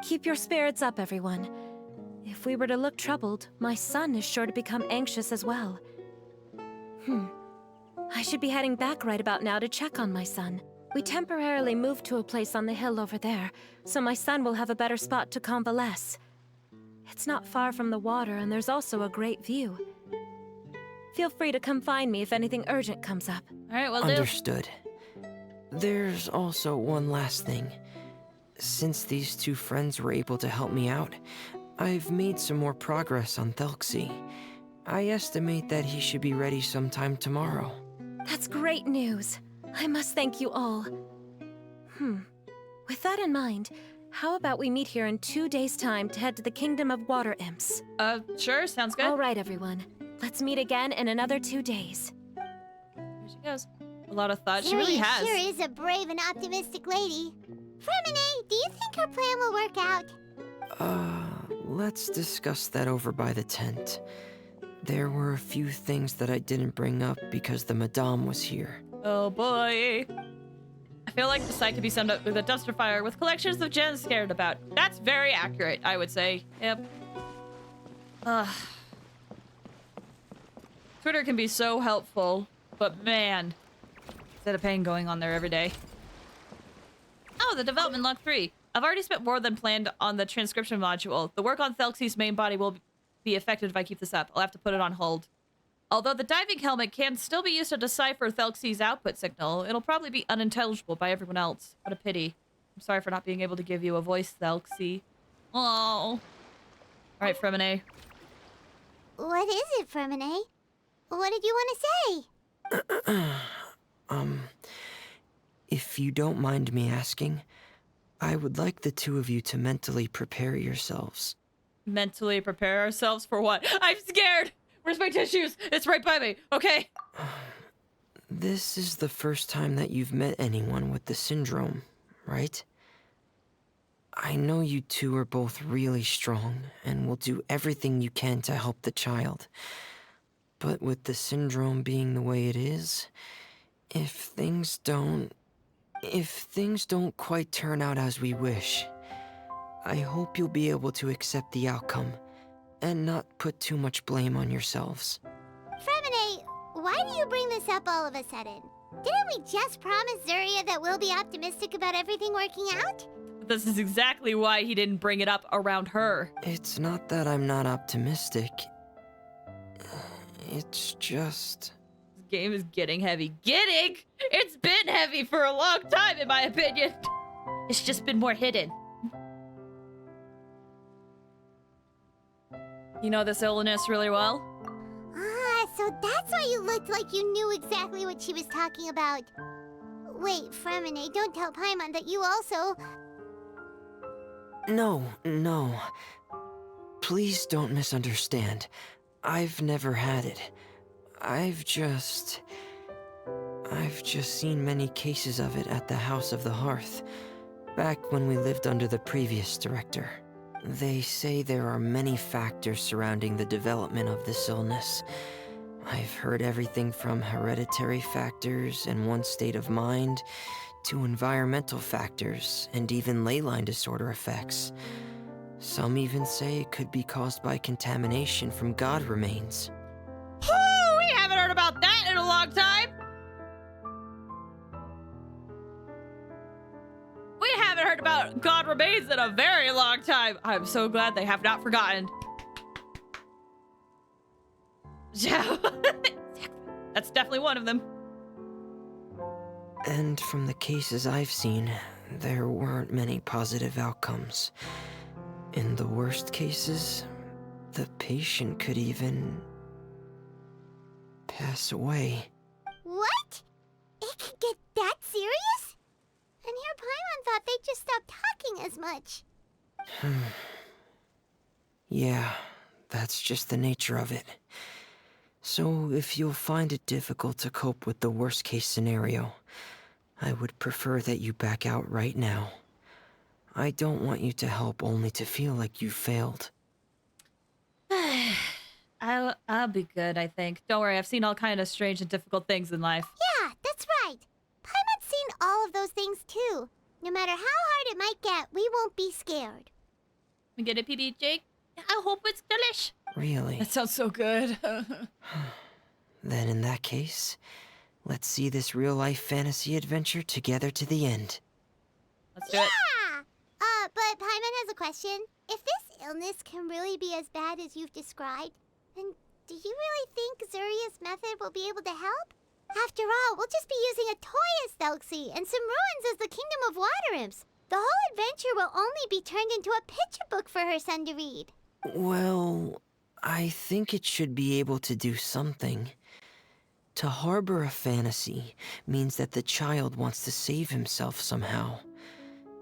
Keep your spirits up, everyone. If we were to look troubled, my son is sure to become anxious as well. I should be heading back right about now to check on my son. We temporarily moved to a place on the hill over there, so my son will have a better spot to convalesce. It's not far from the water, and there's also a great view. Feel free to come find me if anything urgent comes up. All right, well, Understood. There's also one last thing. Since these two friends were able to help me out, I've made some more progress on Thelxie. I estimate that he should be ready sometime tomorrow. That's great news. I must thank you all. With that in mind, how about we meet here in 2 days' time to head to the Kingdom of Water Imps? Sure, sounds good. All right, everyone. Let's meet again in another 2 days. Here she goes. A lot of thought. She really has. Sure is a brave and optimistic lady. Fremine, do you think her plan will work out? Let's discuss that over by the tent. There were a few things that I didn't bring up because the Madame was here. Oh boy. I feel like the site could be summed up with a dumpster fire with collections of gems scared about. That's very accurate, I would say. Yep. Twitter can be so helpful, but man, instead of pain going on there every day. Oh, the development log 3. I've already spent more than planned on the transcription module. The work on Thelxie's main body will be affected if I keep this up. I'll have to put it on hold. Although the diving helmet can still be used to decipher Thelxie's output signal, it'll probably be unintelligible by everyone else. What a pity. I'm sorry for not being able to give you a voice, Thelxie. Oh. All right, Fremine. What is it, Fremine? What did you want to say? If you don't mind me asking, I would like the two of you to mentally prepare yourselves. Mentally prepare ourselves for what? I'm scared! Where's my tissues? It's right by me, okay? This is the first time that you've met anyone with the syndrome, right? I know you two are both really strong and will do everything you can to help the child. But with the syndrome being the way it is, if things don't quite turn out as we wish, I hope you'll be able to accept the outcome and not put too much blame on yourselves. Fremine, why do you bring this up all of a sudden? Didn't we just promise Zuria that we'll be optimistic about everything working out? This is exactly why he didn't bring it up around her. It's not that I'm not optimistic. It's just... This game is getting heavy. Getting? It's been heavy for a long time, in my opinion. It's just been more hidden. You know this illness really well? Ah, so that's why you looked like you knew exactly what she was talking about. Wait, Fremine, don't tell Paimon that you also... No. Please don't misunderstand. I've never had it. I've just seen many cases of it at the House of the Hearth, back when we lived under the previous director. They say there are many factors surrounding the development of this illness. I've heard everything from hereditary factors and one's state of mind, to environmental factors, and even ley line disorder effects. Some even say it could be caused by contamination from god remains. We haven't heard about that in a long time. We haven't heard about god remains in a very long time. I'm so glad they have not forgotten. Yeah, that's definitely one of them. And from the cases I've seen, there weren't many positive outcomes. In the worst cases, the patient could even pass away. What? It could get that serious? And here Paimon thought they'd just stop talking as much. Yeah, that's just the nature of it. So if you'll find it difficult to cope with the worst case scenario, I would prefer that you back out right now. I don't want you to help only to feel like you failed. I'll be good, I think. Don't worry, I've seen all kind of strange and difficult things in life. Yeah, that's right. Paimon's seen all of those things too. No matter how hard it might get, we won't be scared. We get it, PB Jake? I hope it's delish. Really? That sounds so good. Then in that case, let's see this real-life fantasy adventure together to the end. Let's do it. But Paimon has a question. If this illness can really be as bad as you've described, then do you really think Zuria's method will be able to help? After all, we'll just be using a toy as Thelxie and some ruins as the Kingdom of Water Imps. The whole adventure will only be turned into a picture book for her son to read. Well, I think it should be able to do something. To harbor a fantasy means that the child wants to save himself somehow.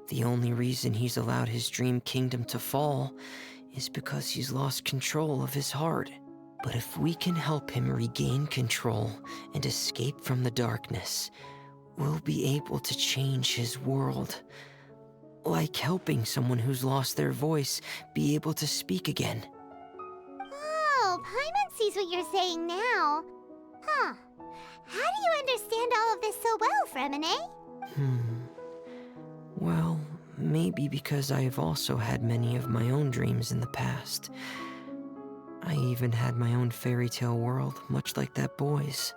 The only reason he's allowed his dream kingdom to fall is because he's lost control of his heart. But if we can help him regain control and escape from the darkness, we'll be able to change his world. Like helping someone who's lost their voice be able to speak again. Oh, Paimon sees what you're saying now. Huh. How do you understand all of this so well, Fremine? Well, maybe because I've also had many of my own dreams in the past. I even had my own fairy tale world, much like that boy's.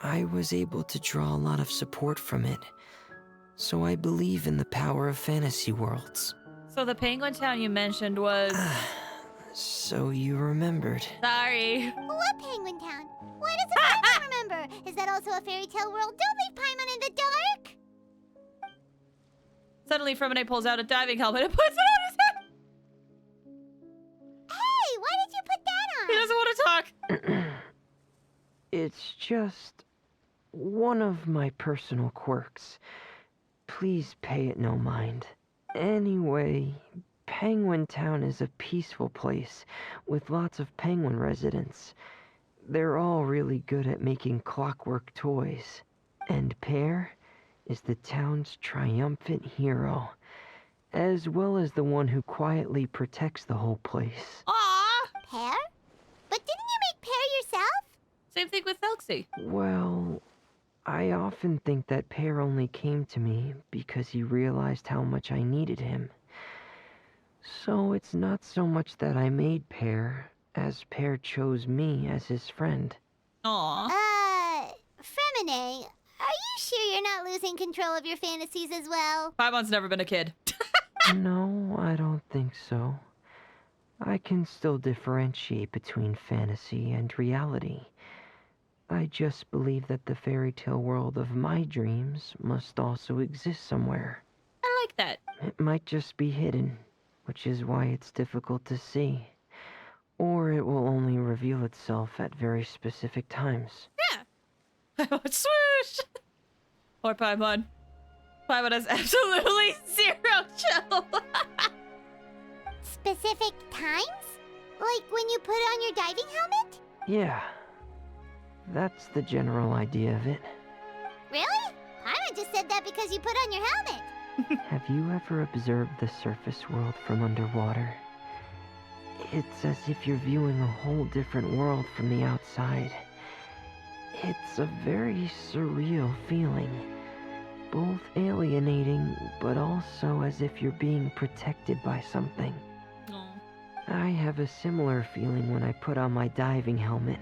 I was able to draw a lot of support from it, so I believe in the power of fantasy worlds. So the penguin town you mentioned was... So you remembered. Sorry. What Penguin Town? Why does Paimon remember? Is that also a fairy tale world? Don't leave Paimon in the dark! Suddenly Fremine pulls out a diving helmet and puts it on his head. Hey, why did you put that on? He doesn't want to talk. It's just one of my personal quirks. Please pay it no mind. Anyway, Penguin Town is a peaceful place with lots of penguin residents. They're all really good at making clockwork toys. And Pear is the town's triumphant hero, as well as the one who quietly protects the whole place. Aww. Pear? But didn't you make Pear yourself? Same thing with Thelxie. Well, I often think that Pear only came to me because he realized how much I needed him. So it's not so much that I made Pear, as Pear chose me as his friend. Aww. Fremine, are you sure you're not losing control of your fantasies as well? Paimon's never been a kid. No, I don't think so. I can still differentiate between fantasy and reality. I just believe that the fairy tale world of my dreams must also exist somewhere. I like that. It might just be hidden, which is why it's difficult to see. Or it will only reveal itself at very specific times. Yeah. Swoosh! Poor Paimon. Paimon has absolutely zero chill. Specific times? Like when you put on your diving helmet? Yeah. That's the general idea of it. Really? Paimon just said that because you put on your helmet. Have you ever observed the surface world from underwater? It's as if you're viewing a whole different world from the outside. It's a very surreal feeling. Both alienating, but also as if you're being protected by something. Aw. I have a similar feeling when I put on my diving helmet.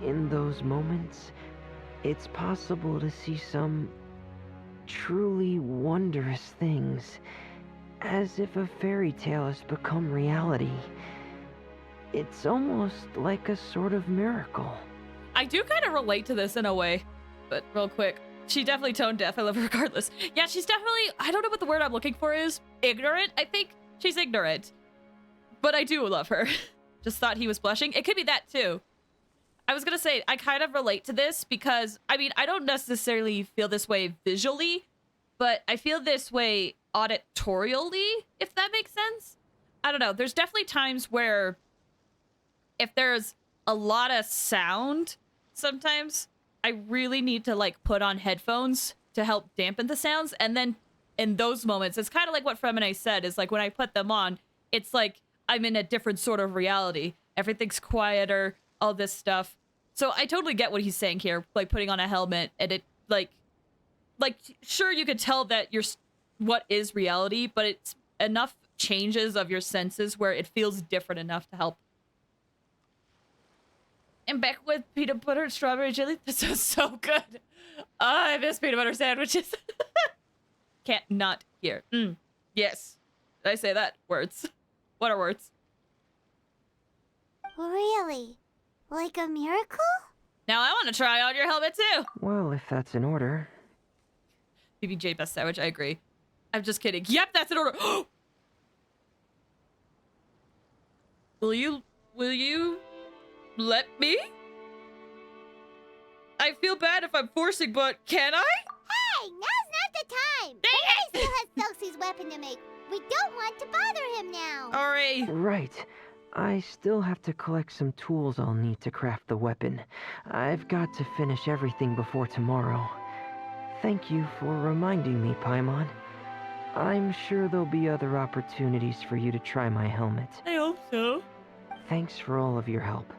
In those moments, it's possible to see some truly wondrous things, as if a fairy tale has become reality. It's almost like a sort of miracle. I do kind of relate to this in a way, but real quick. She definitely tone deaf. I love her regardless. Yeah, she's definitely, I don't know what the word I'm looking for is. Ignorant? I think she's ignorant. But I do love her. Just thought he was blushing. It could be that too. I was gonna say, I kind of relate to this because, I mean, I don't necessarily feel this way visually, but I feel this way auditorially, if that makes sense. I don't know. There's definitely times where if there's a lot of sound, sometimes I really need to like put on headphones to help dampen the sounds. And then in those moments, it's kind of like what Fremine said, is like when I put them on, it's like I'm in a different sort of reality. Everything's quieter, all this stuff. So I totally get what he's saying here, like putting on a helmet and it like sure, you could tell that you're what is reality, but it's enough changes of your senses where it feels different enough to help. And back with peanut butter and strawberry jelly. That sounds so good. I miss peanut butter sandwiches. Can't not hear. Yes. Did I say that? Words. What are words? Really? Like a miracle? Now I want to try on your helmet too. Well, if that's in order. BBJ best sandwich, I agree. I'm just kidding. Yep, that's in order. Will you let me? I feel bad if I'm forcing, but can I? Hey, now's not the time! Nobody still has Thelxie's weapon to make. We don't want to bother him now. Alright. Right. I still have to collect some tools I'll need to craft the weapon. I've got to finish everything before tomorrow. Thank you for reminding me, Paimon. I'm sure there'll be other opportunities for you to try my helmet. I hope so. Thanks for all of your help.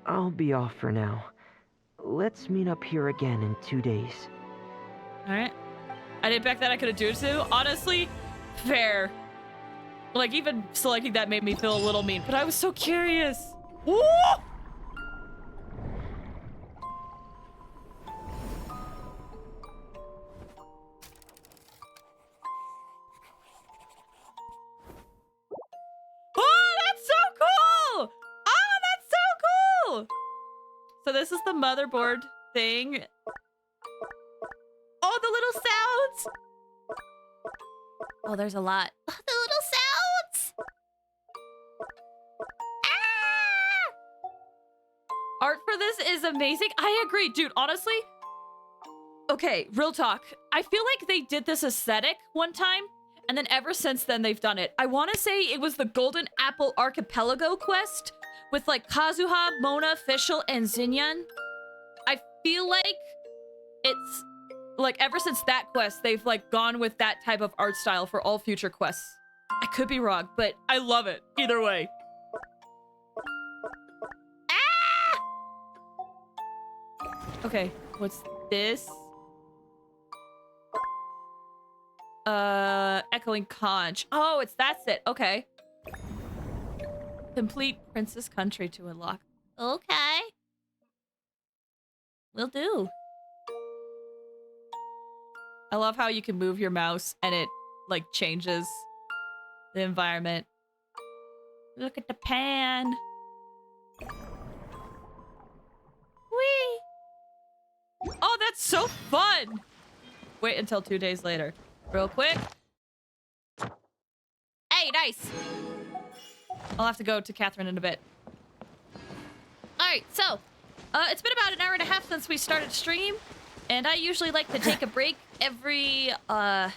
I'll be off for now. Let's meet up here again in 2 days. Alright. I didn't back that I could have do it too. Honestly, fair. Like, even selecting that made me feel a little mean, but I was so curious. Woo! Oh, that's so cool! Oh, that's so cool! So this is the motherboard thing. Oh, the little sounds! Oh, there's a lot. Oh, the little sounds! Ah! Art for this is amazing. I agree, dude, honestly. Okay, real talk. I feel like they did this aesthetic one time, and then ever since then they've done it. I want to say it was the Golden Apple Archipelago quest with like Kazuha, Mona, Fischl, and Xinyan. I feel like it's like ever since that quest, they've like gone with that type of art style for all future quests. I could be wrong, but I love it either way. Ah! Okay, what's this? Echoing Conch. Oh, that's it. Okay. Complete Princess Country to unlock. Okay. Will do. I love how you can move your mouse and it like changes the environment. Look at the pan. Whee! Oh, that's so fun! Wait until 2 days later. Real quick. Hey, nice! I'll have to go to Catherine in a bit. Alright, so it's been about an hour and a half since we started stream, and I usually like to take a break every hour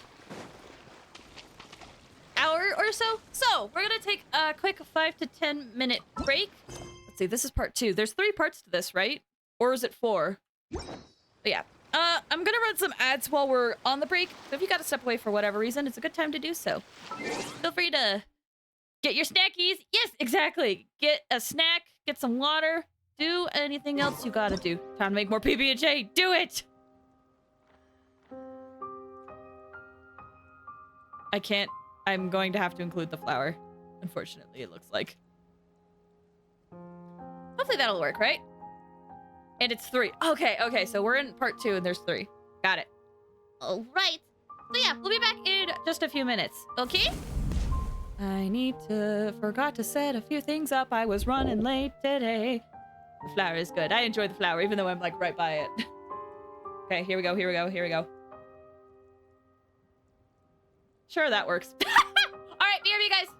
or or so. So we're gonna take a quick 5 to 10 minute break. Let's see, this is part 2. There's 3 parts to this, right? Or is it 4? But yeah. I'm gonna run some ads while we're on the break. So if you gotta step away for whatever reason, it's a good time to do so. Feel free to get your snackies. Yes, exactly. Get a snack, get some water, do anything else you gotta do. Time to make more PB&J. Do it! I can't. I'm going to have to include the flour. Unfortunately, it looks like. Hopefully that'll work, right? And it's 3. Okay, so we're in part 2 and there's 3. Got it. All right. So yeah, we'll be back in just a few minutes, okay? Forgot to set a few things up. I was running late today. The flour is good. I enjoy the flour, even though I'm like right by it. Okay, here we go. Sure, that works. All right, BRB, guys.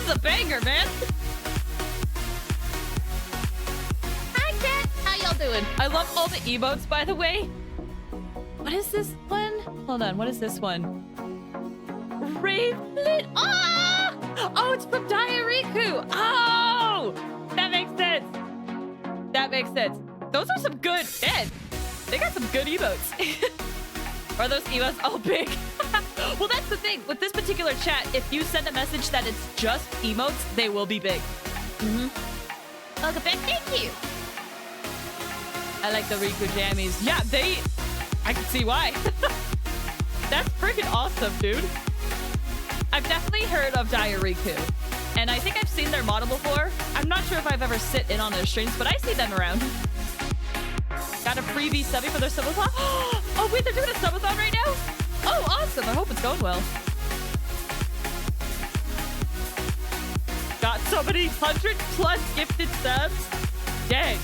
is a banger, man. Hi, Cat. How y'all doing? I love all the emotes, by the way. What is this one? Hold on. What is this one? Ravelet. Oh! Oh, it's from Diariku. Oh! That makes sense. That makes sense. Those are some good. Man, they got some good emotes. Are those emotes all big? Well, that's the thing. With this particular chat, if you send a message that it's just emotes, they will be big. Welcome back. Thank you. I like the Riku jammies. Yeah, I can see why. That's freaking awesome, dude. I've definitely heard of Diariku, and I think I've seen their model before. I'm not sure if I've ever sit in on their streams, but I see them around. Got a freebie subby for their subathon. Oh, wait, they're doing a subathon right now? Oh, awesome. I hope it's going well. Got so many 100+ gifted subs. Dang.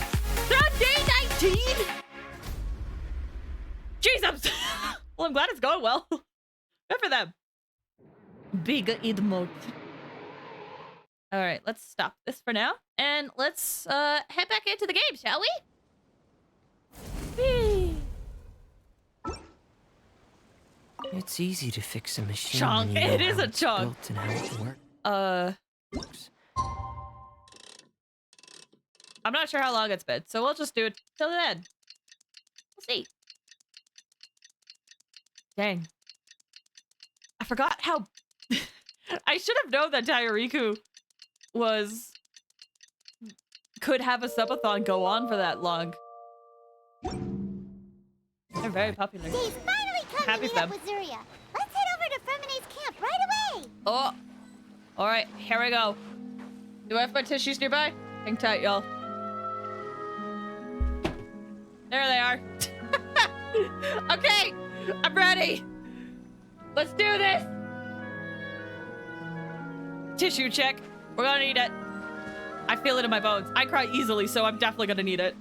They're on day 19? Jesus. Well, I'm glad it's going well. Good for them. Big emote. All right, let's stop this for now. And let's head back into the game, shall we? Whee. It's easy to fix a machine. Chonk. When you know It is how a it's chonk. built and how it works. I'm not sure how long it's been, so we'll just do it till the end. We'll see. Dang. I forgot how... I should have known that Diariku could have a subathon go on for that long. They're very popular. Days finally come Happy to meet for up them. with Zuria. Let's head over to Fermine's camp right away. Oh! Alright, here we go. Do I have my tissues nearby? Hang tight, y'all. There they are. Okay! I'm ready! Let's do this! Tissue check. We're gonna need it. I feel it in my bones. I cry easily, so I'm definitely gonna need it.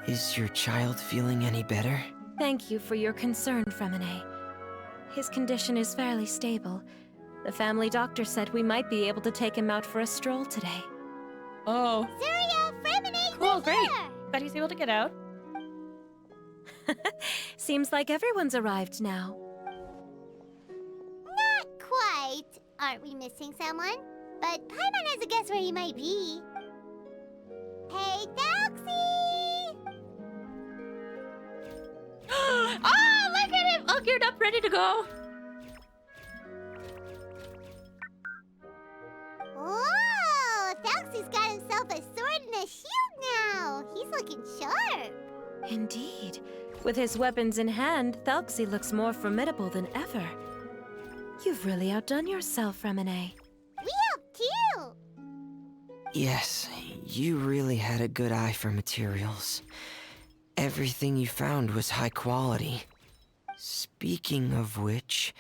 Is your child feeling any better? Thank you for your concern, Fremine. His condition is fairly stable. The family doctor said we might be able to take him out for a stroll today. Oh. Zuria, Fremine, Cool, great. Glad he's able to get out. Seems like everyone's arrived now. Not quite. Aren't we missing someone? But Paimon has a guess where he might be. Hey, Thelxie! Oh, look at him! All geared up, ready to go. Whoa! Thelxie's got himself a sword and a shield now. He's looking sharp. Indeed. With his weapons in hand, Thelxie looks more formidable than ever. You've really outdone yourself, Fremine. We helped too. Yes, you really had a good eye for materials. Everything you found was high quality. Speaking of which,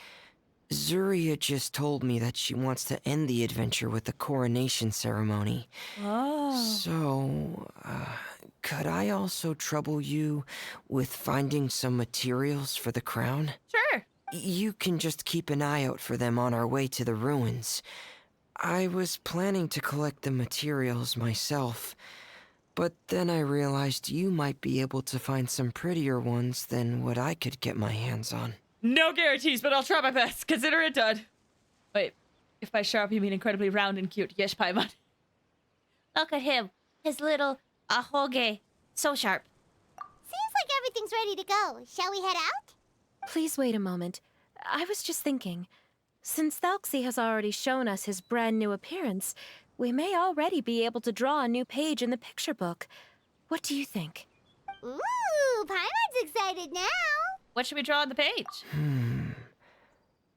Zuria just told me that she wants to end the adventure with the coronation ceremony. Oh. So, could I also trouble you with finding some materials for the crown? Sure. You can just keep an eye out for them on our way to the ruins. I was planning to collect the materials myself, but then I realized you might be able to find some prettier ones than what I could get my hands on. No guarantees, but I'll try my best. Consider it done. Wait, if by sharp you mean incredibly round and cute, yes, Paimon. Look at him. His little ahoge. So sharp. Seems like everything's ready to go. Shall we head out? Please wait a moment. I was just thinking. Since Thelxie has already shown us his brand new appearance, we may already be able to draw a new page in the picture book. What do you think? Ooh, Paimon's excited now. What should we draw on the page?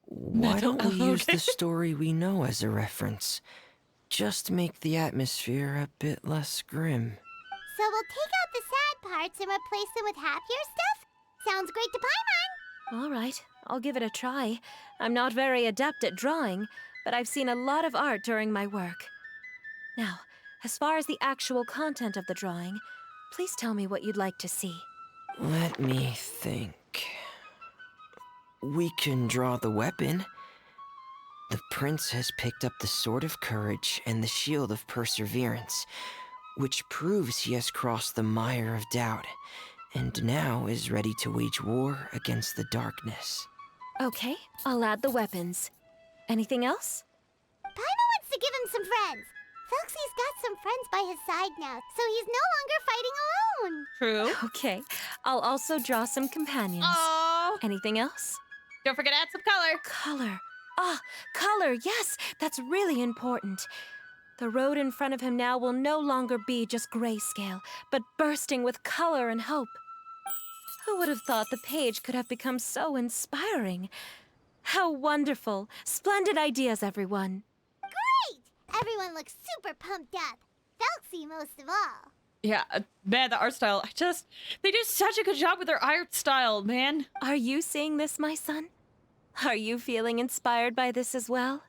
Why don't we use okay. the story we know as a reference? Just make the atmosphere a bit less grim. So we'll take out the sad parts and replace them with happier stuff? Sounds great to Paimon. All right, I'll give it a try. I'm not very adept at drawing, but I've seen a lot of art during my work. Now, as far as the actual content of the drawing, please tell me what you'd like to see. Let me think. We can draw the weapon. The prince has picked up the Sword of Courage and the Shield of Perseverance, which proves he has crossed the mire of doubt, and now is ready to wage war against the darkness. Okay, I'll add the weapons. Anything else? Paimon wants to give him some friends. Thelxie's got some friends by his side now, so he's no longer fighting alone. True. Okay, I'll also draw some companions. Oh, Anything else? don't forget to add some color. Color. Ah, color, yes, that's really important. The road in front of him now will no longer be just grayscale, but bursting with color and hope. Who would have thought the page could have become so inspiring? How wonderful. Splendid ideas, everyone. Great! Everyone looks super pumped up. Thelxie most of all. Yeah, man, the art style. They do such a good job with their art style, man. Are you seeing this, my son? Are you feeling inspired by this as well?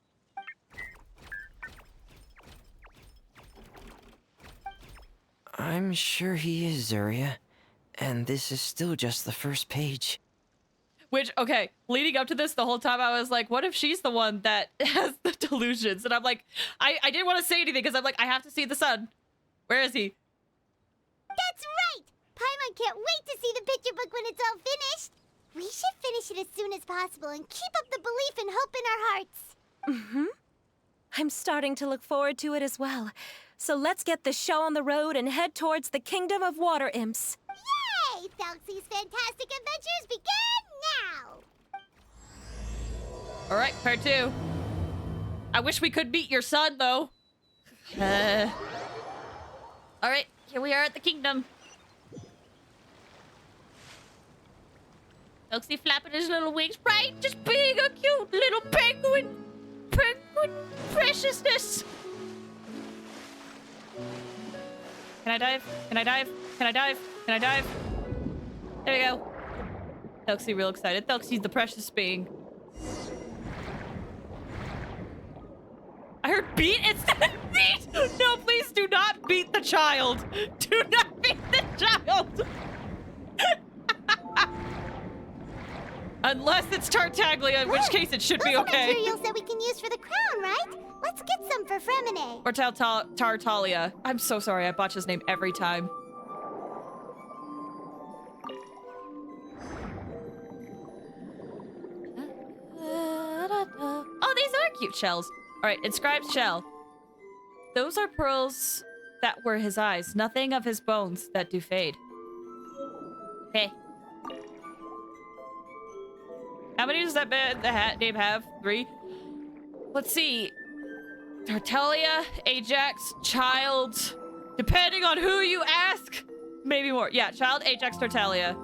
I'm sure he is, Zuria. And this is still just the first page. Which, okay, leading up to this, the whole time I was like, what if she's the one that has the delusions? And I'm like, I didn't want to say anything because I'm like, I have to see the sun. Where is he? That's right! Paimon can't wait to see the picture book when it's all finished. We should finish it as soon as possible and keep up the belief and hope in our hearts. Mm-hmm. I'm starting to look forward to it as well. So let's get the show on the road and head towards the Kingdom of Water Imps. Yay! Thelxie's fantastic adventures begin now! All right, part 2. I wish we could meet your son, though. All right, here we are at the kingdom. Thelxie flapping his little wings, right? Just being a cute little penguin. Penguin preciousness. Can I dive? Can I dive? Can I dive? Can I dive? There we go. Thelxie real excited. Thelxie's the precious being. I heard beat instead of beat! No, please do not beat the child! Do not beat the child! Unless it's Tartaglia, in which case it should be Those are okay. materials that we can use for the crown, right? Let's get some for Fremine. Or Tartaglia. I'm so sorry, I botch his name every time. Oh, these are cute shells. All right, inscribed shell. Those are pearls that were his eyes, nothing of his bones that do fade. Hey. How many does that name have? 3? Let's see. Tartaglia, Ajax, Child. Depending on who you ask. Maybe more. Yeah, Child, Ajax, Tartaglia.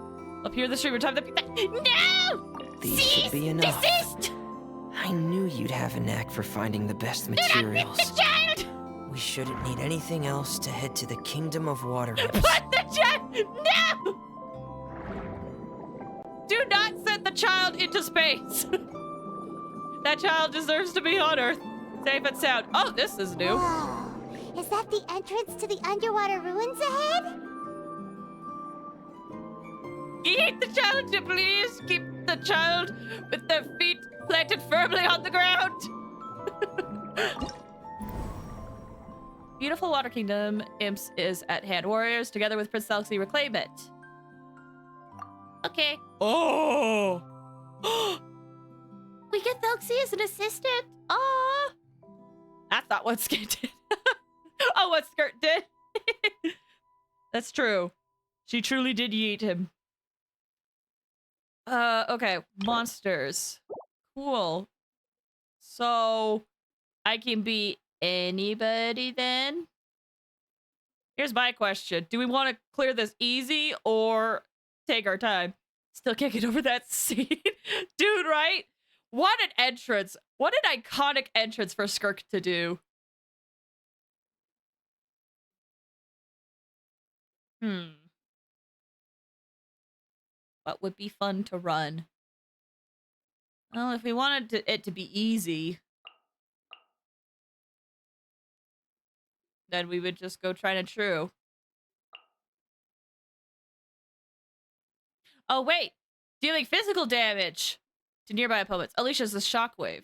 Up here the stream, time to... No! These should be enough. Desist! I knew you'd have a knack for finding the best Do not materials. beat the child! We shouldn't need anything else to head to the Kingdom of Water Imps. Put the child... No! Do not send the child into space. That child deserves to be on Earth. Safe and sound. Oh, this is new. Whoa. Is that the entrance to the underwater ruins ahead? Keep the child, please. Keep the child with their feet planted firmly on the ground. Beautiful Water Kingdom Imps is at hand. Warriors, together with Prince Thelxie, reclaim it. Okay. Oh. We get Thelxie as an assistant. Ah. That's not what Skit did. Oh, what Skirt did. That's true. She truly did yeet him. Okay. Monsters. Cool. So, I can be anybody then? Here's my question. Do we want to clear this easy or take our time? Still can't get over that scene. Dude, right? What an entrance. What an iconic entrance for Skirk to do. What would be fun to run? Well, if we wanted it to be easy, then we would just go tried and true. Oh, wait. Dealing physical damage to nearby opponents. Alicia's a shockwave.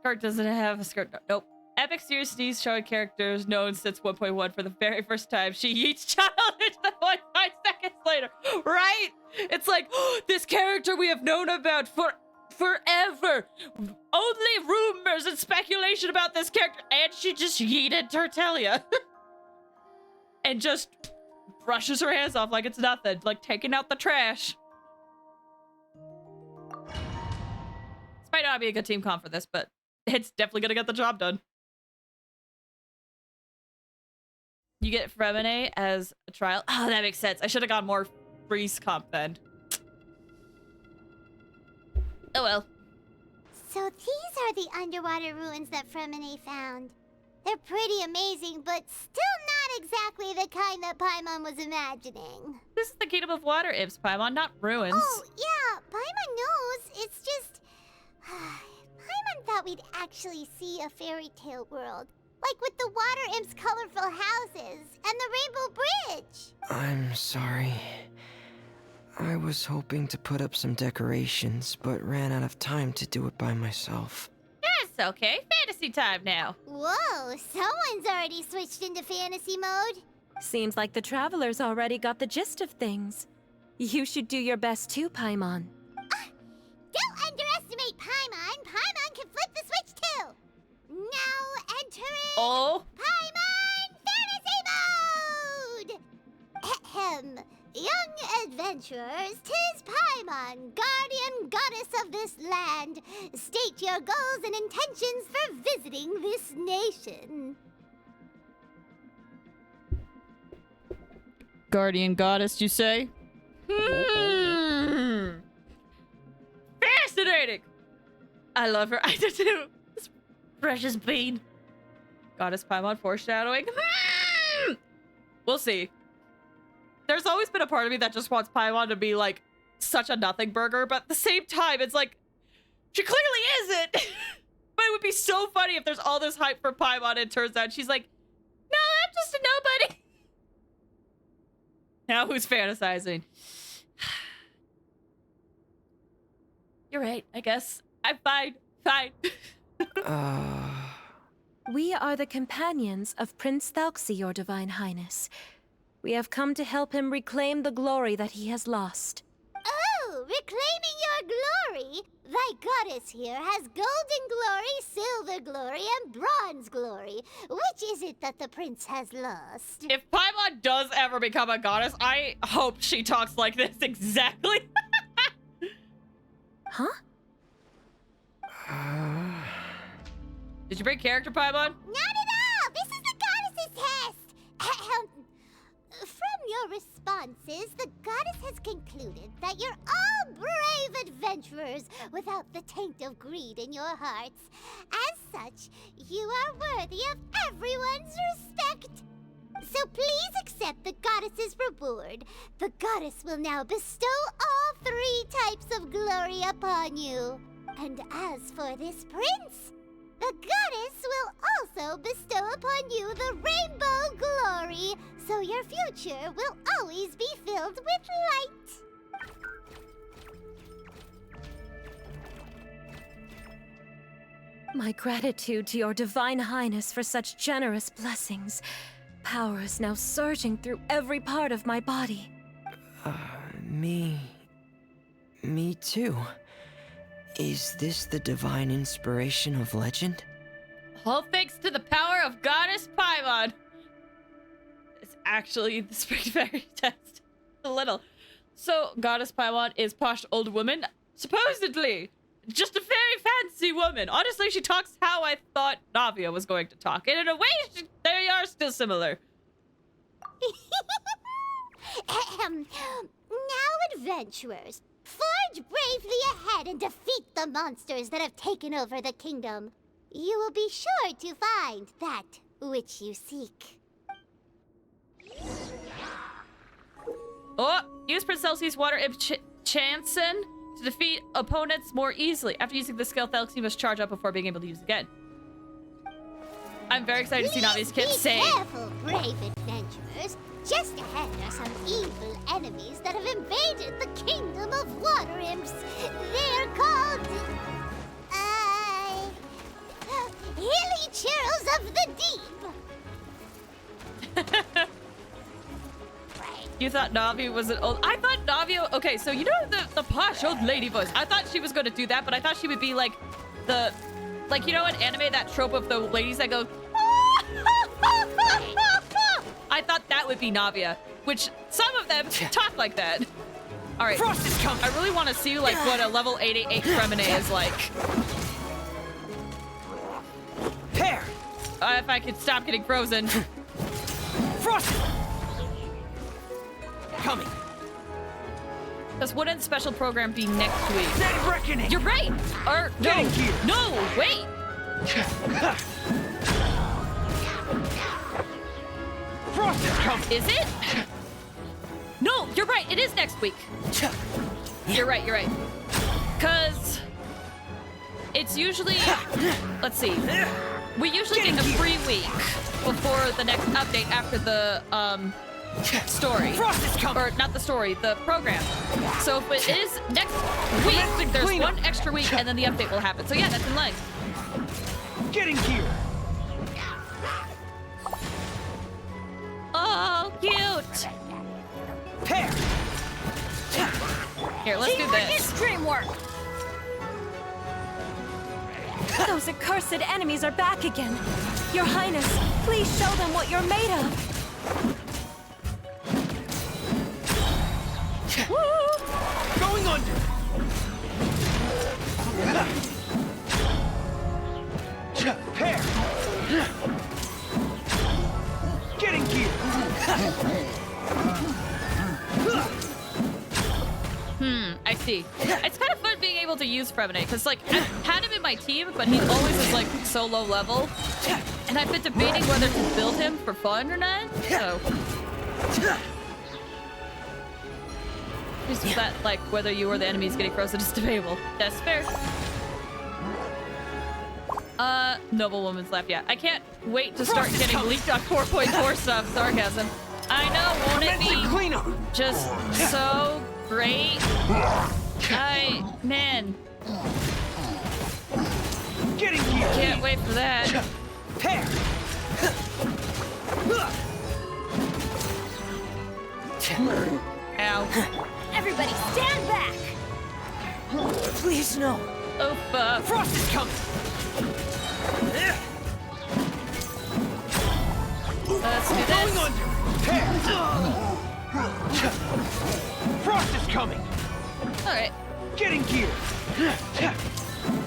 Clockwork doesn't have a skirt. Nope. Epic Serious Sneeze showing characters known since 1.1 for the very first time. She yeets child into the void 5 seconds later. Right? It's like, oh, this character we have known about for forever. Only rumors and speculation about this character. And she just yeeted Tertelia. And just brushes her hands off like it's nothing. Like taking out the trash. This might not be a good team comp for this, but it's definitely gonna get the job done. You get Fremine as a trial. Oh, that makes sense. I should have gone more freeze comp then. Oh well. So these are the underwater ruins that Fremine found. They're pretty amazing, but still not exactly the kind that Paimon was imagining. This is the Kingdom of Water Imps, Paimon, not ruins. Oh, yeah, Paimon knows. It's just... Paimon thought we'd actually see a fairy tale world. Like with the Water Imps' colorful houses and the Rainbow Bridge. I'm sorry. I was hoping to put up some decorations, but ran out of time to do it by myself. That's okay. Fantasy time now. Whoa, someone's already switched into fantasy mode. Seems like the travelers already got the gist of things. You should do your best too, Paimon. Don't underestimate Paimon. Paimon can flip the switch too. Now entering Oh. Paimon Fantasy Mode! Ahem. Young adventurers, 'tis Paimon, guardian goddess of this land. State your goals and intentions for visiting this nation. Guardian goddess, you say? Fascinating! I love her. I do too. This precious bean. Goddess Paimon foreshadowing. We'll see. There's always been a part of me that just wants Paimon to be like such a nothing burger, but at the same time, it's like she clearly isn't. But it would be so funny if there's all this hype for Paimon and it turns out she's like, no, I'm just a nobody. Now who's fantasizing? You're right, I guess. I'm fine. Fine. We are the companions of Prince Thelxie, your Divine Highness. We have come to help him reclaim the glory that he has lost. Oh, reclaiming your glory? Thy goddess here has golden glory, silver glory, and bronze glory. Which is it that the prince has lost? If Paimon does ever become a goddess, I hope she talks like this exactly. Huh? Did you bring character, Paimon? Not at all! This is the goddess's test! Ahem. From your responses, the goddess has concluded that you're all brave adventurers without the taint of greed in your hearts. As such, you are worthy of everyone's respect. So please accept the goddess's reward. The goddess will now bestow all 3 types of glory upon you. And as for this prince, the goddess will also bestow upon you the rainbow glory, so your future will always be filled with light. My gratitude to your Divine Highness for such generous blessings. Power is now surging through every part of my body. Me too. Is this the divine inspiration of legend? All thanks to the power of Goddess Paimon. It's actually the Spring Fairy test. A little. So, Goddess Paimon is posh old woman, supposedly. Just a very fancy woman. Honestly, she talks how I thought Navia was going to talk. And in a way, they are still similar. Ahem. Now, adventurers, forge bravely ahead and defeat the monsters that have taken over the kingdom. You will be sure to find that which you seek. Oh, use Prince Thelxie's Water Imp Chanson to defeat opponents more easily. After using the skill, Thelxie must charge up before being able to use it again. I'm very excited to see Navi's kid say. Be careful, brave adventurers. Just ahead are some evil enemies that have invaded the kingdom of water imps. They're called... Hilly churls of the deep. You thought Navi was an old... I thought Navi... Okay, so you know the posh old lady voice. I thought she was going to do that, but I thought she would be like the... Like, you know in anime, that trope of the ladies that go... I thought that would be Navia, which some of them talk like that. All right, Frost is coming. I really want to see like what a level 88 Fremine is like. Pear. If I could stop getting frozen. Frost. Coming. This wouldn't special program be next week? Dead reckoning. You're right. Or no, Getting here. no, wait. Frost is coming. Is it? No, you're right. It is next week. You're right. You're right. Cause it's usually. Let's see. We usually get a free week before the next update after the story. Frost is coming. Or not the story, the program. So if it is next week, there's one extra week and then the update will happen. So yeah, that's in line. Getting here. Oh, cute. Pear. Here, let's do this. Dreamwork! Those accursed enemies are back again. Your Highness, please show them what you're made of. Going under. Pear. Getting gear. I see. It's kind of fun being able to use Fremine, because like I've had him in my team, but he always is like so low level. And I've been debating whether to build him for fun or not. So just that like whether you or the enemies getting frozen is debatable. That's fair. Noblewoman's left. Yeah, I can't wait to start getting leaked on 4.4 stuff. Sarcasm. I know, won't it be just so great? Man, Getting here. can't wait for that. Pear. Ow. Everybody stand back! Please no. Oof. Frost is coming. Let's do Going this. under. Pear. Frost is coming. All right. Getting gear.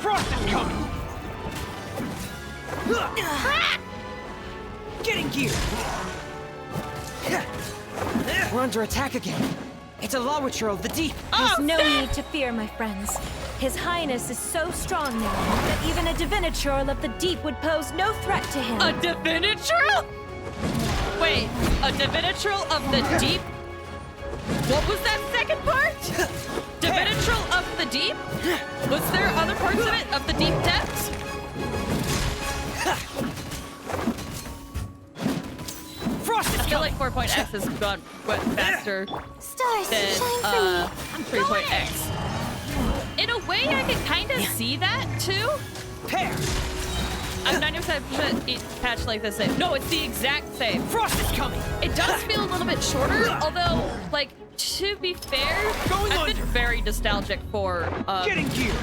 Frost is coming. Getting gear. We're under attack again. It's a Lawitcher of the deep. There's no need to fear, my friends. His Highness is so strong now that even a Diviniturl of the deep would pose no threat to him. A Diviniturl? Wait, a Diviniturl of the deep? What was that second part? Diviniturl of the deep? Was there other parts of it? Of the deep depths? Frost is I feel coming. like 4.x has gone faster Stars, than shine for me. 3.x. In a way, I can kind of see that too. Pear. I'm 90% each patch like the same. No, it's the exact same. Frost is coming. It does feel a little bit shorter, although, like, to be fair, Going I've been under. very nostalgic for Getting gear.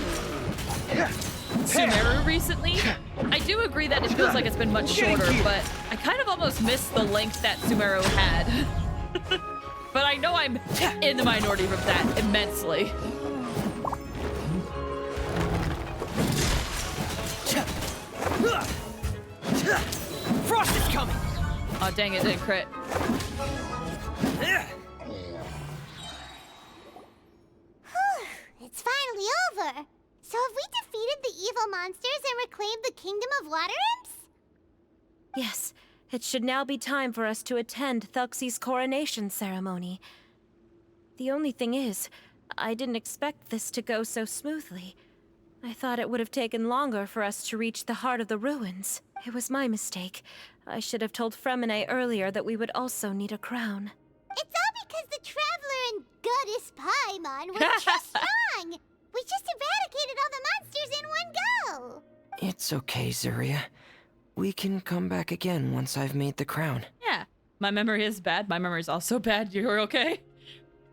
Sumeru recently. I do agree that it feels like it's been much Getting shorter, here. but I kind of almost miss the length that Sumeru had. But I know I'm in the minority from that immensely. Frost is coming. Oh, dang it, didn't crit. It's finally over. So have we defeated the evil monsters and reclaimed the kingdom of water imps? Yes, it should now be time for us to attend Thelxie's coronation ceremony. The only thing is, I didn't expect this to go so smoothly. I thought it would have taken longer for us to reach the heart of the ruins. It was my mistake. I should have told Fremine earlier that we would also need a crown. It's all because the Traveler and Goddess Paimon were too strong. We just eradicated all the monsters in one go. It's okay, Zuria. We can come back again once I've made the crown. Yeah. My memory is bad. My memory's also bad. You're okay?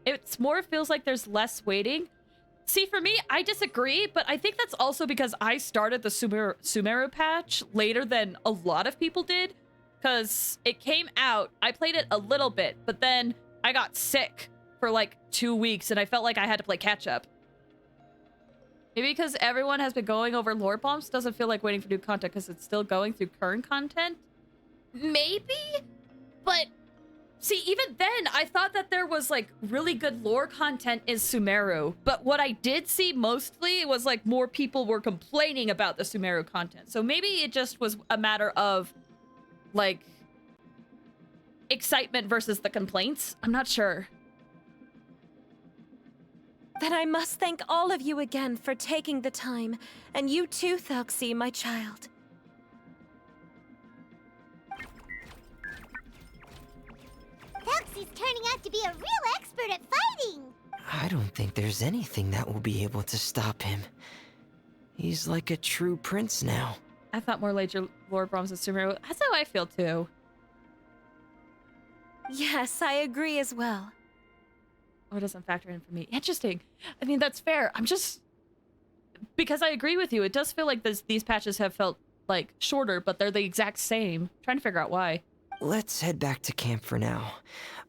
It's more feels like there's less waiting. See, for me, I disagree, but I think that's also because I started the Sumeru patch later than a lot of people did. Because it came out, I played it a little bit, but then I got sick for like 2 weeks and I felt like I had to play catch up. Maybe because everyone has been going over lore bombs, doesn't feel like waiting for new content because it's still going through current content? Maybe? But see, even then, I thought that there was like really good lore content in Sumeru. But what I did see mostly was like more people were complaining about the Sumeru content. So maybe it just was a matter of like excitement versus the complaints. I'm not sure. Then I must thank all of you again for taking the time. And you too, Thelxie, my child. Thelxie's turning out to be a real expert at fighting! I don't think there's anything that will be able to stop him. He's like a true prince now. I thought more later lore bombs in Sumeru. That's how I feel too. Yes, I agree as well. Oh, it doesn't factor in for me. Interesting. I mean, that's fair. I'm just... Because I agree with you, it does feel like these patches have felt, like, shorter, but they're the exact same. I'm trying to figure out why. Let's head back to camp for now.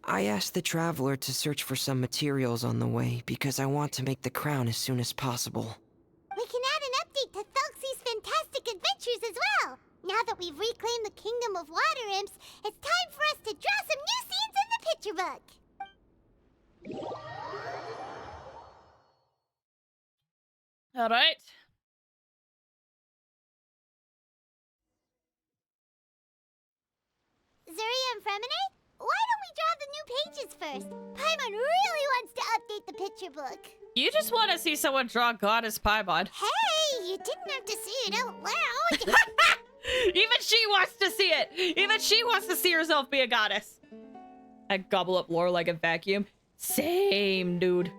I asked the traveler to search for some materials on the way because I want to make the crown as soon as possible. We can add an update to Thelxie's fantastic adventures as well! Now that we've reclaimed the Kingdom of Water Imps, it's time for us to draw some new scenes in the picture book! All right. Zuri and Fremine, why don't we draw the new pages first? Paimon really wants to update the picture book. You just want to see someone draw Goddess Paimon. Hey, you didn't have to see it out loud. Even she wants to see it. Even she wants to see herself be a goddess. I gobble up lore like a vacuum. Same, dude.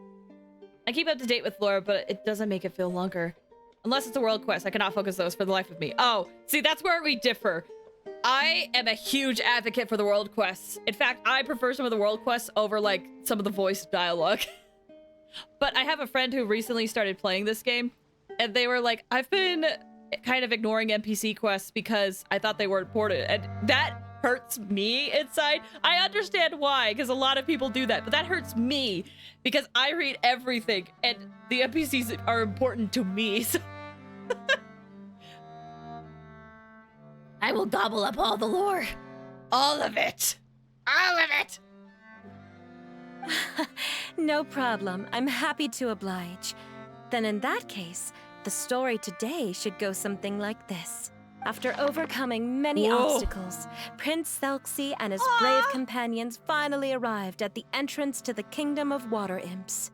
I keep up to date with lore, but it doesn't make it feel longer. Unless it's a world quest, I cannot focus those for the life of me. Oh, see, that's where we differ. I am a huge advocate for the world quests. In fact, I prefer some of the world quests over, like, some of the voiced dialogue. But I have a friend who recently started playing this game, and they were like, I've been kind of ignoring NPC quests because I thought they were important, and that hurts me inside. I understand why, because a lot of people do that, but that hurts me because I read everything, and the NPCs are important to me, so... I will gobble up all the lore. All of it. All of it. No problem. I'm happy to oblige. Then in that case, the story today should go something like this. After overcoming many obstacles, Prince Thelxie and his brave companions finally arrived at the entrance to the Kingdom of Water Imps.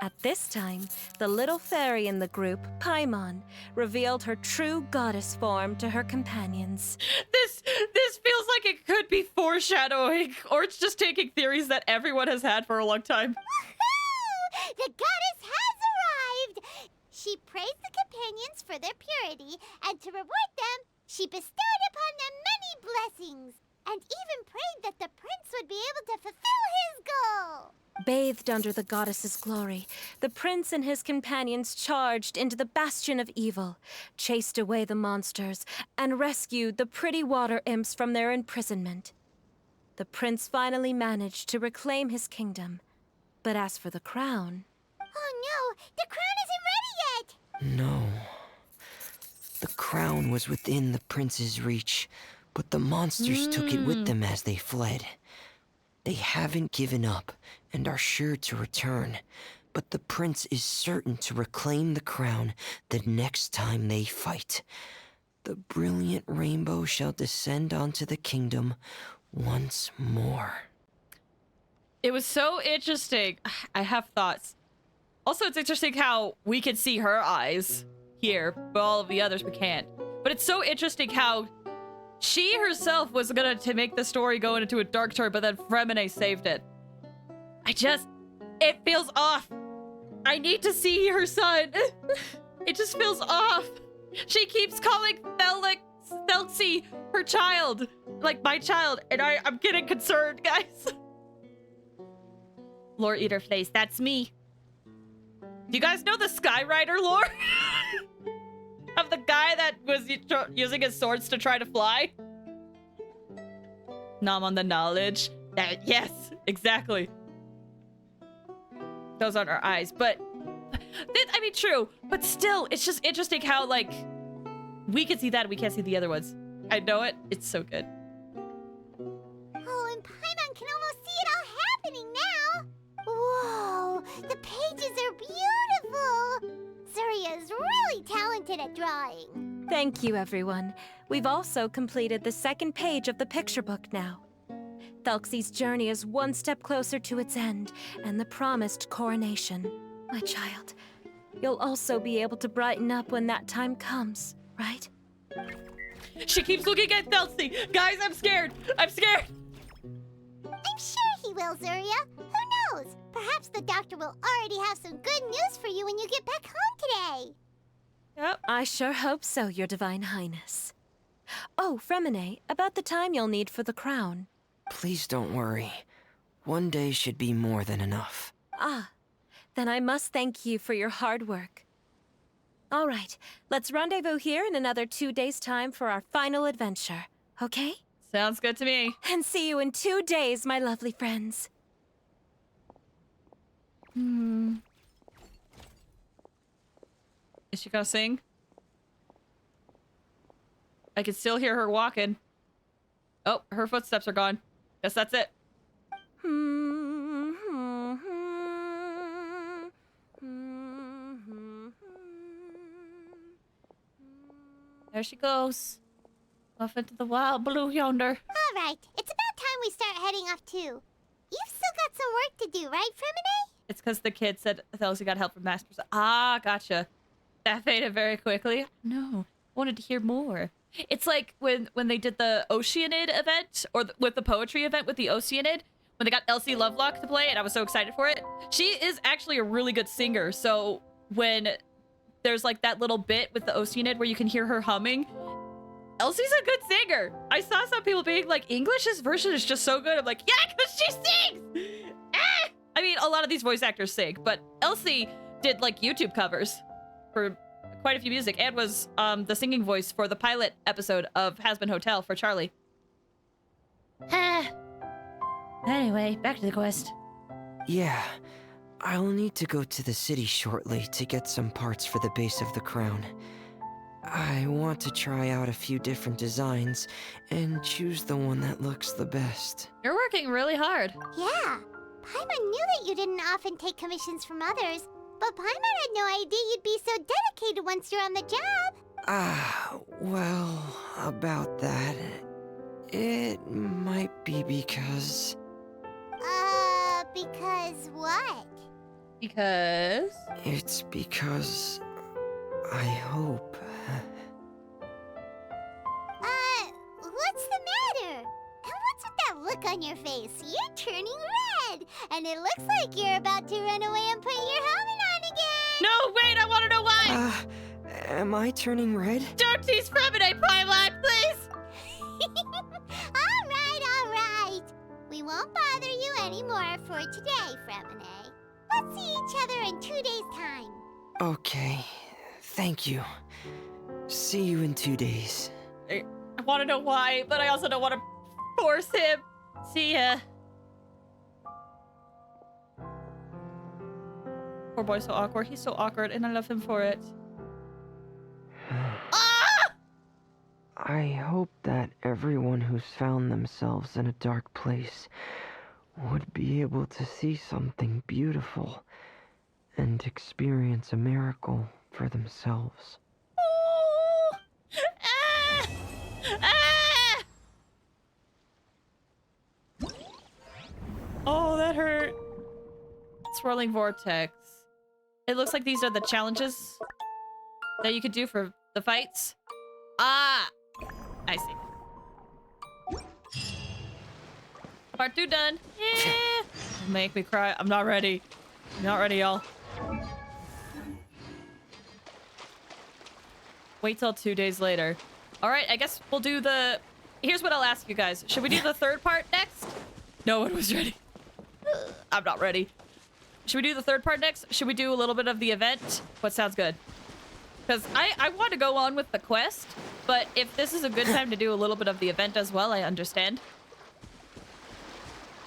At this time, the little fairy in the group, Paimon, revealed her true goddess form to her companions. This feels like it could be foreshadowing, or it's just taking theories that everyone has had for a long time. Woohoo! The goddess has arrived! She praised the companions for their purity, and to reward them, she bestowed upon them many blessings, and even prayed that the prince would be able to fulfill his goal. Bathed under the goddess's glory, the prince and his companions charged into the bastion of evil, chased away the monsters, and rescued the pretty water imps from their imprisonment. The prince finally managed to reclaim his kingdom. But as for the crown... Oh no! The crown isn't ready yet! No. The crown was within the prince's reach, but the monsters took it with them as they fled. They haven't given up and are sure to return, but the prince is certain to reclaim the crown the next time they fight. The brilliant rainbow shall descend onto the kingdom once more. It was so interesting. I have thoughts. Also, it's interesting how we can see her eyes here, but all of the others we can't. But it's so interesting how she herself was gonna to make the story go into a dark turn, but then Fremine saved it. It feels off. I need to see her son. It just feels off. She keeps calling Thelxie, her child. Like, my child. And I'm getting concerned, guys. Lore Eater face, that's me. Do you guys know the Skyrider lore? Of the guy that was using his swords to try to fly? Nom on the knowledge. Yes, exactly. Those aren't our eyes, but... I mean, true. But still, it's just interesting how, like... We can see that and we can't see the other ones. I know it. It's so good. Oh, and Paimon can almost see it all happening now. Whoa, the pages are beautiful. Zuria is really talented at drawing. Thank you, everyone. We've also completed the second page of the picture book now. Thelxie's journey is one step closer to its end, and the promised coronation. My child, you'll also be able to brighten up when that time comes, right? She keeps looking at Thelxie. Guys, I'm scared. I'm scared. I'm sure he will, Zuria. Who knows? Perhaps the doctor will already have some good news for you when you get back home today. Yep. I sure hope so, Your Divine Highness. Oh, Fremine, about the time you'll need for the crown. Please don't worry. One day should be more than enough. Ah, then I must thank you for your hard work. All right, let's rendezvous here in another 2 days' time for our final adventure, okay? Sounds good to me. And see you in 2 days, my lovely friends. Is she gonna sing? I can still hear her walking. Oh, her footsteps are gone. Guess that's it. There she goes. Off into the wild blue yonder. All right, it's about time we start heading off too. You've still got some work to do, right, Fremine? It's because the kid said Thelxie got help from Masters. Ah, gotcha. That faded very quickly. No, wanted to hear more. It's like when they did the Oceanid event, or with the poetry event with the Oceanid, when they got Elsie Lovelock to play, and I was so excited for it. She is actually a really good singer, so when there's like that little bit with the Oceanid where you can hear her humming, Elsie's a good singer. I saw some people being like, English's version is just so good. I'm like, yeah, because she sings! Ah! I mean, a lot of these voice actors sing, but Elsie did like YouTube covers for quite a few music and was the singing voice for the pilot episode of Hazbin Hotel for Charlie. Anyway, back to the quest. Yeah, I'll need to go to the city shortly to get some parts for the base of the crown. I want to try out a few different designs and choose the one that looks the best. You're working really hard. Yeah, Paimon knew that you didn't often take commissions from others, but Paimon had no idea you'd be so dedicated once you're on the job. Well, about that, it might be because... Because what? Because? It's because... I hope... What's the matter? And what's with that look on your face? You're turning red, and it looks like you're about to run away and put your helmet on again. No, wait, I want to know why! Am I turning red? Don't tease Fremine, Paimon, please! All right. We won't bother you anymore for today, Fremine. Let's see each other in 2 days' time. Okay, thank you. See you in 2 days. I want to know why, but I also don't want to force him. See ya. Poor boy's so awkward. He's so awkward, and I love him for it. Ah! I hope that everyone who's found themselves in a dark place would be able to see something beautiful and experience a miracle for themselves. Oh! Ah! Ah! Oh, that hurt. Swirling vortex. It looks like these are the challenges that you could do for the fights. Ah! I see. Part 2 done. Yeah! Make me cry. I'm not ready. I'm not ready, y'all. Wait till 2 days later. All right, I guess we'll do the... Here's what I'll ask you guys. Should we do the third part next? No one was ready. I'm not ready. Should we do the third part next? Should we do a little bit of the event? What sounds good? Because I want to go on with the quest, but if this is a good time to do a little bit of the event as well, I understand.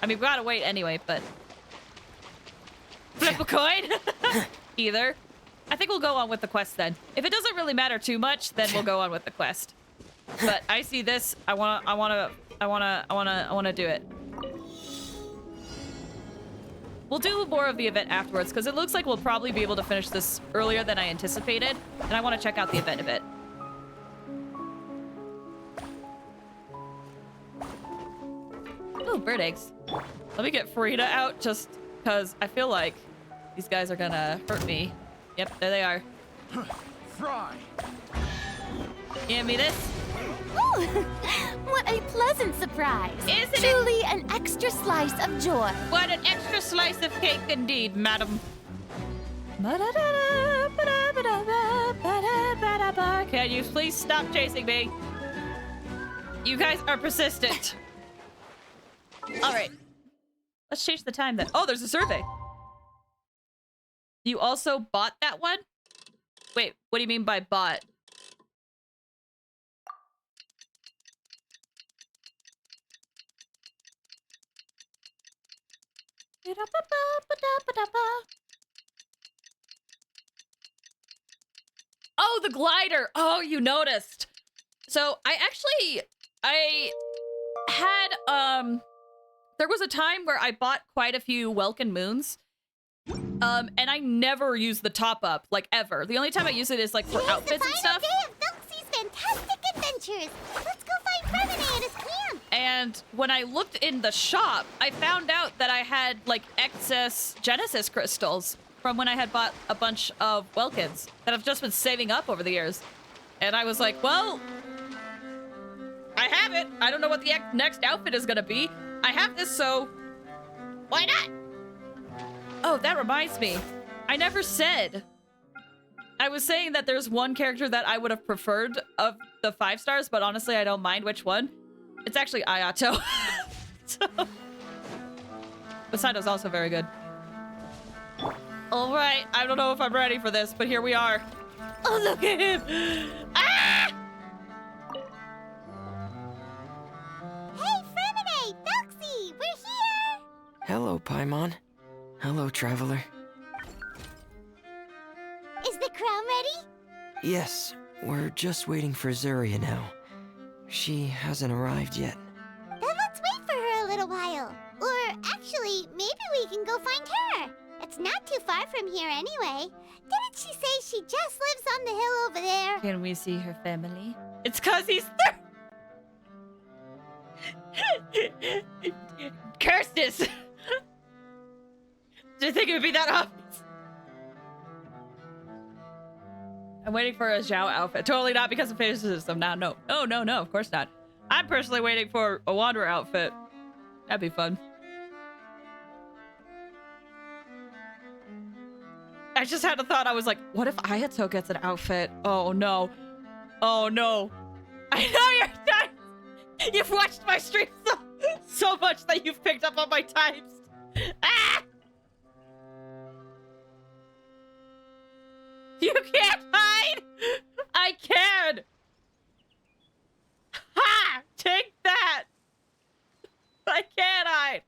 I mean, we gotta wait anyway, but... Flip a coin? Either. I think we'll go on with the quest then. If it doesn't really matter too much, then we'll go on with the quest. But I see this. I wanna do it. We'll do more of the event afterwards, because it looks like we'll probably be able to finish this earlier than I anticipated, and I want to check out the event a bit. Ooh, bird eggs. Let me get Frida out, just because I feel like these guys are gonna hurt me. Yep, there they are. Fry. Give me this. Ooh, what a pleasant surprise. Isn't it? Truly an extra slice of joy. What an extra slice of cake indeed, madam. Can you please stop chasing me? You guys are persistent. All right. Let's change the time then. Oh, there's a survey. You also bought that one? Wait, what do you mean by bought? Oh, the glider. Oh, you noticed. So I had, there was a time where I bought quite a few Welkin Moons. And I never use the top up, like ever. The only time I use it is like for outfits and stuff. Day of Thelxie's fantastic adventures. Let's go find Fremine at his camp. And when I looked in the shop, I found out that I had like excess Genesis crystals from when I had bought a bunch of Welkins that I've just been saving up over the years. And I was like, well, I have it. I don't know what the next outfit is gonna be. I have this, so why not? Oh, that reminds me. I never said. I was saying that there's one character that I would have preferred of the 5 stars, but honestly, I don't mind which one. It's actually Ayato. So... Poseido's also very good. All right, I don't know if I'm ready for this, but here we are. Oh, look at him! Ah! Hey, Fremine! Thelxie! We're here! Hello, Paimon. Hello, traveler. Is the crown ready? Yes, we're just waiting for Zuria now. She hasn't arrived yet. Then let's wait for her a little while. Or actually, maybe we can go find her. It's not too far from here anyway. Didn't she say she just lives on the hill over there? Can we see her family? It's 'cause he's there. Curse this! Did you think it would be that obvious? I'm waiting for a Zhao outfit. Totally not because of favoritism. Now, no. Oh, no, no, of course not. I'm personally waiting for a Wanderer outfit. That'd be fun. I just had a thought. I was like, what if Ayato gets an outfit? Oh, no. Oh, no. I know you're done. You've watched my stream so much that you've picked up on my types. Ah! You can't hide! I can! Ha! Take that! I can't hide!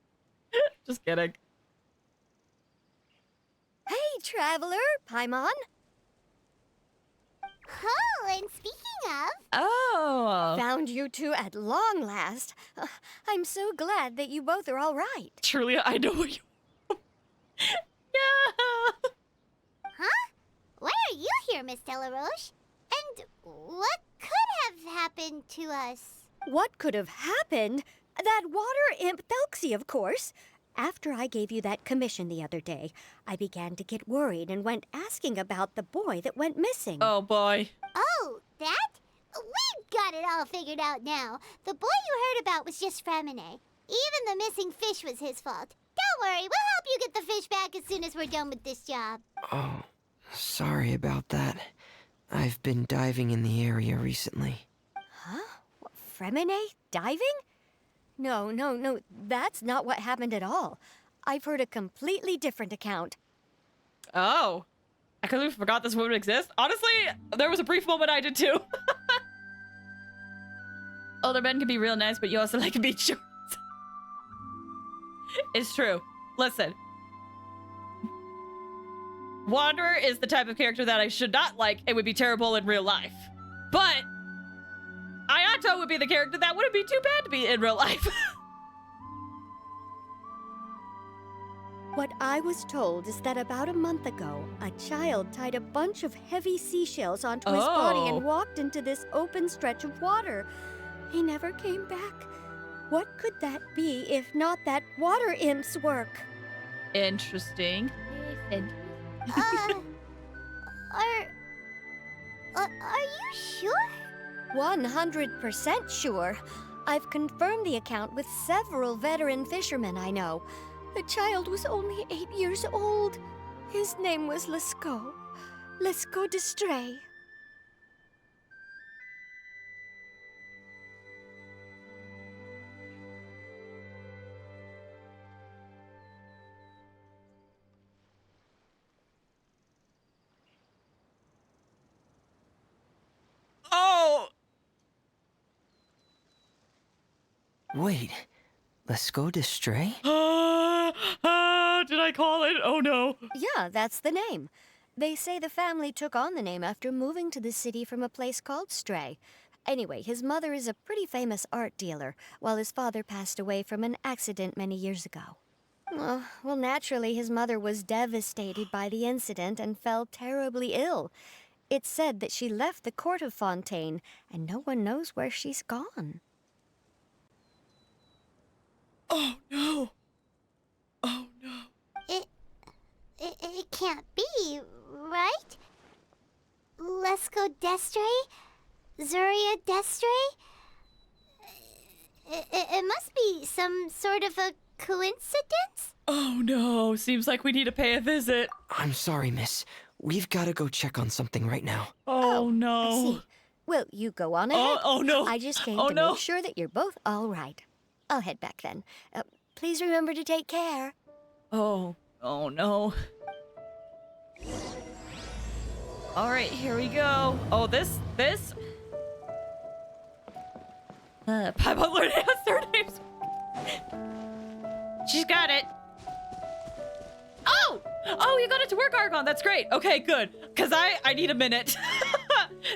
Just kidding. Hey, traveler, Paimon. Oh, and speaking of... Oh. Found you two at long last. I'm so glad that you both are all right. Truly, I know what you... Yeah! Huh? Why are you here, Miss Delaroche? And what could have happened to us? What could have happened? That water imp Thelxie, of course. After I gave you that commission the other day, I began to get worried and went asking about the boy that went missing. Oh, boy. Oh, that? We've got it all figured out now. The boy you heard about was just Fremine. Even the missing fish was his fault. Don't worry, we'll help you get the fish back as soon as we're done with this job. Oh, sorry about that. I've been diving in the area recently. Fremine diving? No, that's not what happened at all. I've heard a completely different account. Oh. I completely forgot this woman exists. Honestly, there was a brief moment I did too. Older men can be real nice, but you also like beach shorts. It's true. Listen. Wanderer is the type of character that I should not like and would be terrible in real life. But Ayato would be the character that wouldn't be too bad to be in real life. What I was told is that about a month ago, a child tied a bunch of heavy seashells onto his body and walked into this open stretch of water. He never came back. What could that be if not that water imp's work? Interesting. Are you sure? 100% sure. I've confirmed the account with several veteran fishermen I know. The child was only 8 years old. His name was Lescaut. Lescaut d'Estray. Oh! Wait, Lescaut d'Estray? Did I call it? Oh no. Yeah, that's the name. They say the family took on the name after moving to the city from a place called Stray. Anyway, his mother is a pretty famous art dealer, while his father passed away from an accident many years ago. Well, naturally, his mother was devastated by the incident and fell terribly ill. It's said that she left the court of Fontaine, and no one knows where she's gone. Oh no. Oh no. It can't be, right? Lescaut d'Estray? Zuria d'Estray? It must be some sort of a coincidence? Oh no. Seems like we need to pay a visit. I'm sorry, miss. We've got to go check on something right now. Oh no. I see. Well, you go on ahead. Oh no. I just came Oh, to no. make sure that you're both all right. I'll head back then. Please remember to take care. Oh no. All right, here we go. Oh, this. Piebald learning how surnames. She's got it. Oh, you got it to work, Argon. That's great. Okay, good. Cause I need a minute.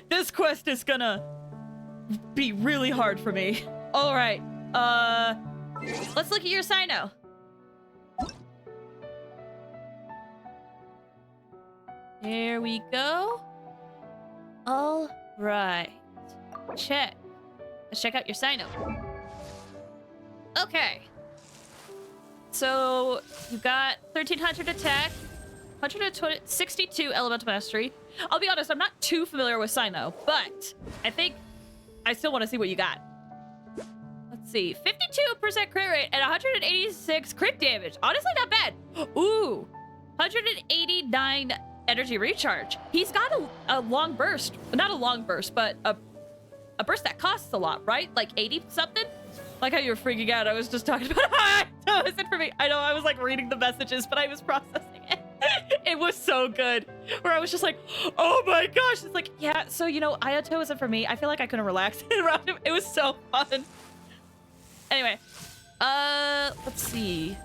This quest is gonna be really hard for me. All right. Let's look at your Sino. There we go. All right. Check. Let's check out your Sino. Okay. So you got 1300 attack, 162 elemental mastery. I'll be honest, I'm not too familiar with Sino, but I think I still want to see what you got. Let's see, 52% crit rate and 186 crit damage. Honestly, not bad. Ooh, 189 energy recharge. He's got a long burst. Not a long burst, but a burst that costs a lot, right? Like 80 something? Like how you were freaking out. I was just talking about how is it for me? I know I was like reading the messages, but I was processing it. It was so good. Where I was just like, oh my gosh. It's like, yeah, so you know, Ayato isn't for me. I feel like I couldn't relax around him. It was so fun. Anyway, let's see.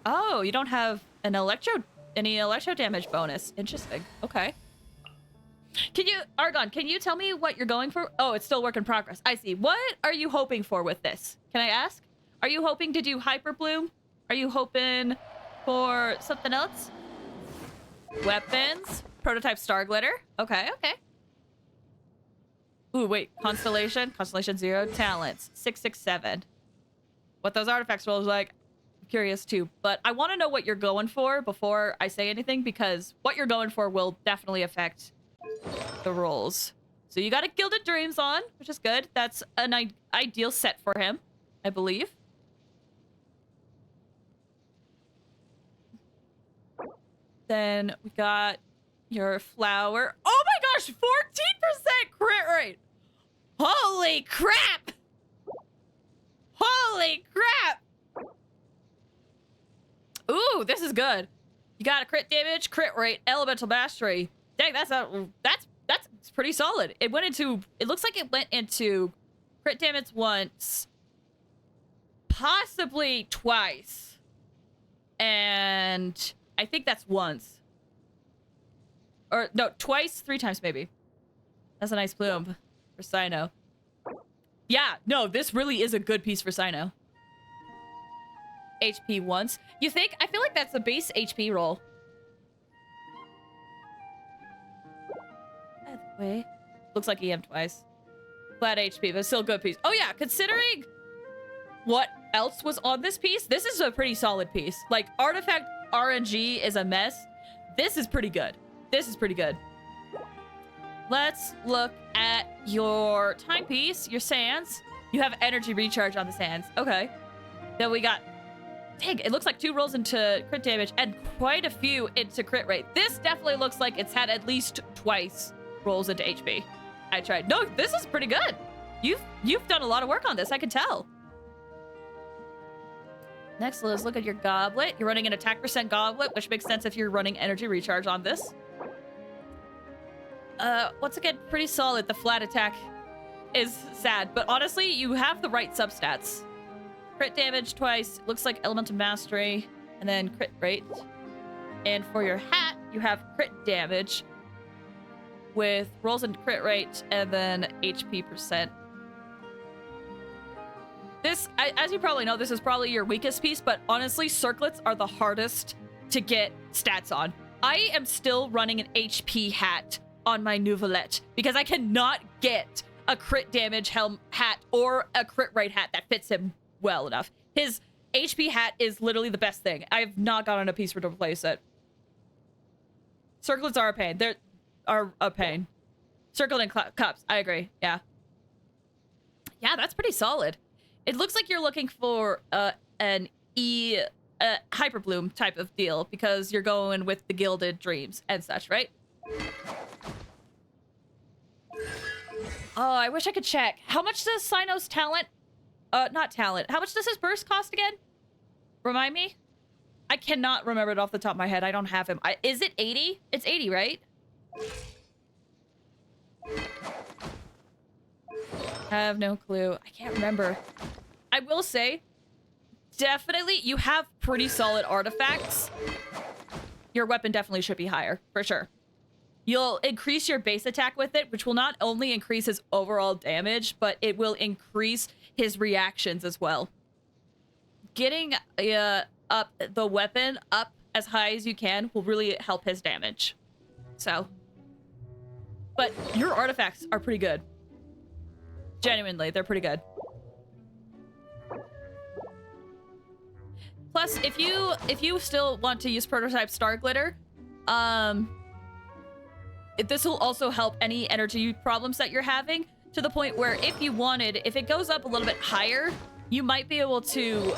Oh, you don't have any electro damage bonus. Interesting. Okay. Can you, Argon, can you tell me what you're going for? Oh, it's still work in progress. I see. What are you hoping for with this? Can I ask? Are you hoping to do Hyper Bloom? Are you hoping for something else? Weapons? Prototype Star Glitter? Okay. Ooh, wait. Constellation? Constellation 0. Talents. 667. What those artifacts rolls like? I'm curious too. But I want to know what you're going for before I say anything, because what you're going for will definitely affect the rolls. So you got a Gilded Dreams on, which is good. That's an ideal set for him, I believe. Then we got your flower. Oh my gosh, 14% crit rate. Holy crap! Holy crap! Ooh, this is good. You got a crit damage, crit rate, elemental mastery. Dang, that's pretty solid. It looks like it went into crit damage once, possibly twice. And I think that's once. Or no, twice, 3 times maybe. That's a nice plume for Cyno. Yeah, no, this really is a good piece for Cyno. HP once. You think? I feel like that's the base HP roll. By the way, looks like EM twice. Flat HP, but still a good piece. Oh yeah, considering what else was on this piece, this is a pretty solid piece. Like, artifact RNG is a mess. This is pretty good. This is pretty good. Let's look at your timepiece, your sands. You have energy recharge on the sands. Okay. Then we got... Dang, it looks like 2 rolls into crit damage and quite a few into crit rate. This definitely looks like it's had at least twice rolls into HP. I tried. No, this is pretty good. You've done a lot of work on this, I can tell. Next, let's look at your goblet. You're running an attack percent goblet, which makes sense if you're running energy recharge on this. Once again, pretty solid. The flat attack is sad, but honestly, you have the right substats. Crit damage twice, looks like elemental mastery, and then crit rate. And for your hat, you have crit damage with rolls into crit rate and then HP percent. This, as you probably know, this is probably your weakest piece, but honestly, circlets are the hardest to get stats on. I am still running an HP hat on my Nouvelette because I cannot get a crit damage hat or a crit rate hat that fits him well enough. His HP hat is literally the best thing. I've not gotten a piece to replace it. Circlets are a pain. They're a pain. Circlet and cups. I agree. Yeah. Yeah, that's pretty solid. It looks like you're looking for an Hyperbloom type of deal because you're going with the Gilded Dreams and such, right? Oh, I wish I could check. How much does Cyno's talent... not talent. How much does his burst cost again? Remind me? I cannot remember it off the top of my head. I don't have him. Is it 80? It's 80, right? I have no clue. I can't remember. I will say, definitely, you have pretty solid artifacts. Your weapon definitely should be higher, for sure. You'll increase your base attack with it, which will not only increase his overall damage, but it will increase his reactions as well. Getting up the weapon up as high as you can will really help his damage. So, but your artifacts are pretty good. Genuinely, they're pretty good. Plus, if you still want to use prototype Star Glitter, this will also help any energy problems that you're having, to the point where if you wanted, if it goes up a little bit higher, you might be able to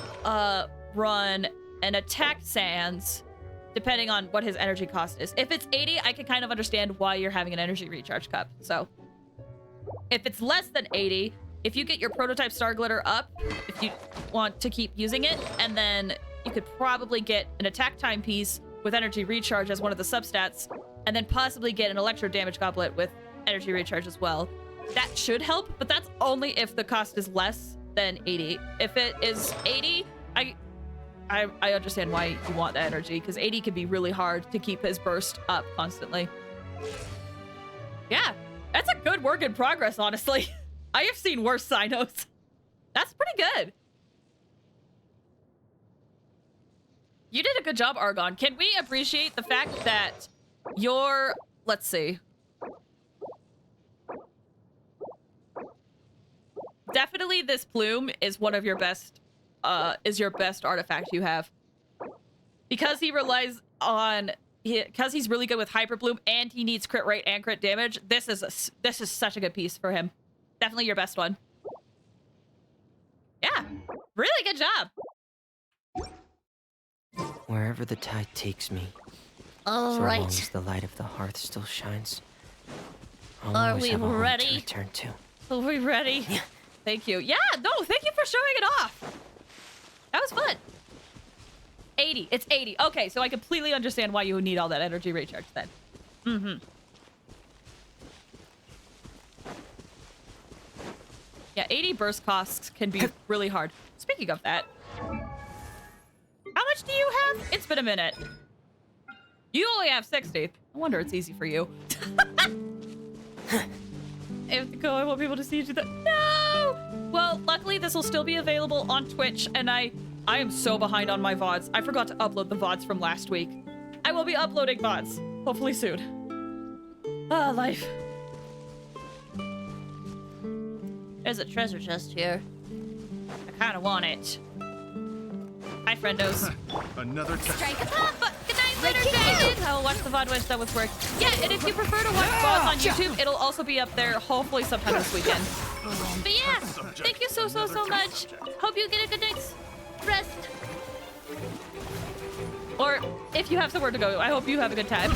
run an attack sands, depending on what his energy cost is. If it's 80, I can kind of understand why you're having an energy recharge cup. So if it's less than 80, if you get your prototype Star Glitter up, if you want to keep using it, and then you could probably get an attack time piece with energy recharge as one of the substats, and then possibly get an electro damage goblet with energy recharge as well. That should help, but that's only if the cost is less than 80. If it is 80, I understand why you want that energy, because 80 can be really hard to keep his burst up constantly. Yeah, that's a good work in progress, honestly. I have seen worse Cynos. That's pretty good. You did a good job, Argon. Can we appreciate the fact that your... Let's see. Definitely this plume is one of your best, is your best artifact you have. Because he relies on... Because he's really good with Hyperbloom and he needs crit rate and crit damage, this is such a good piece for him. Definitely your best one. Yeah, really good job. Wherever the tide takes me, All so long right. as the light of the hearth still shines, I'll Are always we have a home ready? to return to. Are we ready? Yeah. Thank you. Yeah, no, thank you for showing it off. That was fun. 80. It's 80. Okay, so I completely understand why you would need all that energy recharge then. Mm-hmm. Yeah, 80 burst costs can be really hard. Speaking of that, how much do you have? It's been a minute. You only have 60. I wonder it's easy for you. I have to go. I want people to see you do that. No! Well, luckily this will still be available on Twitch, and I am so behind on my VODs. I forgot to upload the VODs from last week. I will be uploading VODs, hopefully soon. Ah, life. There's a treasure chest here. I kind of want it. Hi, friendos. Another test. Strike a pop! Good night, later, David! I will watch the VOD when it's done with work. Yeah, and if you prefer to watch VODs on YouTube, it'll also be up there, hopefully sometime this weekend. But yeah, thank you so much. Hope you get a good night's rest. Or, if you have somewhere to go, I hope you have a good time.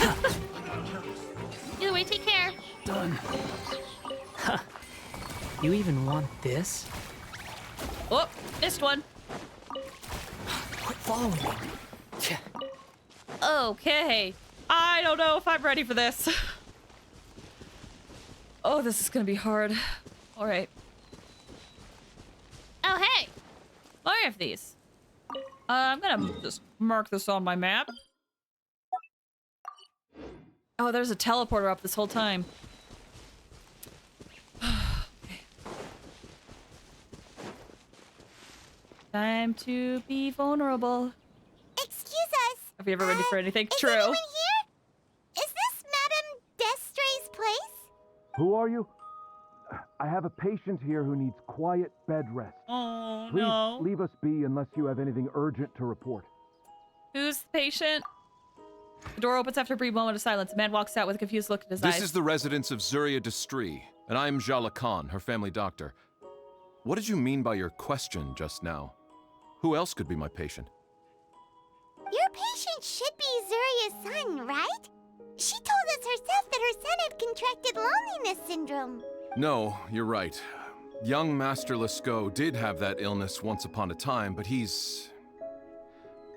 Either way, take care. Done. Huh. You even want this? Oh, missed one. Quit following me. Okay. I don't know if I'm ready for this. Oh, this is gonna be hard. All right. Oh, hey! More of these. I'm gonna just mark this on my map. Oh, there's a teleporter up this whole time. Okay. Time to be vulnerable. Excuse us. Are we ever ready for anything? Is True. anyone here? Is this Madame Destre's place? Who are you? I have a patient here who needs quiet bed rest. Oh, Please no. leave us be unless you have anything urgent to report. Who's the patient? The door opens after a brief moment of silence. A man walks out with a confused look in his eyes. This is the residence of Zuria Destri, and I am Jala Khan, her family doctor. What did you mean by your question just now? Who else could be my patient? Your patient should be Zuria's son, right? She told us herself that her son had contracted loneliness syndrome. No, you're right. Young Master Lescaut did have that illness once upon a time, but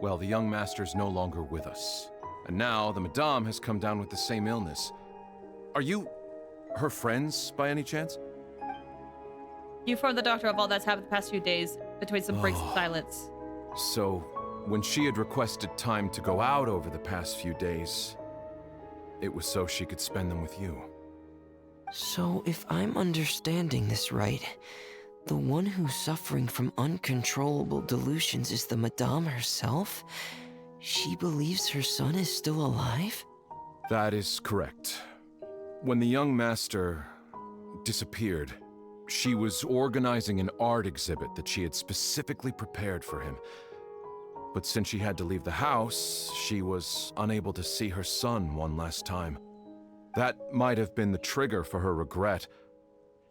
well, the young master's no longer with us. And now the Madame has come down with the same illness. Are you her friends by any chance? You informed the doctor of all that's happened the past few days, between some breaks of silence. So, when she had requested time to go out over the past few days, it was so she could spend them with you. So, if I'm understanding this right, the one who's suffering from uncontrollable delusions is the Madame herself? She believes her son is still alive? That is correct. When the young master disappeared, she was organizing an art exhibit that she had specifically prepared for him. But since she had to leave the house, she was unable to see her son one last time. That might have been the trigger for her regret.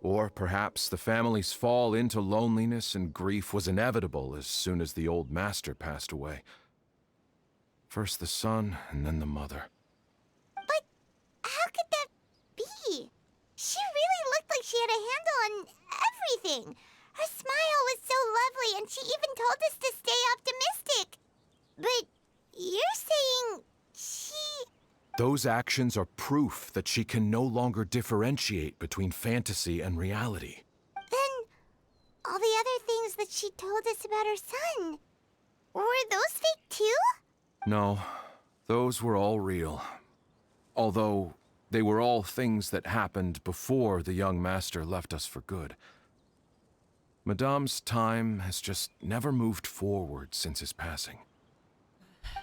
Or perhaps the family's fall into loneliness and grief was inevitable as soon as the old master passed away. First the son, and then the mother. But how could that be? She really looked like she had a handle on everything. Her smile was so lovely, and she even told us to stay optimistic. But you're saying she... Those actions are proof that she can no longer differentiate between fantasy and reality. Then all the other things that she told us about her son, were those fake too? No, those were all real. Although, they were all things that happened before the young master left us for good. Madame's time has just never moved forward since his passing.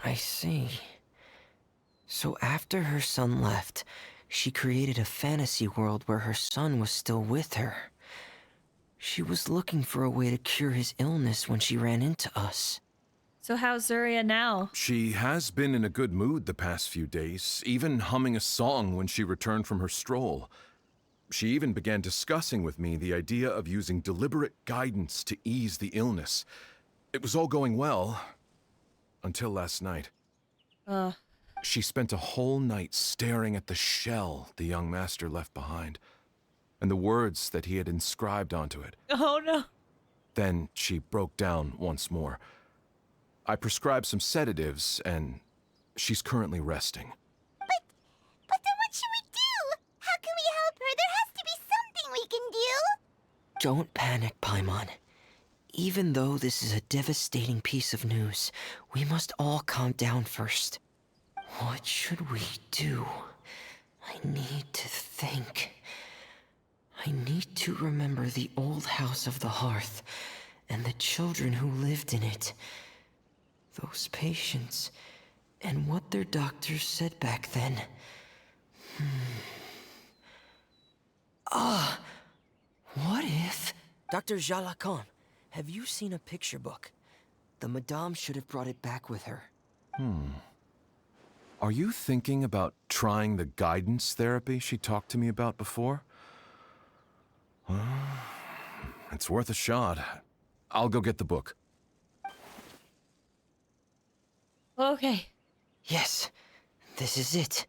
I see. So after her son left, she created a fantasy world where her son was still with her. She was looking for a way to cure his illness when she ran into us. So how's Zuria now? She has been in a good mood the past few days, even humming a song when she returned from her stroll. She even began discussing with me the idea of using deliberate guidance to ease the illness. It was all going well, until last night. She spent a whole night staring at the shell the young master left behind. and the words that he had inscribed onto it. Oh no. Then she broke down once more. I prescribed some sedatives, and she's currently resting. But then what should we do? How can we help her? There has to be something we can do. Don't panic, Paimon. Even though this is a devastating piece of news, we must all calm down first. What should we do? I need to think. I need to remember the old house of the hearth and the children who lived in it. Those patients and what their doctors said back then. What if... Dr. Jalacan, have you seen a picture book? The Madame should have brought it back with her. Are you thinking about trying the guidance therapy she talked to me about before? It's worth a shot. I'll go get the book. Okay. Yes, this is it.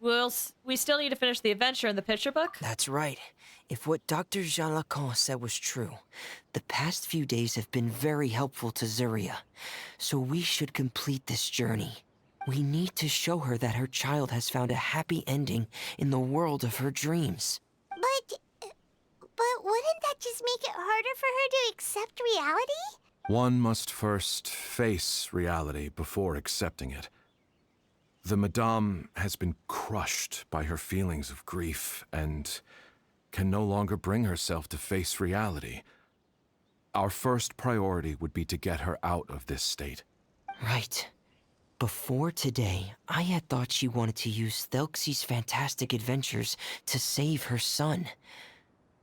We still need to finish the adventure in the picture book? That's right. If what Dr. Jalacan said was true, the past few days have been very helpful to Zuria. So we should complete this journey. We need to show her that her child has found a happy ending in the world of her dreams. But wouldn't that just make it harder for her to accept reality? One must first face reality before accepting it. The Madame has been crushed by her feelings of grief and can no longer bring herself to face reality. Our first priority would be to get her out of this state. Right. Before today, I had thought she wanted to use Thelxie's fantastic adventures to save her son.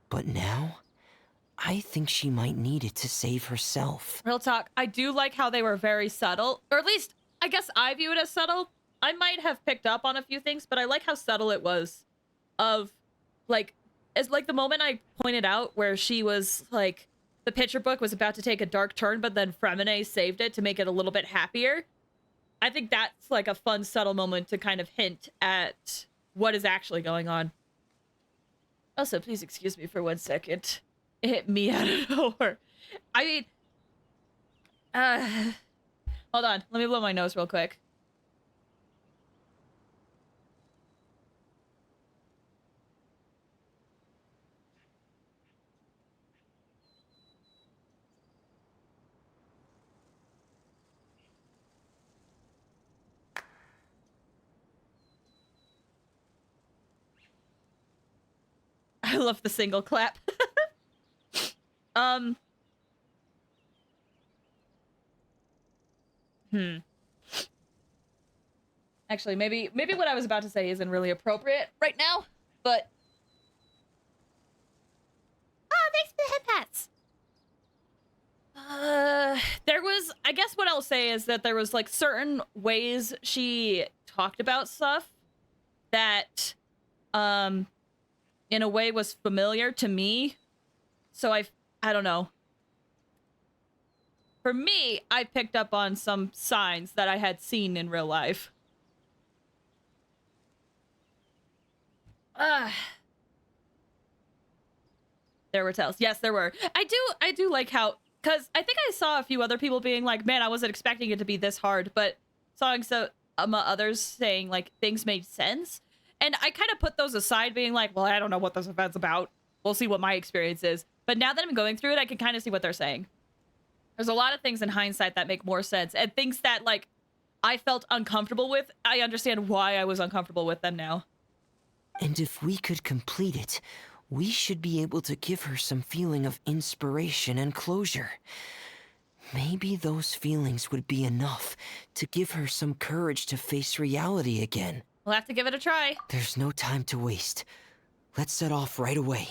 But now, I think she might need it to save herself. Real talk, I do like how they were very subtle. Or at least, I guess I view it as subtle. I might have picked up on a few things, but I like how subtle it was. Of, like, as like the moment I pointed out where she was, like, the picture book was about to take a dark turn, but then Fremine saved it to make it a little bit happier. I think that's, like, a fun, subtle moment to kind of hint at what is actually going on. Also, please excuse me for 1 second. It hit me out of nowhere. I mean... hold on. Let me blow my nose real quick. I love the single clap. Actually, maybe what I was about to say isn't really appropriate right now, but... Oh, thanks for the head pats. There was... I guess what I'll say is that there was, like, certain ways she talked about stuff that, in a way was familiar to me. So I don't know. For me, I picked up on some signs that I had seen in real life. There were tells. Yes, there were. I do like how, because I think I saw a few other people being like, man, I wasn't expecting it to be this hard, but saw others saying like things made sense. And I kind of put those aside being like, well, I don't know what this event's about. We'll see what my experience is. But now that I'm going through it, I can kind of see what they're saying. There's a lot of things in hindsight that make more sense. And things that, like, I felt uncomfortable with, I understand why I was uncomfortable with them now. And if we could complete it, we should be able to give her some feeling of inspiration and closure. Maybe those feelings would be enough to give her some courage to face reality again. We'll have to give it a try. There's no time to waste. Let's set off right away.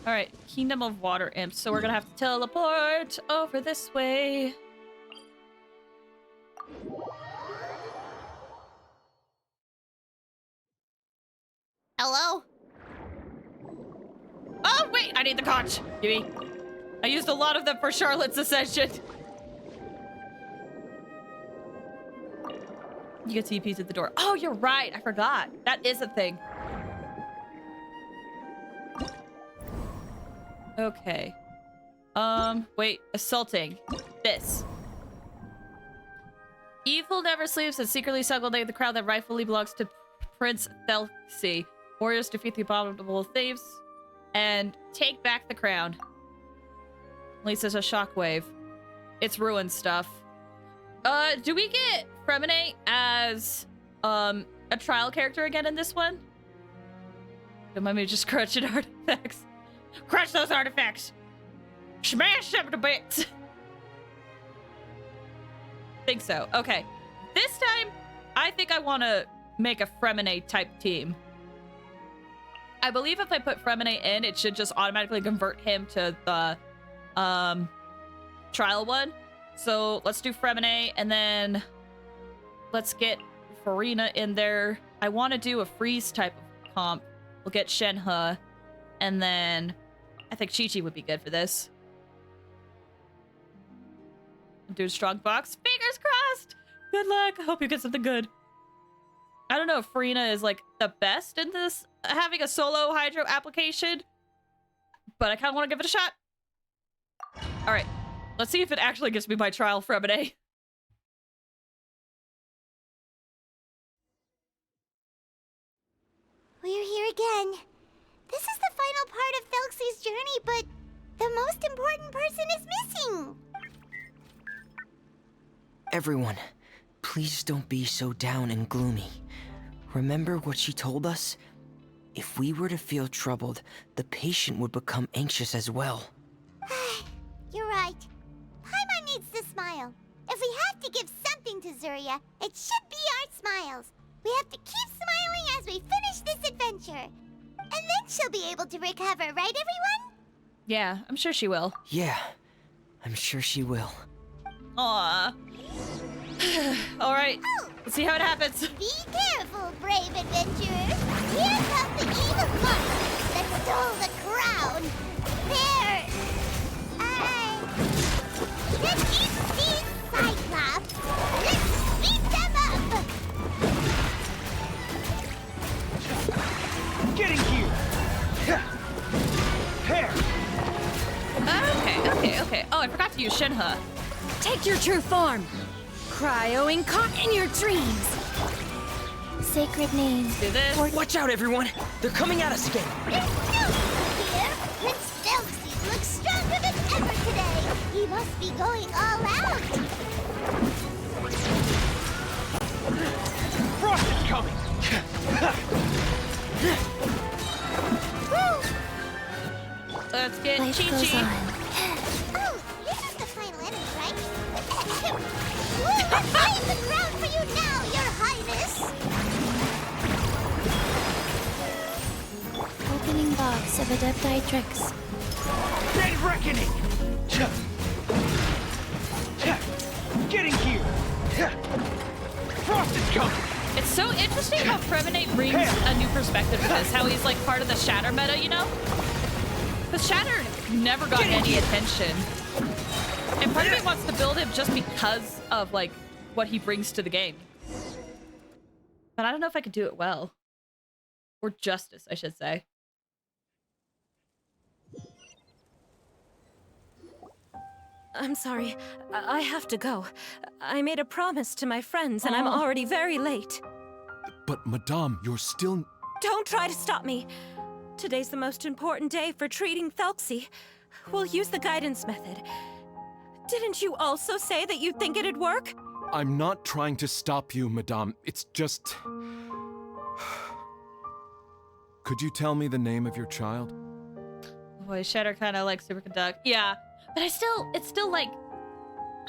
All right, Kingdom of Water Imps. So we're gonna have to teleport over this way. Hello? Oh, wait, I need the conch. Gimme. I used a lot of them for Charlotte's ascension. You get TPs at the door. Oh, you're right. I forgot. That is a thing. Okay. Wait. Assaulting. This. Evil never sleeps and secretly segregate the crowd that rightfully belongs to Prince Thelxie. Warriors defeat the abominable thieves and take back the crown. At least there's a shockwave. It's ruined stuff. Do we get Fremine as a trial character again in this one? Don't mind me just crushing artifacts. Crush those artifacts! Smash them to bits! Think so. Okay. This time, I think I want to make a Fremine type team. I believe if I put Fremine in, it should just automatically convert him to the trial one. So let's do Fremine, and then let's get Farina in there. I want to do a freeze type of comp. We'll get Shenhe, and then I think Chi-Chi would be good for this. Do a strong box. Fingers crossed! Good luck. I hope you get something good. I don't know if Farina is like the best in this, having a solo hydro application, but I kind of want to give it a shot. All right, let's see if it actually gives me my trial Fremine. We're here again. This is the final part of Thelxie's journey, but the most important person is missing. Everyone, please don't be so down and gloomy. Remember what she told us? If we were to feel troubled, the patient would become anxious as well. You're right. Paimon needs to smile. If we have to give something to Zuria, it should be our smiles. We have to keep smiling as we finish this adventure. And then she'll be able to recover, right, everyone? Yeah, I'm sure she will. Yeah, I'm sure she will. Aww. All right, let's see how it happens. Be careful, brave adventurers. Here come the evil monsters that stole the crown. They're... the deep-sea Cyclops. Let's beat them up. Getting here! Here! Okay. Oh, I forgot to use Shenhe. Take your true form. Cryoing caught in your dreams. Sacred names. Do this. Watch out, everyone! They're coming at us again! There's no fear. Prince Thelxie looks stronger than ever today. He must be going all out. Frost is coming! Let's get Life goes Chi-Chi. on. Oh, this is the final enemy, right? We'll reclaim the crown for you now, Your Highness! Opening box of Adepti tricks. Day reckoning! Getting here! Frost is coming! It's so interesting how Fremine brings a new perspective to this. How he's like part of the Shatter meta, you know? Because Shatter never got any attention. And part of me wants to build him just because of like what he brings to the game. But I don't know if I could do it well. Or justice, I should say. I'm sorry. I have to go. I made a promise to my friends, and I'm already very late. But, Madame, you're still... Don't try to stop me. Today's the most important day for treating Thelxie. We'll use the guidance method. Didn't you also say that you think it'd work? I'm not trying to stop you, Madame. It's just... Could you tell me the name of your child? Boy, Shatter kind of like superconduct. Yeah, but it's still like,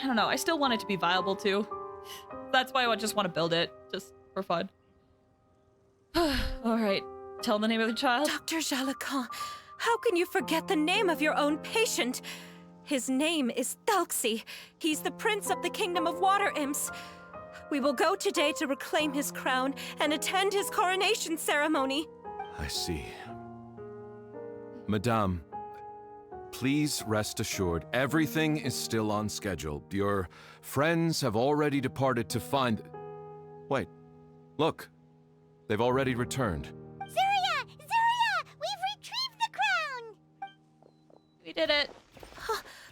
I don't know. I still want it to be viable too. That's why I just want to build it, just for fun. All right, tell the name of the child. Dr. Jalacan, how can you forget the name of your own patient? His name is Thelxie. He's the prince of the kingdom of water imps. We will go today to reclaim his crown and attend his coronation ceremony. I see. Madame, please rest assured, everything is still on schedule. Your friends have already departed to find... Wait, look. They've already returned. Zuria! Zuria! We've retrieved the crown! We did it.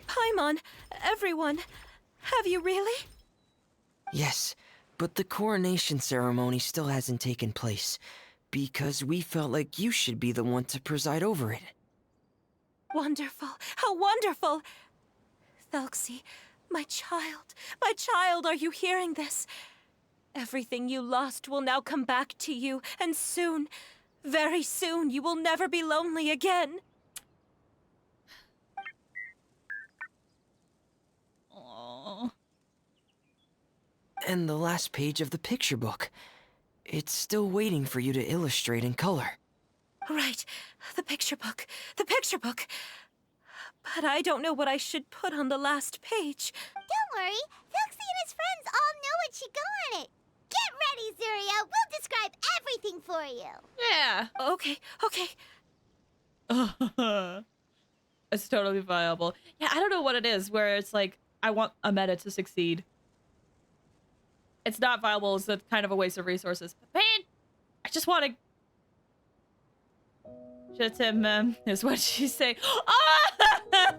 Paimon, everyone, have you really? Yes, but the coronation ceremony still hasn't taken place, because we felt like you should be the one to preside over it. Wonderful! How wonderful! Thelxie, my child, are you hearing this? Everything you lost will now come back to you, and soon, very soon, you will never be lonely again. Aww. And the last page of the picture book. It's still waiting for you to illustrate in color. Right, the picture book. But I don't know what I should put on the last page. Don't worry, Thelxie and his friends all know what should go on it. Get ready, Zuria. We'll describe everything for you. Yeah. Okay. It's totally viable. Yeah, I don't know what it is where it's like, I want a meta to succeed. It's not viable, it's a kind of a waste of resources. But man, I just want to... Shit him, is what she say. Ah!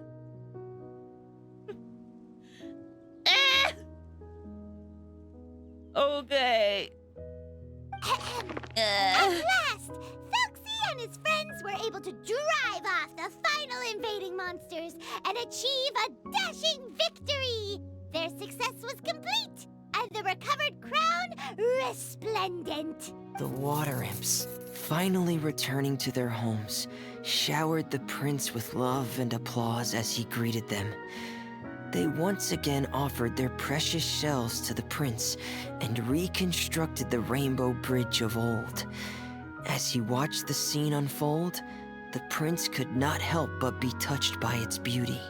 Okay. At last, Thelxie and his friends were able to drive off the final invading monsters and achieve a dashing victory. Their success was complete, and the recovered crown resplendent. The water imps, finally returning to their homes, showered the prince with love and applause as he greeted them. They once again offered their precious shells to the prince and reconstructed the Rainbow Bridge of old. As he watched the scene unfold, the prince could not help but be touched by its beauty.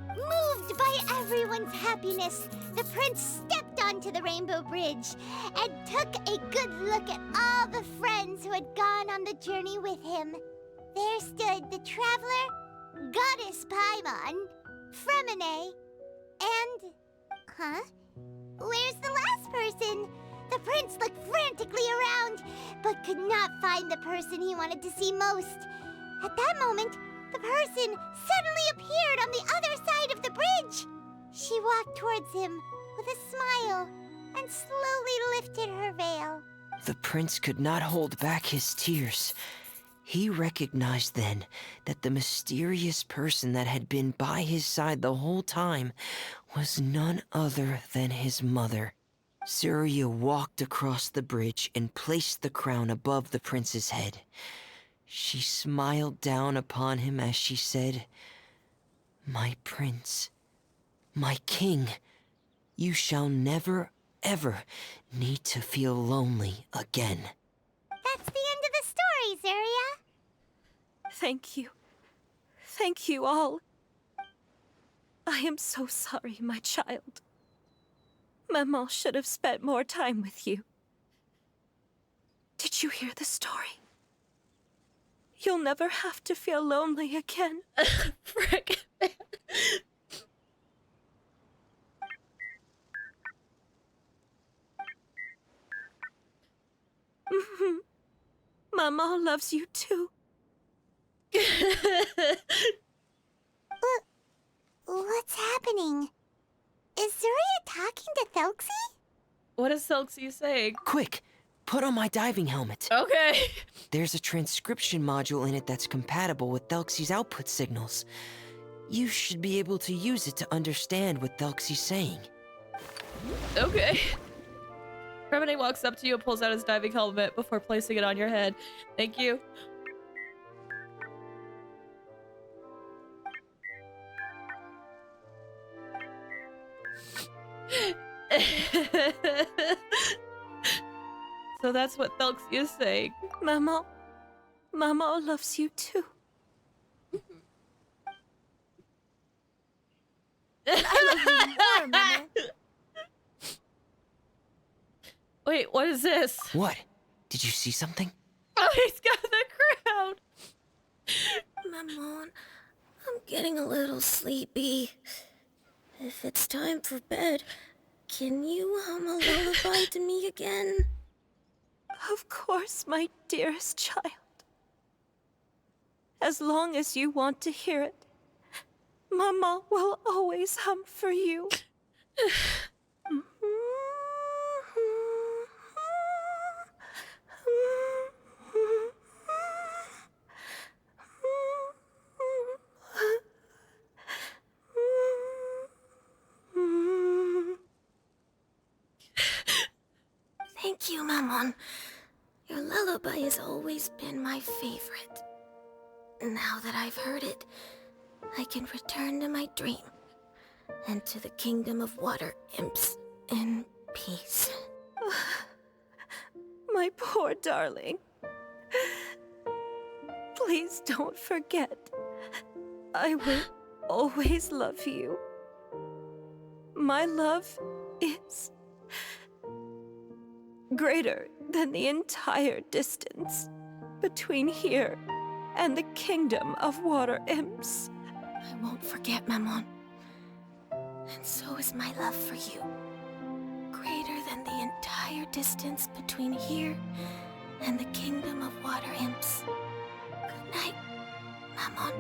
Moved by everyone's happiness, the prince stepped onto the Rainbow Bridge and took a good look at all the friends who had gone on the journey with him. There stood the traveler, Goddess Paimon, Fremine, and... Huh? Where's the last person? The prince looked frantically around, but could not find the person he wanted to see most. At that moment, the person suddenly appeared on the other side of the bridge. She walked towards him with a smile and slowly lifted her veil. The prince could not hold back his tears. He recognized then that the mysterious person that had been by his side the whole time was none other than his mother. Zuria walked across the bridge and placed the crown above the prince's head. She smiled down upon him as she said, "My prince, my king, you shall never, ever need to feel lonely again." That's the end of the story, Zuria. Thank you. Thank you all. I am so sorry, my child. Maman should have spent more time with you. Did you hear the story? You'll never have to feel lonely again. Frick. Maman loves you too. What's happening? Is Zuria talking to Thelxie? What is Thelxie saying? Quick, put on my diving helmet. Okay. There's a transcription module in it that's compatible with Thelxie's output signals. You should be able to use it to understand what Thelxie's saying. Okay. Remini walks up to you and pulls out his diving helmet before placing it on your head. Thank you. So that's what Thelxie is saying. Maman loves you too. I love you more, Mama. Wait, what is this? What? Did you see something? Oh, he's got the crown. Maman, I'm getting a little sleepy. If it's time for bed, can you hum a lullaby to me again? Of course, my dearest child. As long as you want to hear it, Mama will always hum for you. Thank you, Mammon. Your lullaby has always been my favorite. Now that I've heard it, I can return to my dream and to the kingdom of water imps in peace. My poor darling. Please don't forget. I will always love you. My love is greater than the entire distance between here and the kingdom of water imps. I won't forget, Mammon. And so is my love for you. Greater than the entire distance between here and the kingdom of water imps. Good night, Mammon.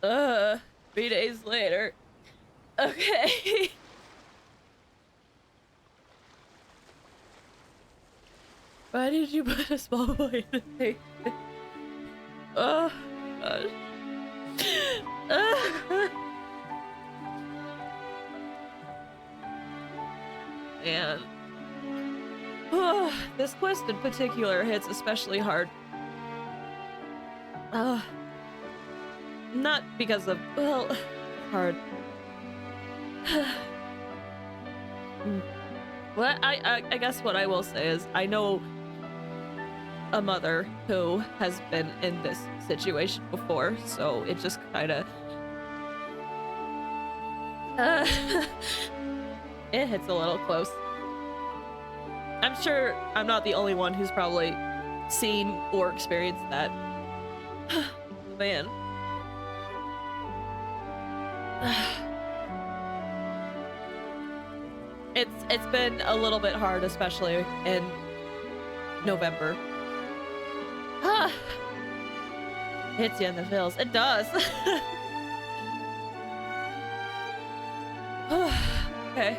uh, 3 days later. Okay. Why did you put a small boy in the thing? Oh, gosh. Man. Oh, this quest in particular hits especially hard. Not because of, well, hard. Well, I guess what I will say is I know a mother who has been in this situation before, so it just kind of it hits a little close. I'm sure I'm not the only one who's probably seen or experienced that. Man. It's been a little bit hard, especially in November. Hits you in the feels. It does. Okay.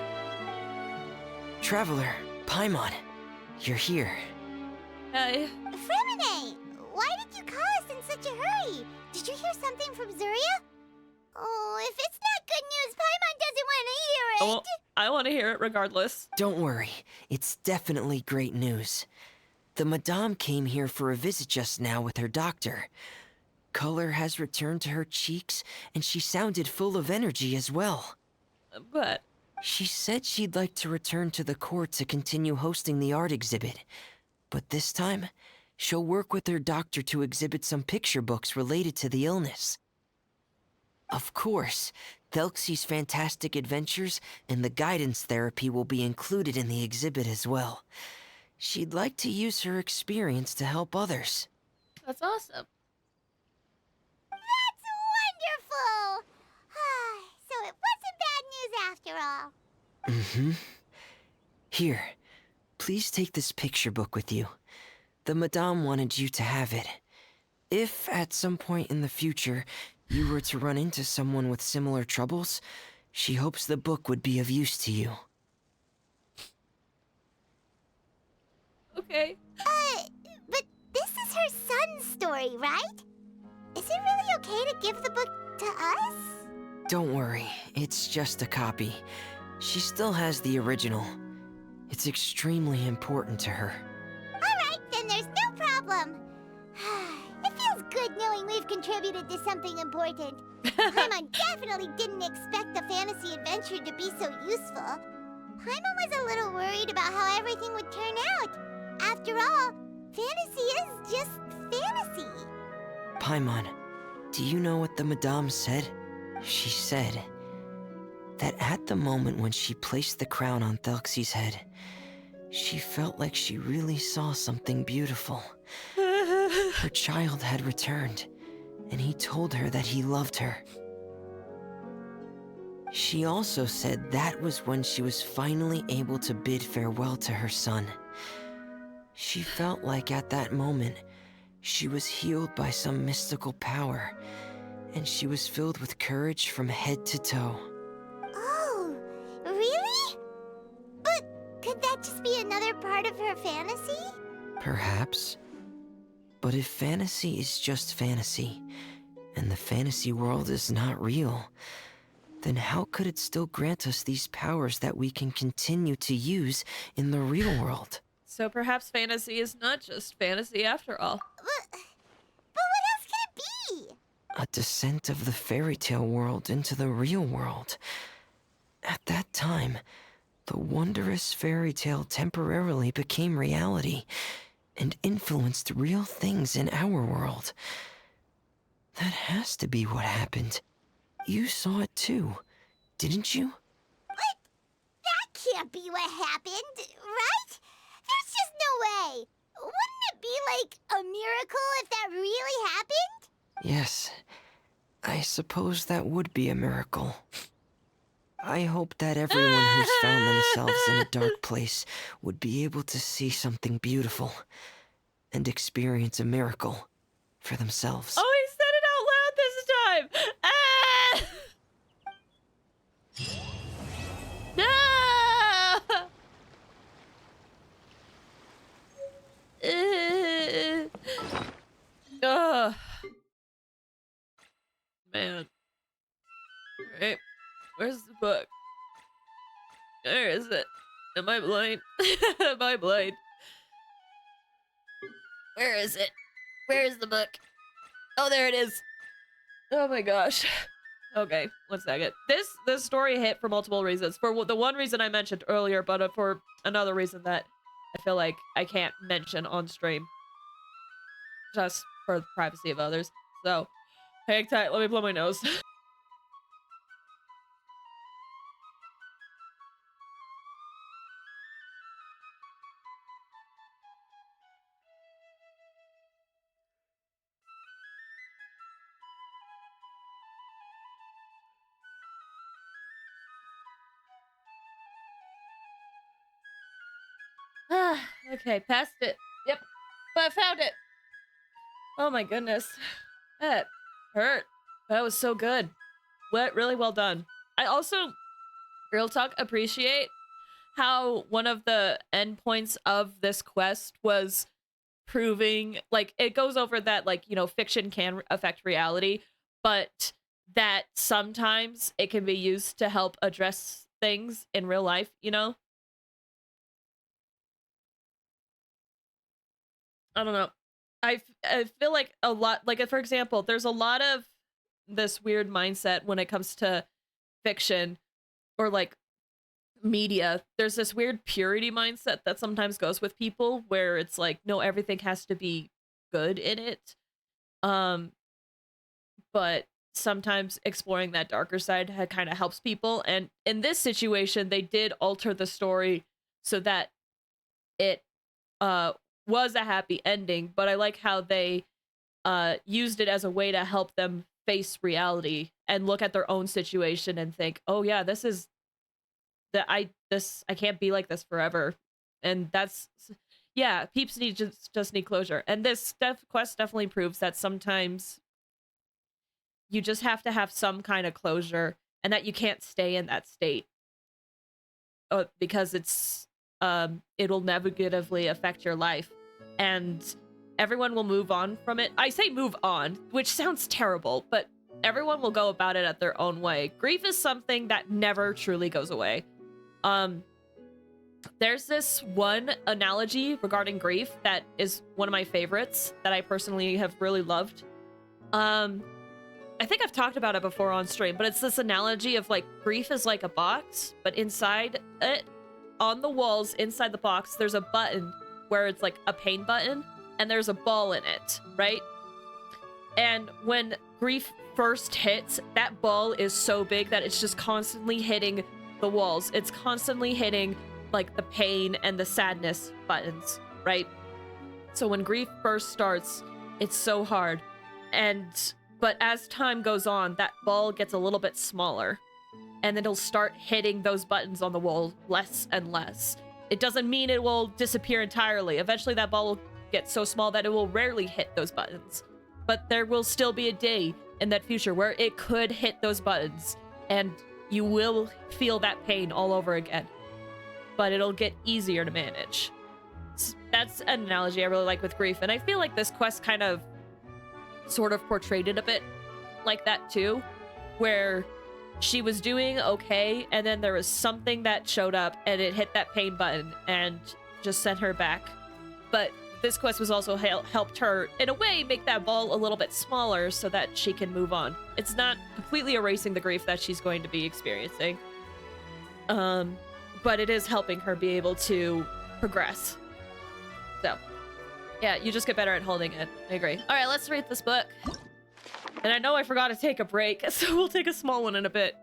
Traveler, Paimon, you're here. Hey. Fremine, why did you call us in such a hurry? Did you hear something from Zuria? Oh, if it's not good news, Paimon doesn't want to hear it. Oh, I want to hear it regardless. Don't worry, it's definitely great news. The Madame came here for a visit just now with her doctor. Color has returned to her cheeks, and she sounded full of energy as well. But she said she'd like to return to the court to continue hosting the art exhibit. But this time, she'll work with her doctor to exhibit some picture books related to the illness. Of course, Thelxie's fantastic adventures and the guidance therapy will be included in the exhibit as well. She'd like to use her experience to help others. That's awesome. That's wonderful! So it wasn't bad news after all. Mm-hmm. Here, please take this picture book with you. The Madame wanted you to have it. If, at some point in the future, you were to run into someone with similar troubles, she hopes the book would be of use to you. Okay. But this is her son's story, right? Is it really okay to give the book to us? Don't worry, it's just a copy. She still has the original. It's extremely important to her. Alright, then there's no problem. It feels good knowing we've contributed to something important. Paimon definitely didn't expect the fantasy adventure to be so useful. Paimon was a little worried about how everything would turn out. After all, fantasy is just fantasy. Paimon, do you know what the Madame said? She said that at the moment when she placed the crown on Thelxie's head, she felt like she really saw something beautiful. Her child had returned, and he told her that he loved her. She also said that was when she was finally able to bid farewell to her son. She felt like at that moment, she was healed by some mystical power, and she was filled with courage from head to toe. Oh, really? But could that just be another part of her fantasy? Perhaps. But if fantasy is just fantasy, and the fantasy world is not real, then how could it still grant us these powers that we can continue to use in the real world? So perhaps fantasy is not just fantasy after all. But what else could it be? A descent of the fairy tale world into the real world. At that time, the wondrous fairy tale temporarily became reality and influenced real things in our world. That has to be what happened. You saw it too, didn't you? What? That can't be what happened, right? There's just no way. Wouldn't it be like a miracle if that really happened? Yes, I suppose that would be a miracle. I hope that everyone who's found themselves in a dark place would be able to see something beautiful and experience a miracle for themselves. Oh, he said it out loud this time! Ah! No! Ugh. Man. Alright. Where's the book? Where is it? Am I blind? Am I blind? Where is it? Where is the book? Oh, there it is. Oh my gosh. Okay, 1 second. This story hit for multiple reasons. For the one reason I mentioned earlier, but for another reason that I feel like I can't mention on stream. Just for the privacy of others. So, hang tight. Let me blow my nose. Okay, passed it. Yep, but I found it. Oh my goodness. That hurt. That was so good. Really well done. I also, real talk, appreciate how one of the endpoints of this quest was proving, like, it goes over that, like, you know, fiction can affect reality, but that sometimes it can be used to help address things in real life, you know? I don't know. I feel like a lot, like, for example, there's a lot of this weird mindset when it comes to fiction or like media. There's this weird purity mindset that sometimes goes with people where it's like, no, everything has to be good in it. But sometimes exploring that darker side kind of helps people. And in this situation, they did alter the story so that it was a happy ending, but I like how they used it as a way to help them face reality and look at their own situation and think, oh yeah, this is that I can't be like this forever. And that's, yeah, peeps just need closure. And this quest definitely proves that sometimes you just have to have some kind of closure and that you can't stay in that state because it's it'll negatively affect your life and everyone will move on from it. I say move on, which sounds terrible, but everyone will go about it at their own way. Grief is something that never truly goes away. There's this one analogy regarding grief that is one of my favorites that I personally have really loved. I think I've talked about it before on stream, but it's this analogy of like grief is like a box, but inside it on the walls inside the box, there's a button where it's like a pain button, and there's a ball in it, right? And when grief first hits, that ball is so big that it's just constantly hitting the walls. It's constantly hitting like the pain and the sadness buttons, right? So when grief first starts, it's so hard. But as time goes on, that ball gets a little bit smaller, and it'll start hitting those buttons on the wall less and less. It doesn't mean it will disappear entirely. Eventually that ball will get so small that it will rarely hit those buttons. But there will still be a day in that future where it could hit those buttons, and you will feel that pain all over again. But it'll get easier to manage. That's an analogy I really like with grief, and I feel like this quest kind of sort of portrayed it a bit like that too, where she was doing okay, and then there was something that showed up and it hit that pain button and just sent her back. But this quest was also helped her in a way make that ball a little bit smaller so that she can move on. It's not completely erasing the grief that she's going to be experiencing, but it is helping her be able to progress. So yeah, you just get better at holding it. I agree. All right, let's read this book. And I know I forgot to take a break, so we'll take a small one in a bit.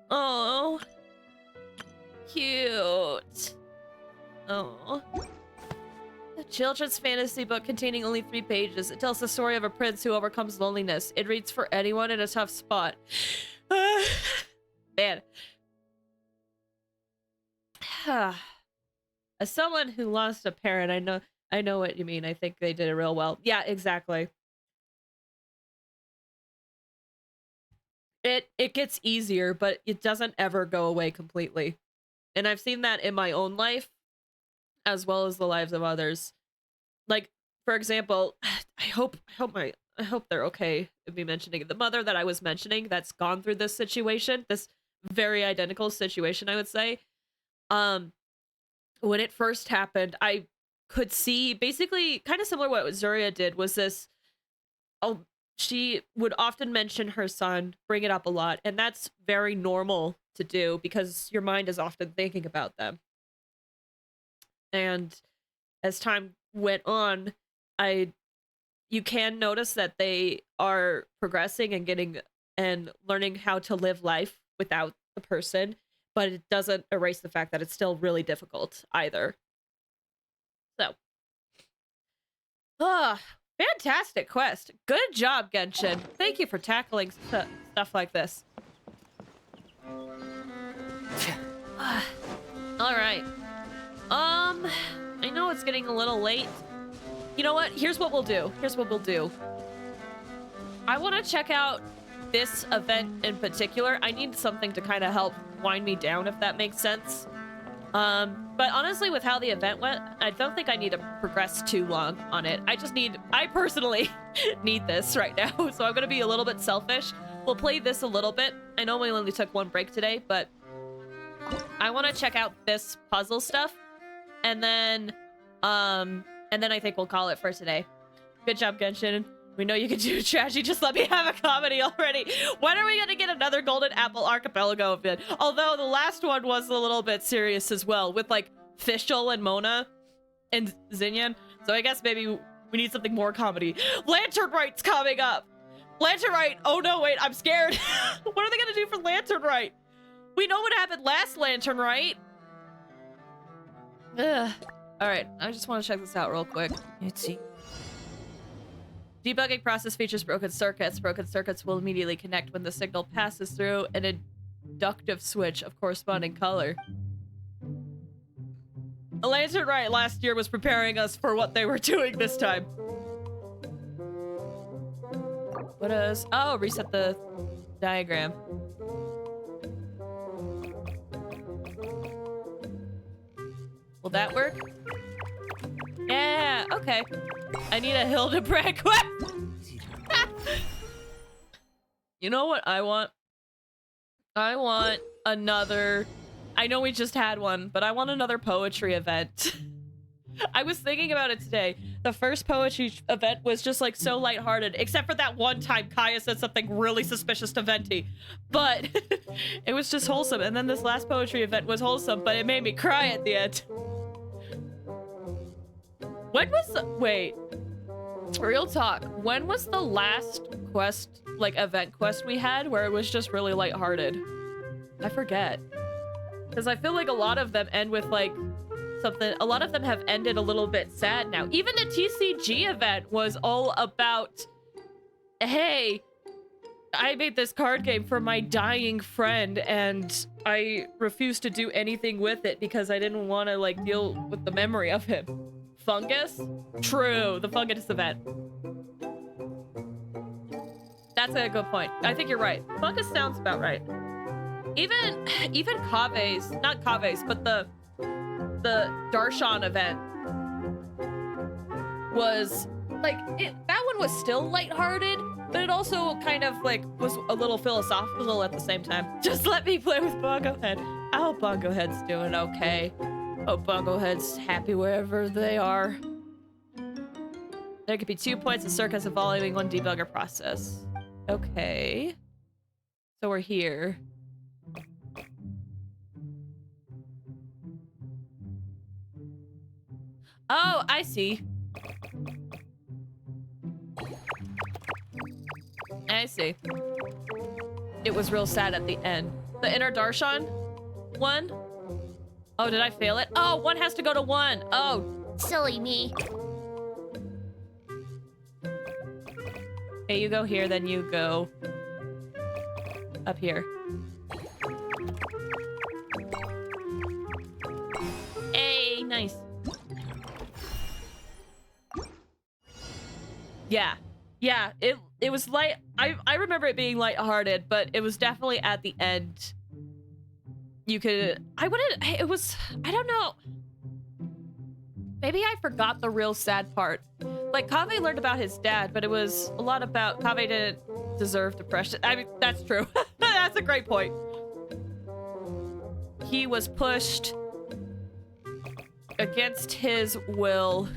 Oh, cute. Oh. A children's fantasy book containing only 3 pages. It tells the story of a prince who overcomes loneliness. It reads for anyone in a tough spot. Man. As someone who lost a parent, I know what you mean. I think they did it real well. Yeah, exactly. It gets easier, but it doesn't ever go away completely. And I've seen that in my own life, as well as the lives of others. Like, for example, I hope they're okay with me mentioning it. The mother that I was mentioning that's gone through this situation, this very identical situation, I would say. When it first happened, I could see basically kind of similar what Zuria did was this. She would often mention her son, bring it up a lot, and that's very normal to do because your mind is often thinking about them. And as time went on, you can notice that they are progressing and getting and learning how to live life without the person, but it doesn't erase the fact that it's still really difficult either. So, fantastic quest. Good job, Genshin. Thank you for tackling stuff like this. All right. I know it's getting a little late. You know what? Here's what we'll do. I want to check out this event in particular. I need something to kind of help wind me down, if that makes sense. But honestly, with how the event went, I don't think I need to progress too long on it. I personally need this right now, so I'm gonna be a little bit selfish. We'll play this a little bit. I know we only took 1 break today, but I want to check out this puzzle stuff, and then I think we'll call it for today. Good job, Genshin. We know you can do tragedy, just let me have a comedy already. When are we gonna get another Golden Apple Archipelago event? Although the last one was a little bit serious as well, with like Fischl and Mona and Xinyan. So I guess maybe we need something more comedy. Lantern Rite's coming up! Lantern Rite! Oh no, wait, I'm scared. What are they gonna do for Lantern Rite? We know what happened last Lantern Rite. Ugh. Alright, I just want to check this out real quick. Let's see. Debugging process features broken circuits. Broken circuits will immediately connect when the signal passes through an inductive switch of corresponding color. Lantern Rite last year was preparing us for what they were doing this time. What is... Oh, reset the diagram. Will that work? Yeah, okay. I need a Hildebrand quest. You know what I want? I want another... I know we just had one, but I want another poetry event. I was thinking about it today. The first poetry event was just like so lighthearted, except for that one time Kaya said something really suspicious to Venti. But it was just wholesome. And then this last poetry event was wholesome, but it made me cry at the end. When was the... Wait. Real talk. When was the last quest, like event quest we had where it was just really lighthearted? I forget. Because I feel like a lot of them end with like something, a lot of them have ended a little bit sad now. Even the TCG event was all about, hey, I made this card game for my dying friend and I refused to do anything with it because I didn't want to like deal with the memory of him. Fungus? True, the Fungus event. That's a good point. I think you're right. Fungus sounds about right. Even Kave's, not Kave's, but the Darshan event was like that one was still lighthearted, but it also kind of like was a little philosophical at the same time. Just let me play with Bongo Head. I hope Bongo Head's doing okay. Hope Bongo Head's happy wherever they are. There could be 2 points of circus evaluating one debugger process. Okay. So we're here. Oh, I see. I see. It was real sad at the end. The inner Darshan one? Oh, did I fail it? Oh, one has to go to one. Oh, silly me. Okay, you go here, then you go up here. Hey, nice. Yeah, it was light. I remember it being lighthearted, but it was definitely at the end. You could, I don't know. Maybe I forgot the real sad part. Like, Kaveh learned about his dad, but it was a lot about Kaveh didn't deserve depression. I mean, that's true. That's a great point. He was pushed against his will.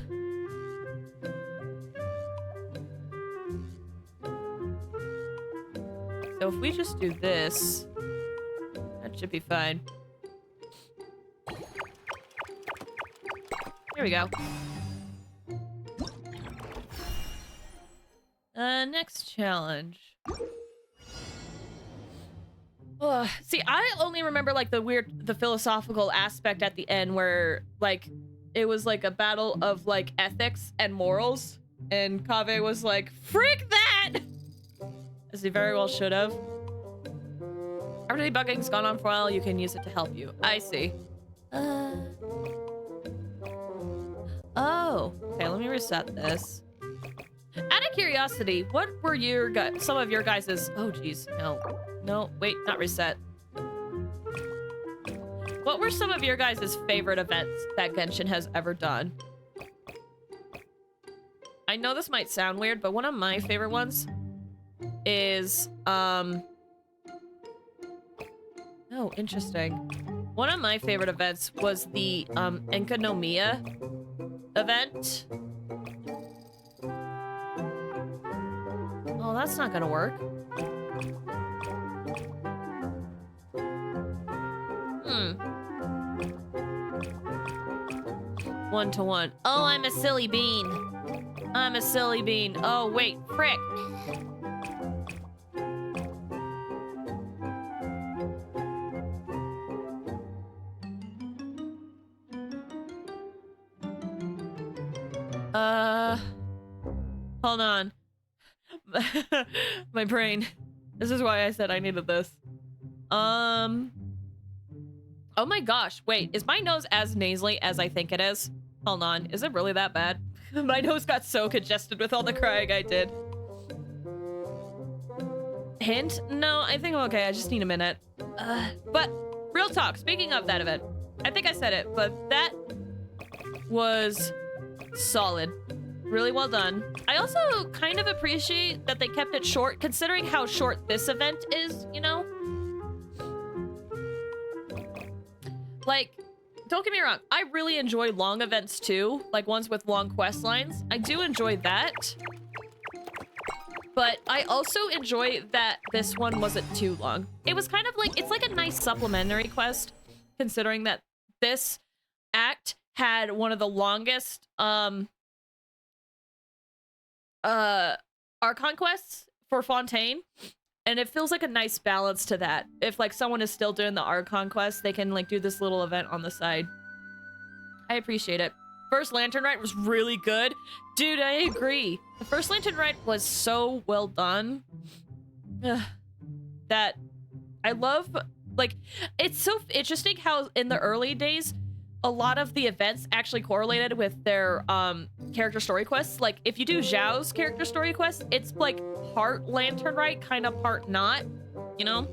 So if we just do this, that should be fine. Here we go. Next challenge. Ugh. See, I only remember like the philosophical aspect at the end where like it was like a battle of like ethics and morals, and Kaveh was like, "Freak that!" As he very well should have. After debugging's gone on for a while, you can use it to help you. I see. Oh, okay. Let me reset this. Out of curiosity, what were some of your guys's? Oh, geez, no, wait, not reset. What were some of your guys's favorite events that Genshin has ever done? I know this might sound weird, but one of my favorite ones is oh, interesting. One of my favorite events was the Enkanomiya event. Oh, that's not gonna work. 1-to-1. Oh, I'm a silly bean. I'm a silly bean. Oh, wait, frick. Hold on. My brain. This is why I said I needed this. Oh my gosh, wait, is my nose as nasally as I think it is? Hold on, is it really that bad? My nose got so congested with all the crying I did. Hint? No, I think I'm okay, I just need a minute. But, real talk, speaking of that event, I think I said it, but that was solid. Really well done. I also kind of appreciate that they kept it short, considering how short this event is, you know? Like, don't get me wrong. I really enjoy long events too, like ones with long quest lines. I do enjoy that. But I also enjoy that this one wasn't too long. It was kind of like, it's like a nice supplementary quest, considering that this act had one of the longest Archon quests for Fontaine. And it feels like a nice balance to that. If like someone is still doing the Archon quest, they can like do this little event on the side. I appreciate it. First Lantern Rite was really good. Dude, I agree. The first Lantern Rite was so well done. That I love, like, it's so interesting how in the early days, a lot of the events actually correlated with their character story quests. Like, if you do Zhao's character story quest, it's like part Lantern Rite, kind of part not, you know?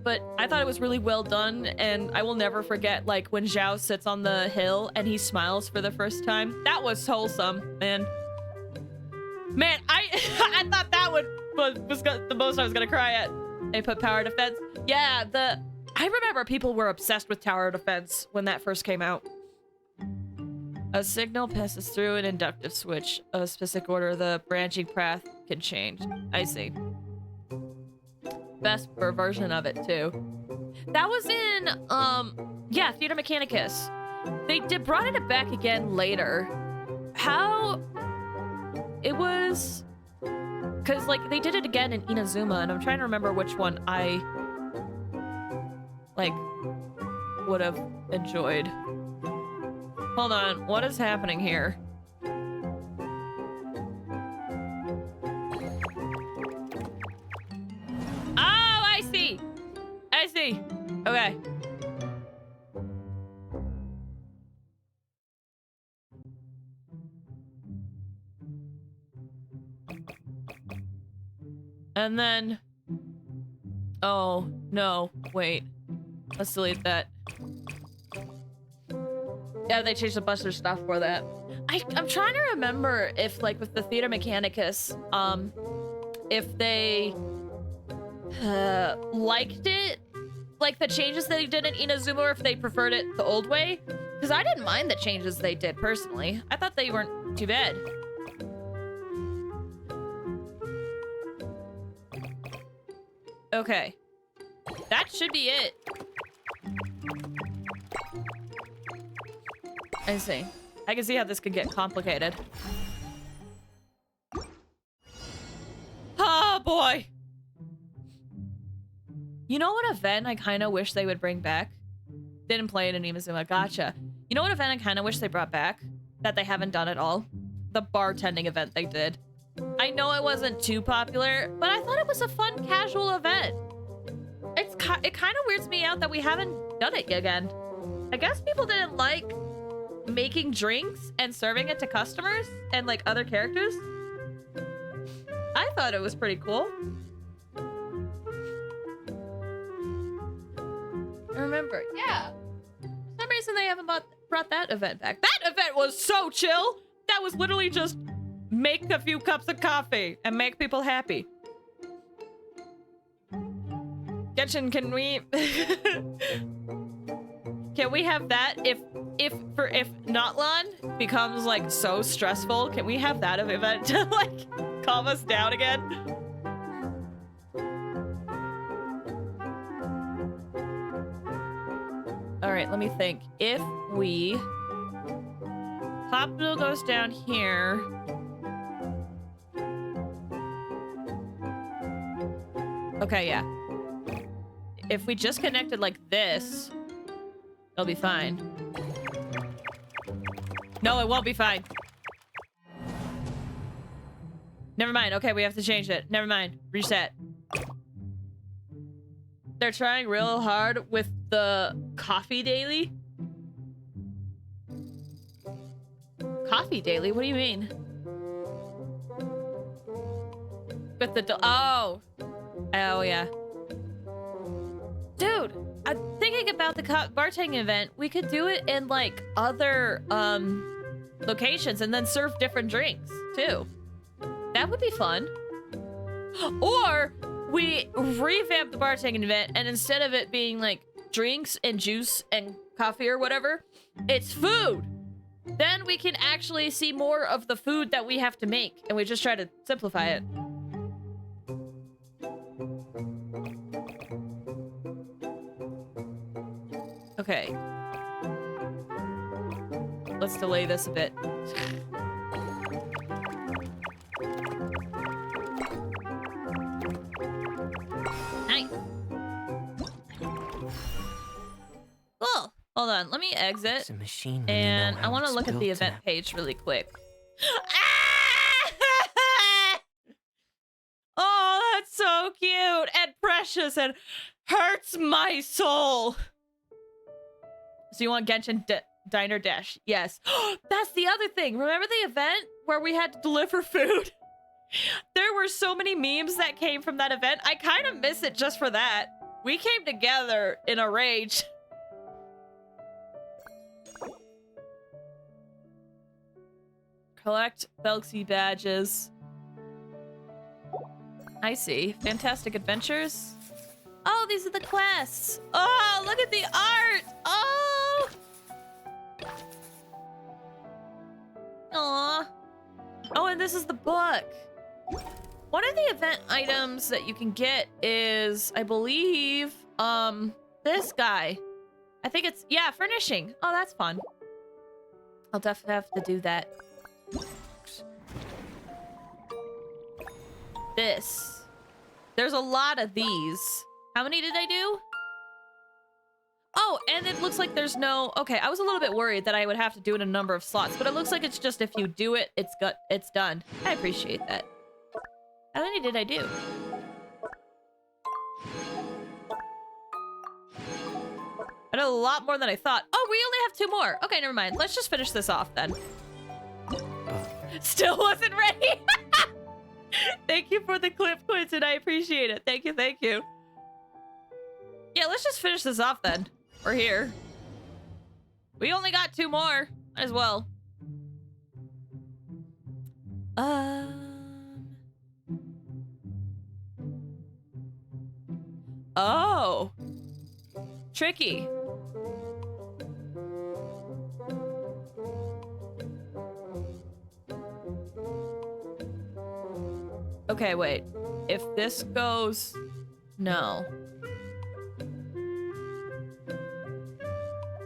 But I thought it was really well done, and I will never forget, like, when Zhao sits on the hill and he smiles for the first time. That was wholesome, man. Man, I thought that was the most I was gonna cry at. They put Power Defense. Yeah, I remember people were obsessed with Tower Defense when that first came out. A signal passes through an inductive switch. A specific order, the branching path can change. I see. Best version of it, too. That was in, yeah, Theater Mechanicus. They brought it back again later. How... It was... Because, like, they did it again in Inazuma, and I'm trying to remember which one I... like, would have enjoyed. Hold on, what is happening here? Oh, I see! I see. Okay. And then... Oh, no, wait. Let's delete that. Yeah, they changed a bunch of stuff for that. I'm trying to remember if, like, with the Theater Mechanicus, if they liked it, like the changes they did in Inazuma, or if they preferred it the old way. Because I didn't mind the changes they did, personally. I thought they weren't too bad. Okay. That should be it. I see. I can see how this could get complicated. Oh, boy. You know what event I kind of wish they would bring back? Didn't play it in Inazuma. Gotcha. You know what event I kind of wish they brought back? That they haven't done at all? The bartending event they did. I know it wasn't too popular, but I thought it was a fun, casual event. It kind of weirds me out that we haven't done it again. I guess people didn't like making drinks and serving it to customers and, like, other characters. I thought it was pretty cool. I remember, yeah. For some reason they haven't brought that event back. That event was so chill. That was literally just make a few cups of coffee and make people happy. Genshin, can we... Can we have that if Notlan becomes, like, so stressful? Can we have that event to, like, calm us down again? All right, let me think. If we... Hospital goes down here. Okay, yeah. If we just connected like this, it'll be fine. No, it won't be fine. Never mind. Okay, we have to change it. Never mind. Reset. They're trying real hard with the coffee daily. Coffee daily? What do you mean? With the... Oh, yeah. Dude, I'm thinking about the bartending event. We could do it in, like, other, locations and then serve different drinks, too. That would be fun. Or we revamp the bartending event, and instead of it being, like, drinks and juice and coffee or whatever. It's food. Then we can actually see more of the food that we have to make, and we just try to simplify it. Okay. Let's delay this a bit. Nice. Cool. Hold on. Let me exit. It's a machine. And I want to look at the event page really quick. Oh, that's so cute and precious and hurts my soul. So you want Genshin Diner Dash? Yes. That's the other thing. Remember the event where we had to deliver food? There were so many memes that came from that event. I kind of miss it just for that. We came together in a rage. Collect Thelxie badges. I see. Fantastic adventures. Oh, these are the quests. Oh, look at the art. Oh. Aw. Oh, and this is the book. One of the event items that you can get is, I believe, this guy. I think it's, yeah, furnishing. Oh, that's fun. I'll definitely have to do that. This. There's a lot of these. How many did I do? Oh, and it looks like there's no... Okay, I was a little bit worried that I would have to do it in a number of slots, but it looks like it's just if you do it, it's done. I appreciate that. How many did I do? I did a lot more than I thought. Oh, we only have 2 more. Okay, never mind. Let's just finish this off then. Still wasn't ready. Thank you for the clip, Quentin. I appreciate it. Thank you, thank you. Yeah, let's just finish this off then. We're here. We only got 2 more as well. Oh. Tricky. Okay, wait. If this goes... No.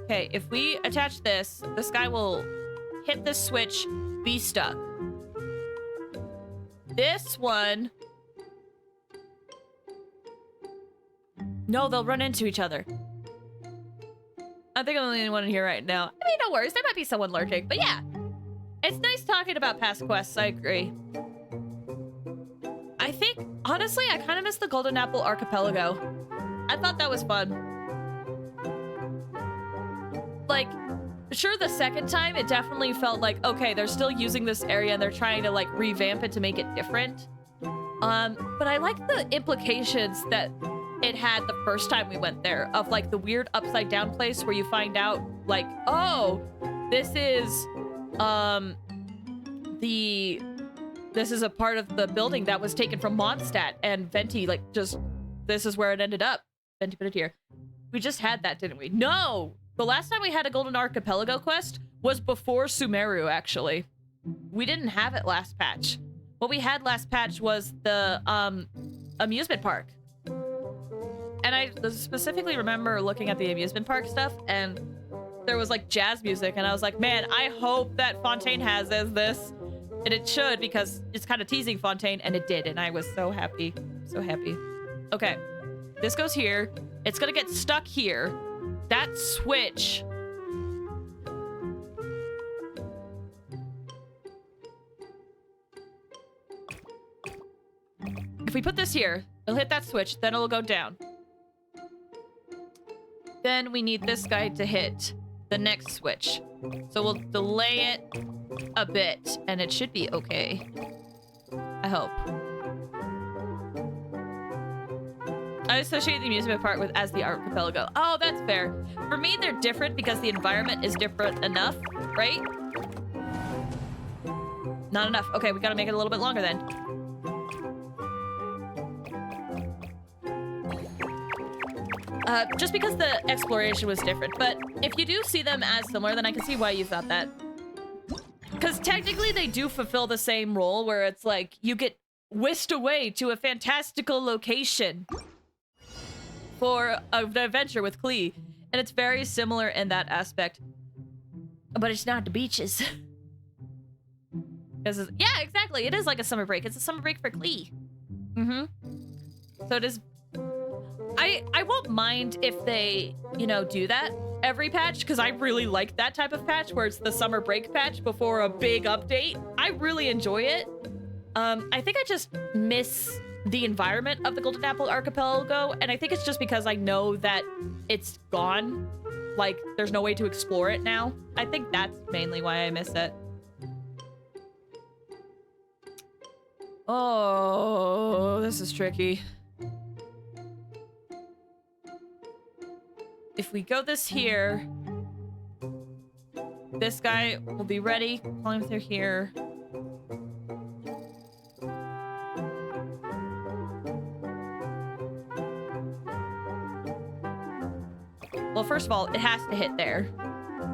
Okay, if we attach this, this guy will hit the switch, be stuck. This one... No, they'll run into each other. I think I'm the only one in here right now. I mean, no worries. There might be someone lurking, but yeah. It's nice talking about past quests, I agree. I think, honestly, I kind of miss the Golden Apple Archipelago. I thought that was fun. Like, sure, the second time, it definitely felt like, okay, they're still using this area and they're trying to, like, revamp it to make it different. But I like the implications that it had the first time we went there of, like, the weird upside-down place where you find out, like, oh, this is, this is a part of the building that was taken from Mondstadt, and Venti, like, just, this is where it ended up. Venti put it here. We just had that, didn't we? No! The last time we had a Golden Archipelago quest was before Sumeru, actually. We didn't have it last patch. What we had last patch was the, amusement park. And I specifically remember looking at the amusement park stuff, and there was, like, jazz music, and I was like, man, I hope that Fontaine has this. And it should, because it's kind of teasing Fontaine, and it did, and I was so happy. So happy. Okay. This goes here. It's gonna get stuck here. That switch... If we put this here, it'll hit that switch, then it'll go down. Then we need this guy to hit the next switch. So we'll delay it a bit, and it should be okay. I hope. I associate the amusement park with as the archipelago. Oh, that's fair. For me, they're different because the environment is different enough, right? Not enough. Okay, we gotta make it a little bit longer then. Just because the exploration was different. But if you do see them as similar, then I can see why you thought that. Because technically they do fulfill the same role where it's like you get whisked away to a fantastical location for an adventure with Klee. And it's very similar in that aspect. But it's not the beaches. Yeah, exactly. It is like a summer break. It's a summer break for Klee. So it is... I won't mind if they, you know, do that every patch, because I really like that type of patch where it's the summer break patch before a big update. I really enjoy it. I think I just miss the environment of the Golden Apple Archipelago, and I think it's just because I know that it's gone. Like, there's no way to explore it now. I think that's mainly why I miss it. Oh, this is tricky. If we go this here, this guy will be ready. Climb through here. Well, first of all, it has to hit there.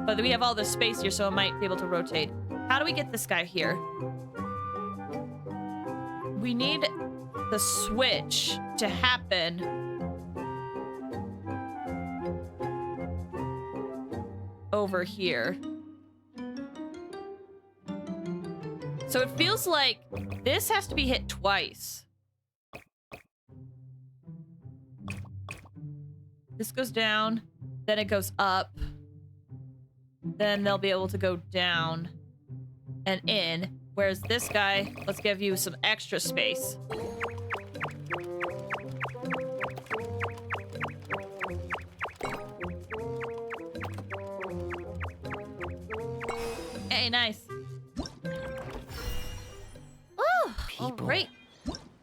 But we have all this space here, so it might be able to rotate. How do we get this guy here? We need the switch to happen over here. So it feels like this has to be hit twice. This goes down, then it goes up. Then they'll be able to go down and in. Whereas this guy, let's give you some extra space. Hey, nice. Oh, all right.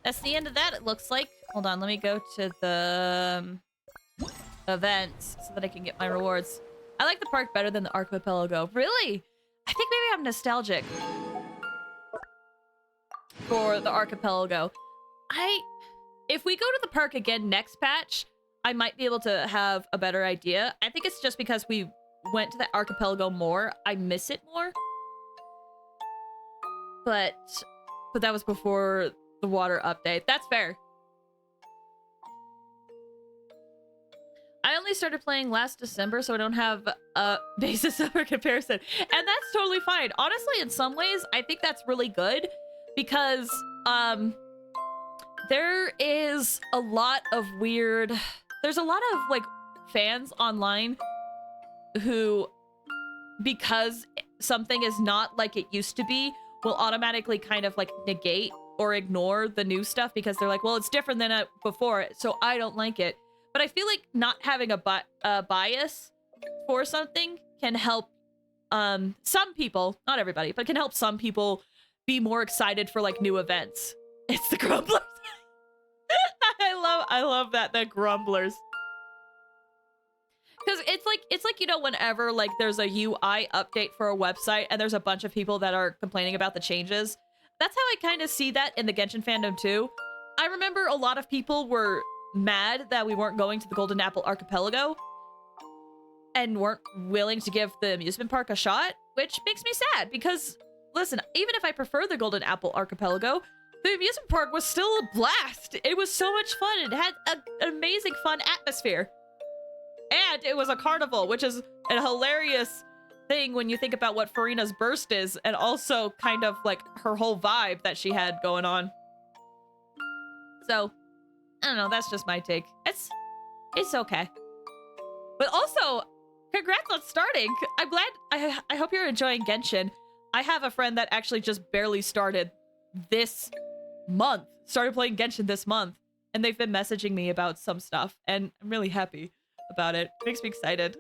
That's the end of that, it looks like. Hold on, let me go to the events so that I can get my rewards. I like the park better than the archipelago. Really? I think maybe I'm nostalgic for the archipelago. If we go to the park again next patch, I might be able to have a better idea. I think it's just because we went to the archipelago more. I miss it more. But that was before the water update. That's fair. I only started playing last December, so I don't have a basis of a comparison. And that's totally fine. Honestly, in some ways, I think that's really good because there is a lot of weird... There's a lot of, like, fans online who, because something is not like it used to be, will automatically kind of, like, negate or ignore the new stuff because they're like, well, it's different than before, so I don't like it. But I feel like not having a bias for something can help some people, not everybody, but can help some people be more excited for like new events. It's the grumblers. I love that, the grumblers. Because it's like, you know, whenever like there's a UI update for a website and there's a bunch of people that are complaining about the changes. That's how I kind of see that in the Genshin fandom too. I remember a lot of people were mad that we weren't going to the Golden Apple Archipelago and weren't willing to give the amusement park a shot, which makes me sad because, listen, even if I prefer the Golden Apple Archipelago, the amusement park was still a blast. It was so much fun. It had an amazing fun atmosphere. And it was a carnival, which is a hilarious thing when you think about what Farina's burst is and also kind of like her whole vibe that she had going on. So, I don't know, that's just my take. It's okay. But also, congrats on starting. I'm glad, I hope you're enjoying Genshin. I have a friend that actually just barely started this month. Started playing Genshin this month. And they've been messaging me about some stuff. And I'm really happy about it. It makes me excited.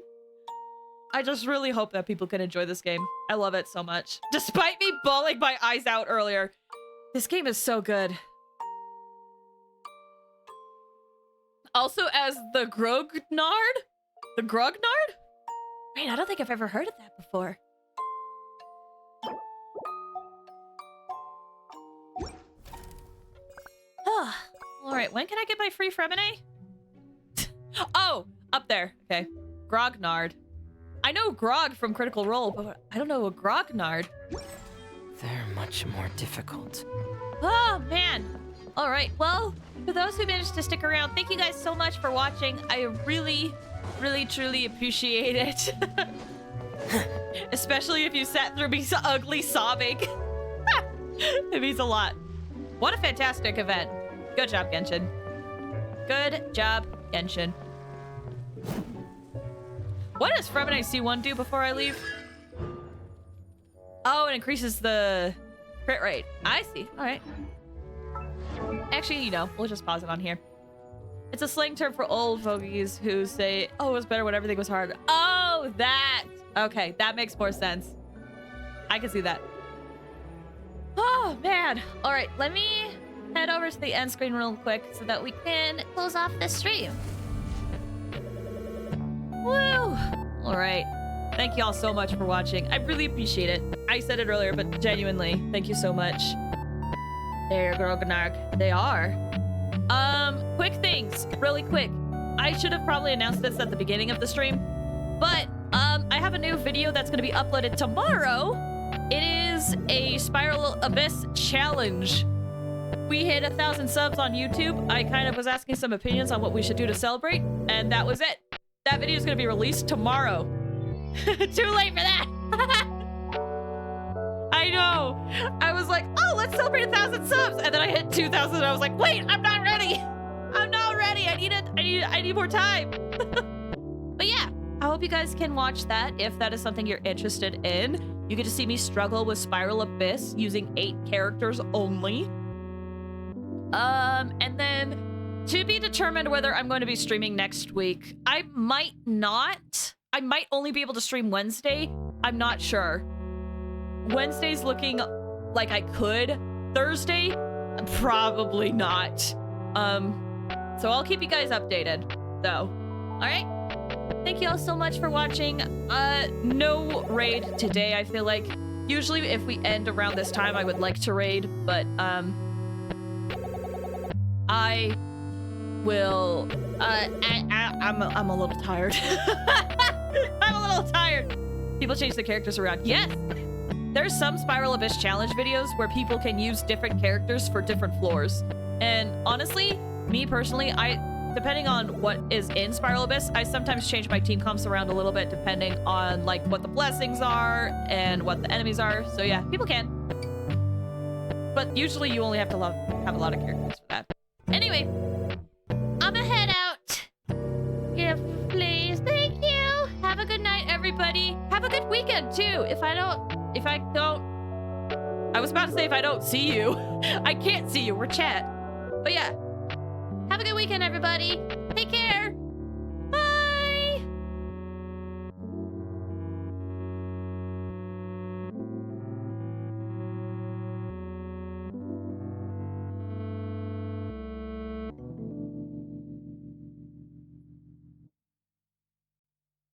I just really hope that people can enjoy this game. I love it so much. Despite me bawling my eyes out earlier. This game is so good. Also as the Grognard? The Grognard? Wait, I don't think I've ever heard of that before. Alright, when can I get my free Fremine? Oh, Up there. Okay. Grognard. I know Grog from Critical Role, but I don't know a Grognard. They're much more difficult. Oh, man. All right. Well, for those who managed to stick around, thank you guys so much for watching. I really, really, truly appreciate it. Especially if you sat through me so ugly sobbing. It means a lot. What a fantastic event. Good job, Genshin. Good job, Genshin. What does Fremine C1 do before I leave? Oh, it increases the crit rate. I see. All right. Actually, you know, we'll just pause it on here. It's a slang term for old fogies who say, oh, it was better when everything was hard. Oh, that. Okay, that makes more sense. I can see that. Oh, man. All right, let me head over to the end screen real quick so that we can close off this stream. Woo! All right. Thank you all so much for watching. I really appreciate it. I said it earlier, but genuinely, thank you so much. There, Grognarg. They are. Quick things. Really quick. I should have probably announced this at the beginning of the stream, but I have a new video that's going to be uploaded tomorrow. It is a Spiral Abyss challenge. We hit 1,000 subs on YouTube. I kind of was asking some opinions on what we should do to celebrate, and that was it. That video is going to be released tomorrow. Too late for that. I know. I was like, oh, let's celebrate 1,000 subs, and then I hit 2,000, and I was like, wait, I'm not ready. I'm not ready. I need more time. But yeah, I hope you guys can watch that if that is something you're interested in. You get to see me struggle with Spiral Abyss using 8 characters only. And then to be determined whether I'm going to be streaming next week. I might not. I might only be able to stream Wednesday. I'm not sure. Wednesday's looking like I could. Thursday, probably not. So I'll keep you guys updated, though. All right? Thank you all so much for watching. No raid today, I feel like. Usually if we end around this time, I would like to raid, but, I will, I'm a little tired. I'm a little tired. People change the characters around. Yes! There's some Spiral Abyss challenge videos where people can use different characters for different floors. And honestly, me personally, depending on what is in Spiral Abyss, I sometimes change my team comps around a little bit depending on like what the blessings are and what the enemies are. So yeah, people can. But usually you only have to have a lot of characters for that. Anyway, I'ma head out. Yeah, please. Thank you. Have a good night, everybody. Have a good weekend too. If I was about to say if I don't see you. I can't see you. We're chat. But yeah. Have a good weekend, everybody.